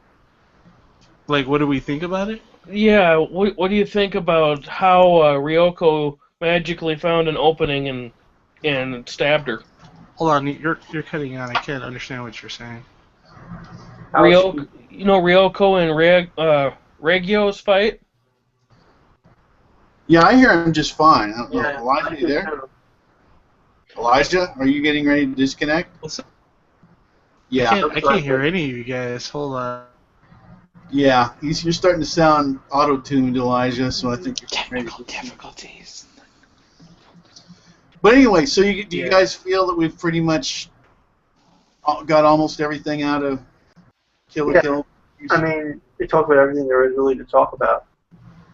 Like, what do we think about it? Yeah, what do you think about how Ryoko magically found an opening and stabbed her? Hold on, you're cutting out. I can't understand what you're saying. Ryoko and Regio's fight? Yeah, I hear him just fine. I don't know. Yeah, Elijah, you there? Elijah, are you getting ready to disconnect? What's up? Yeah. I can't hear any of you guys. Hold on. Yeah, you're starting to sound auto-tuned, Elijah, so I think you're ready to difficulties. But anyway, so do you guys feel that we've pretty much got almost everything out of Kill la Kill? I mean, they talk about everything there is really to talk about.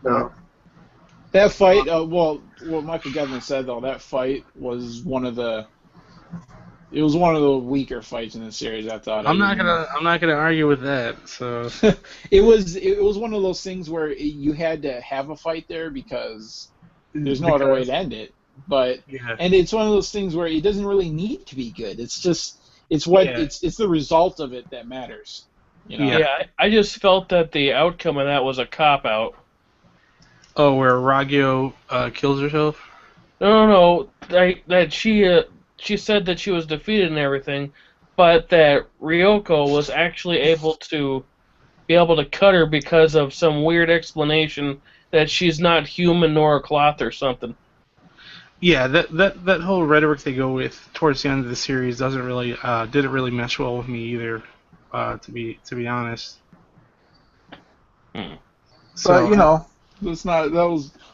So. That fight, what Michael Gavin said though, that fight was one of the weaker fights in the series. I thought. I'm not gonna argue with that. So it was one of those things where you had to have a fight there because there's no other way to end it. But and it's one of those things where it doesn't really need to be good. It's just it's the result of it that matters. Yeah, I just felt that the outcome of that was a cop out. Oh, where Ragyo kills herself? No. That she said that she was defeated and everything, but that Ryoko was actually able to cut her because of some weird explanation that she's not human nor a cloth or something. Yeah, that whole rhetoric they go with towards the end of the series didn't really mesh well with me either. To be honest. So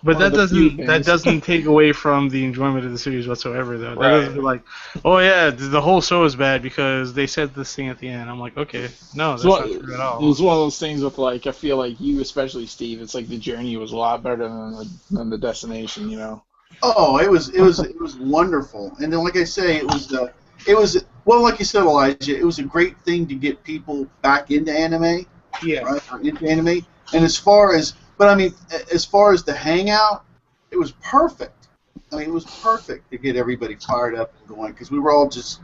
that doesn't take away from the enjoyment of the series whatsoever, though. That doesn't be like, oh yeah, the whole show is bad because they said this thing at the end. I'm like, okay, no, that's not true at all. It was one of those things with I feel like you, especially Steve, it's like the journey was a lot better than the destination, Oh, it was wonderful, and then like I say, it was well, like you said, Elijah, it was a great thing to get people back into anime. Yeah. Right, or into anime, and as far as the hangout, it was perfect. I mean, it was perfect to get everybody fired up and going because we were all it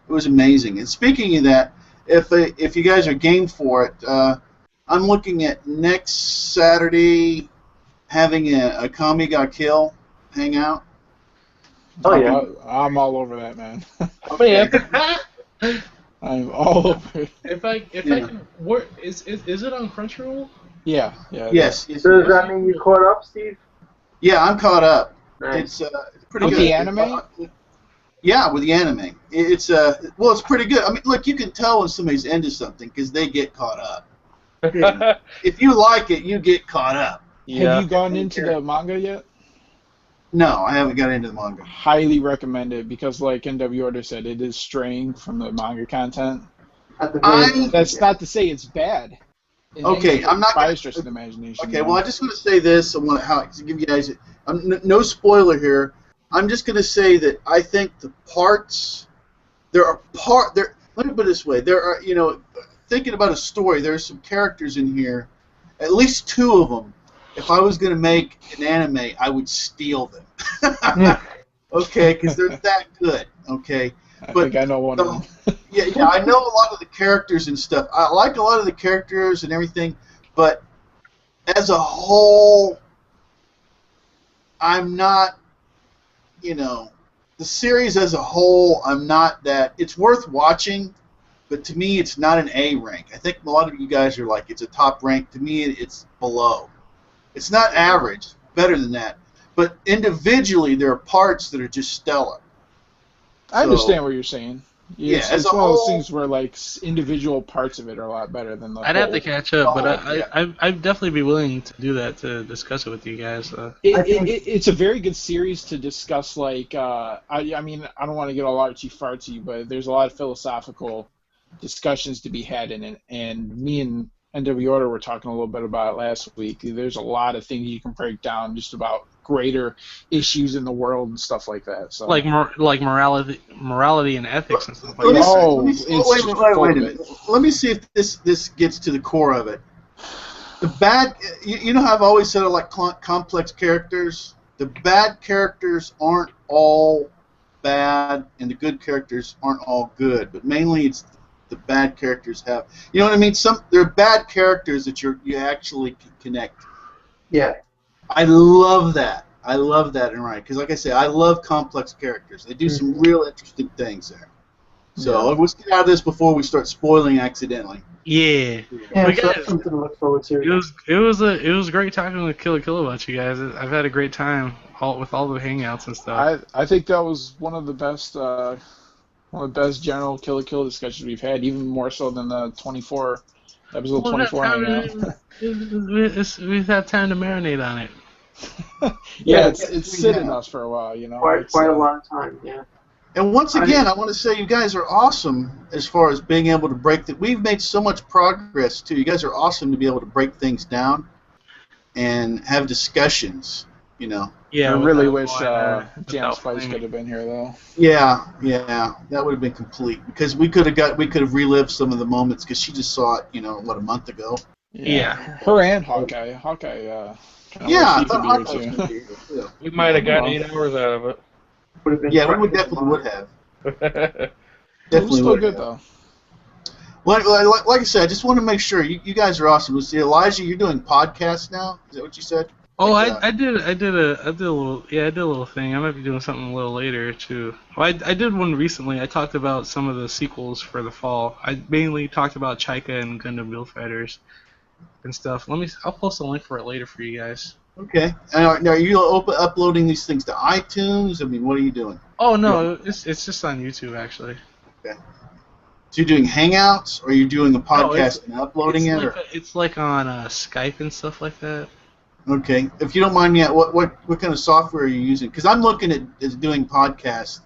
was amazing. And speaking of that, if you guys are game for it, I'm looking at next Saturday having a Kami ga Kill hangout. Oh yeah, I'm all over that, man. Okay. I'm all over it. If I can, is it on Crunchyroll? Yeah. Yes. So does that mean you caught up, Steve? Yeah, I'm caught up. Nice. It's pretty with good. The anime? Yeah, with the anime. It's pretty good. I mean, look, you can tell when somebody's into something because they get caught up. If you like it, you get caught up. Have you gone into the manga yet? No, I haven't got into the manga. Highly recommend it because, like NW Order said, it is straying from the manga content. That's not to say it's bad. Okay, I'm not going to the imagination. Okay, well, I just want to say this. I want to give you guys no spoiler here. I'm just going to say that I think the parts let me put it this way. There are, thinking about a story, there are some characters in here, at least two of them, if I was going to make an anime, I would steal them. Okay, because they're that good. Okay, I but think I know one of them. yeah, I know a lot of the characters and stuff. I like a lot of the characters and everything, but as a whole, I'm not, the series as a whole, I'm not that. It's worth watching, but to me, it's not an A rank. I think a lot of you guys are like, it's a top rank. To me, it's below. It's not average, better than that. But individually, there are parts that are just stellar. I understand what you're saying. Yeah, It's as a one of those whole- things where like individual parts of it are a lot better than the I'd whole. have to catch up, but Yeah. I'd definitely be willing to do that to discuss it with you guys. It's a very good series to discuss. Like, I mean, I don't want to get all artsy fartsy, but there's a lot of philosophical discussions to be had in it. And me and NW Order were talking a little bit about it last week. There's a lot of things you can break down just about greater issues in the world and stuff like that. So like morality and ethics and stuff like Let me that. see- Oh, let me see- it's wait, just wait, full wait of a minute. Let me see if this gets to the core of it. The bad, you know how I've always said I like complex characters? The bad characters aren't all bad, and the good characters aren't all good. But mainly it's the bad characters have, you know what I mean? There are bad characters that you actually can connect. Yeah. I love that. I love that in writing because, like I say, I love complex characters. They do some real interesting things there. So let's get out of this before we start spoiling accidentally. Yeah. Yeah, We so got- that's something to look forward to. It was great talking with Kill about you guys. I've had a great time with all the hangouts and stuff. I think that was one of the best general Kill la Kill discussions we've had, even more so than the episode 24 hangout. We've had time to marinate on it. Yeah, Yeah, it's we sitting have. us for a while, you know. Quite It's, a lot of time, yeah. And once again, I want to say you guys are awesome as far as being able to break that. We've made so much progress too. You guys are awesome to be able to break things down and have discussions. Yeah, I really without wish going, Jam without Spice flaming. could have been here though. Yeah, that would have been complete because we could have relived some of the moments because she just saw it, a month ago. Yeah. Her and Hawkeye. Hawkeye. Yeah, she could be here I too. thought yeah. We might have gotten 8 hours out of it. Would have been Yeah, we probably definitely would have. It was Definitely still would good have. though. Like I said, I just want to make sure you guys are awesome. See, Elijah, you're doing podcasts now. Is that what you said? Oh, Like, I did a little thing. I might be doing something a little later too. Well, I did one recently. I talked about some of the sequels for the fall. I mainly talked about Chaika and Gundam Build Fighters and stuff. I'll post a link for it later for you guys. Okay. Now, are you uploading these things to iTunes? I mean, what are you doing? Oh no, it's just on YouTube actually. So you're doing Hangouts, or you're doing a No, podcast and uploading it? It's like on Skype and stuff like that. Okay. If you don't mind me, what kind of software are you using? Because I'm looking at doing podcasts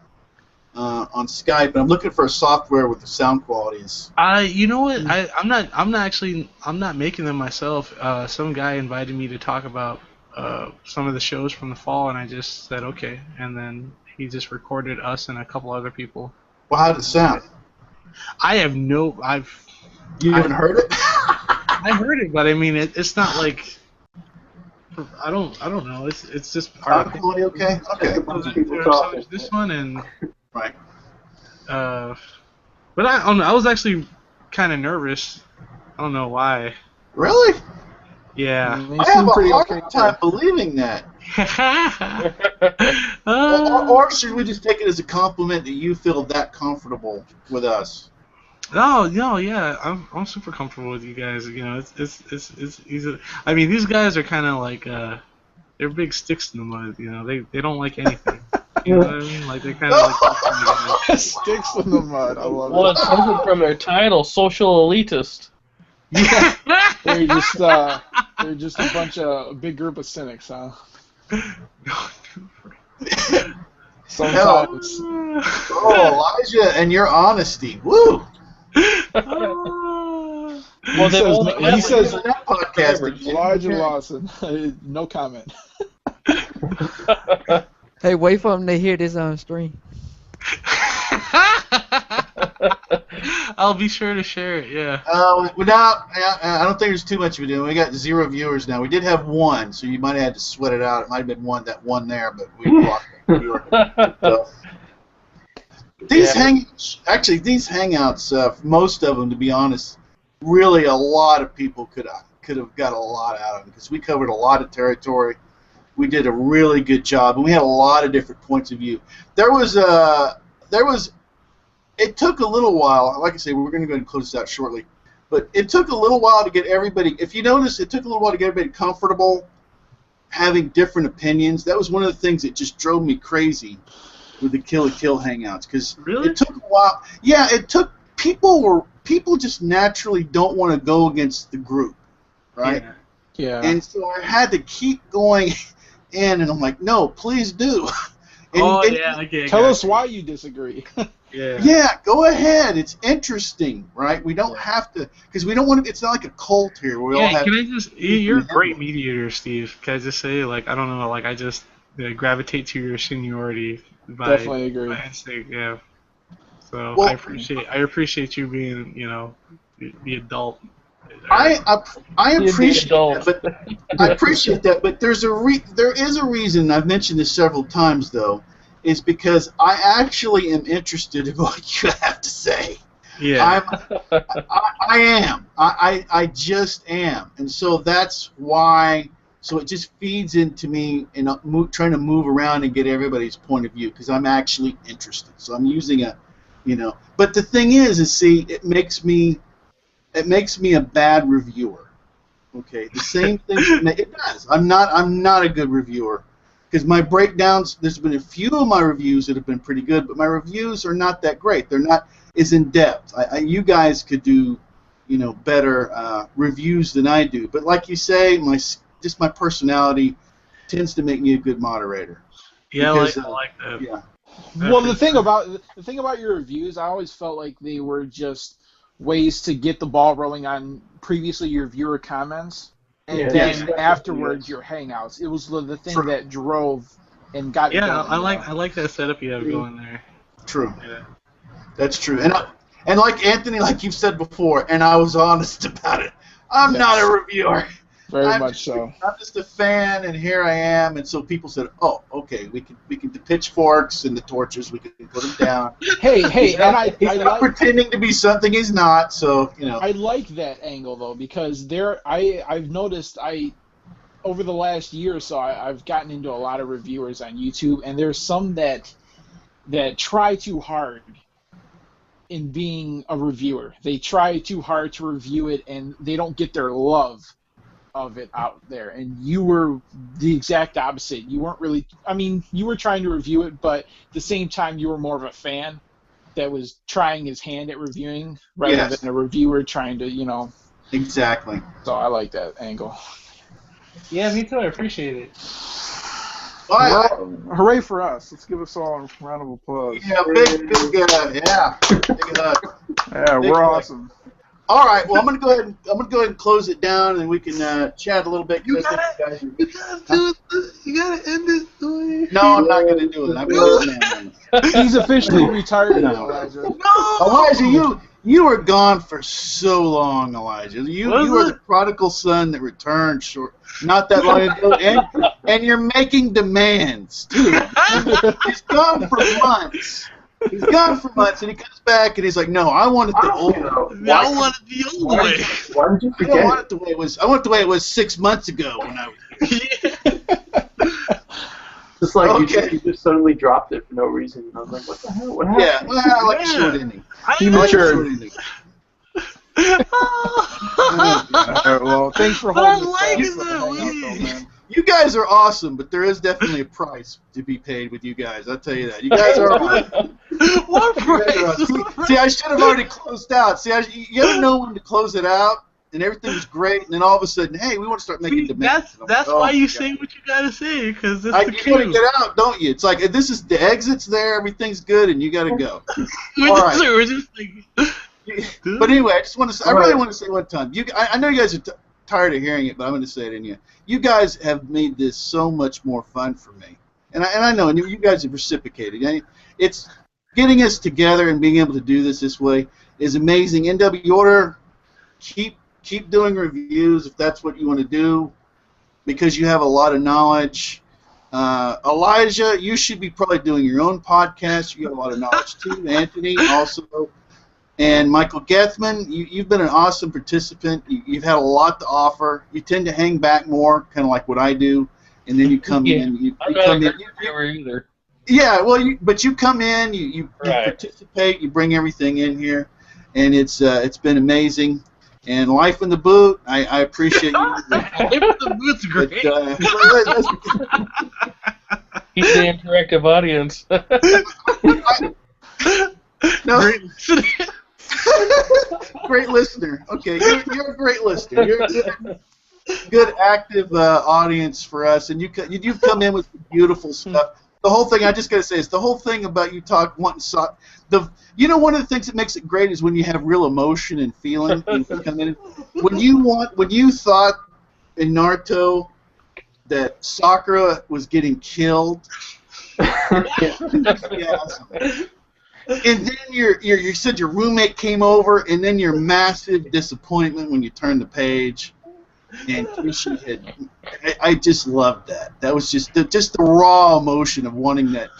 on Skype, and I'm looking for a software with the sound qualities. You know what? I'm not making them myself. Some guy invited me to talk about some of the shows from the fall, and I just said okay, and then he just recorded us and a couple other people. Well, how does it sound? You haven't heard it? I heard it, but I mean it's not like I don't know. It's just part Sound of quality okay? Okay. A bunch of people So talking. there's this one and Right. but I was actually kind of nervous. I don't know why. Really? Yeah. They I seem have a pretty hard okay time too. believing that. Or should we just take it as a compliment that you feel that comfortable with us? No, yeah, I'm super comfortable with you guys. You know, it's easy. I mean, these guys are kind of like they're big sticks in the mud. You know, they don't like anything. You know what I mean? Like they're kind of like Sticks in the mud. I love Well, it. it's coming from their title, social elitist. They're just a big group of cynics, huh? Sometimes. Oh, Elijah, and your honesty. Woo! Well, He they says, only he have says that podcast again. Elijah Lawson. No comment. Hey, wait for them to hear this on stream. I'll be sure to share it. Yeah. I don't think there's too much of it doing. We got 0 viewers now. We did have 1, so you might have had to sweat it out. It might have been that one there, but we blocked that viewer. So, these hangouts, most of them, to be honest, really a lot of people could have got a lot out of them because we covered a lot of territory. We did a really good job, and we had a lot of different points of view. It took a little while. Like I say, we're going to go ahead and close this out shortly, but it took a little while to get everybody. If you notice, it took a little while to get everybody comfortable having different opinions. That was one of the things that just drove me crazy with the Kill la Kill hangouts because Really? it took a while. Yeah, it took people just naturally don't want to go against the group, right? Yeah. Yeah. And so I had to keep going in, and I'm like, no, please do. And, Okay. Tell us why you disagree. Yeah. Yeah, go ahead. It's interesting, right? We don't have to, because we don't want to. It's not like a cult here. Where we all Yeah, have. can I just? You're a great mediator, Steve. Can I just say, like, I don't know, like, I just gravitate to your seniority by Definitely agree. by instinct. Yeah. So Well- I appreciate you being, the adult. I appreciate adult. that, but I appreciate that, but there is a reason. I've mentioned this several times, though, is because I actually am interested in what you have to say. Yeah. I am. I just am, and so that's why. So it just feeds into me and trying to move around and get everybody's point of view because I'm actually interested. So I'm using But the thing is see, it makes me a bad reviewer. Okay, the same thing. It does. I'm not a good reviewer because my breakdowns. There's been a few of my reviews that have been pretty good, but my reviews are not that great. They're not as in depth. You guys could do, better reviews than I do. But like you say, my personality tends to make me a good moderator. Yeah, Because, I like that. Yeah. Well, the thing about your reviews, I always felt like they were just ways to get the ball rolling on previously your viewer comments, and Yeah, then definitely, afterwards yes. your hangouts. It was the thing True. that drove and got. it Yeah, going, I like that setup you have going there. True. Yeah. That's true. And like Anthony, like you've said before, and I was honest about it. I'm not a reviewer. Very I'm much so. I'm just a fan, and here I am. And so people said, "Oh, okay, we can the pitchforks and the torches. We can put them down." Hey, He's and not, he's not like pretending to be something he's not. So I like that angle though because I've noticed over the last year or so I've gotten into a lot of reviewers on YouTube, and there's some that try too hard in being a reviewer. They try too hard to review it, and they don't get their love of it out there. And you were the exact opposite. You weren't really. I mean, you were trying to review it, but at the same time, you were more of a fan that was trying his hand at reviewing rather Yes. than a reviewer trying to. exactly. So I like that angle. Yeah, me too. I appreciate it. Well, Hooray for us! Let's give us all a round of applause. yeah, big, yeah, big hug. Yeah, Big we're hug. awesome. All right. Well, I'm gonna go ahead and close it down, and we can chat a little bit. You 'cause I gotta, think you gotta do it. You gotta end it the way. No, I'm not gonna do it. I'm gonna He's officially retired now, No. Elijah. No. Elijah, you were gone for so long, Elijah. You Was are it? the prodigal son that returned not that long ago, and you're making demands too. He's gone for months. He's gone for months, and he comes back and he's like, "No, I want it the old way. I want it the old way. Why did you I don't forget? want it the way it was. I want it the way it was 6 months ago when I was here." Just like Okay. you just suddenly dropped it for no reason. And I was like, what the hell? What happened? Yeah, well, I like a short ending. He I like a matured. short ending. Well, thanks for But I holding like this it down that for the hangout, way. though, man. You guys are awesome, but there is definitely a price to be paid with you guys. I'll tell you that. You guys are awesome. What You guys are price? awesome. See, I should have already closed out. See, you ever know when to close it out, and everything was great, and then all of a sudden, hey, we want to start making demands. That's Oh, why you my say God. what you gotta say, because it's You the gotta truth. get out, don't you? It's like this is the exit's there, everything's good, and you gotta go. We're All just, right. we're just like, But anyway, I just want to say, I really Alright. want to say one time. I know you guys are tired of hearing it, but I'm going to say it in you. You guys have made this so much more fun for me, and I know, and you guys have reciprocated. It's getting us together and being able to do this way is amazing. NW Order, keep doing reviews if that's what you want to do, because you have a lot of knowledge. Elijah, you should be probably doing your own podcast. You have a lot of knowledge too. Anthony also. And Michael Gethman, you've been an awesome participant. You've had a lot to offer. You tend to hang back more, kind of like what I do, and then you come in. I'm not a great reviewer either. Yeah, well, but you come in, you Right. participate, you bring everything in here, and it's been amazing. And Life in the Boot, I appreciate you. The boot's great. He's the interactive audience. No, Great. great listener. Okay, you're a great listener. You're a good active audience for us, and you've come in with beautiful stuff. The whole thing, I just gotta say, is the whole thing about you wanting one of the things that makes it great is when you have real emotion and feeling. When you come in. When you thought in Naruto that Sakura was getting killed. And then you said your roommate came over, and then your massive disappointment when you turned the page, and Kishi had. I just loved that. That was just the raw emotion of wanting that.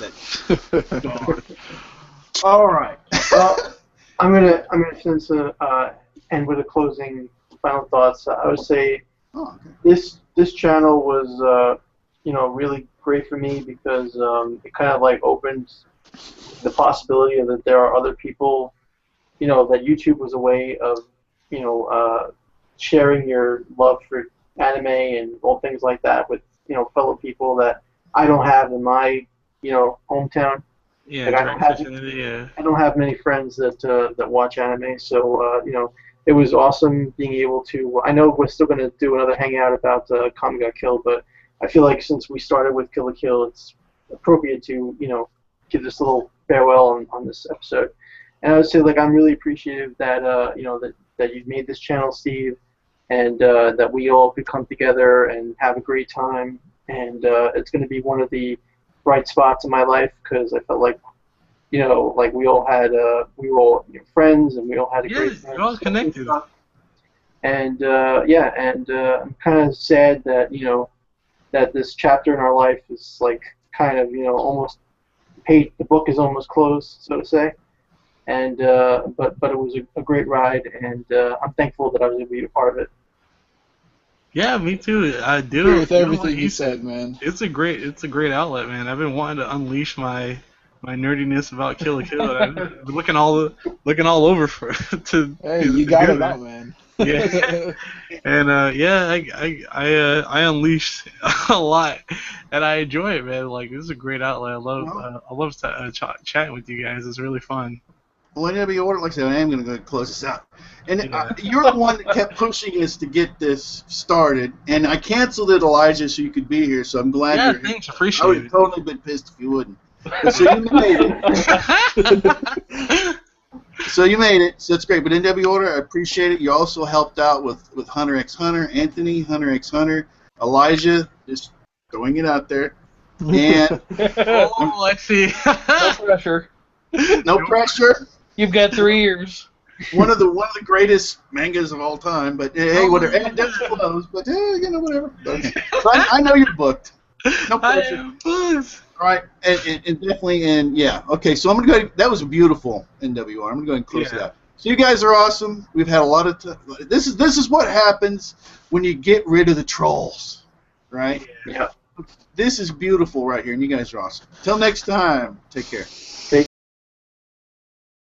All right. Well, I'm gonna since end with a closing final thoughts. I would say this channel was really great for me because it kind of like opened the possibility of that there are other people, that YouTube was a way of sharing your love for anime and all things like that with fellow people that I don't have in my hometown. Yeah, Like, I don't have many friends that watch anime, so it was awesome being able to. I know we're still going to do another hangout about Kami Got Killed, but I feel like since we started with Kill la Kill, it's appropriate to give this little farewell on this episode. And I would say, like, I'm really appreciative that that you've made this channel, Steve, and that we all could come together and have a great time. And it's going to be one of the bright spots in my life because I felt like, like we all had, we were all friends and we all had a great time. You're all connected. And I'm kind of sad that that this chapter in our life is like kind of almost the book is almost closed, so to say. And but it was a great ride, and I'm thankful that I was able to be a part of it. Yeah, me too. I do. Agree with everything you said, man. It's a great outlet, man. I've been wanting to unleash my nerdiness about Kill la Kill. I've been looking all over to. Hey, you got it out, man. Yeah, and I unleashed a lot, and I enjoy it, man. Like, this is a great outlet. I love chatting with you guys. It's really fun. Well, NW Order, like I said, I am going to go ahead and close this out. And you're the one that kept pushing us to get this started, and I canceled it, Elijah, so you could be here. So I'm glad you're here. Thanks, appreciate I would it. have totally been pissed if you wouldn't. But so you made it. So you made it. So that's great. But NW Order, I appreciate it. You also helped out with Hunter x Hunter, Anthony, Hunter x Hunter, Elijah, just throwing it out there. And Oh, I see. No pressure. no pressure. You've got 3 years. One of the greatest mangas of all time. But hey, whatever. And it does close. But whatever. So I know you're booked. No pressure. All right, and definitely, and yeah, okay. So I'm gonna go. That was beautiful, NWR. I'm gonna go ahead and close it out. So you guys are awesome. We've had a lot of. This is what happens when you get rid of the trolls, right? Yeah. This is beautiful right here, and you guys are awesome. Till next time, take care.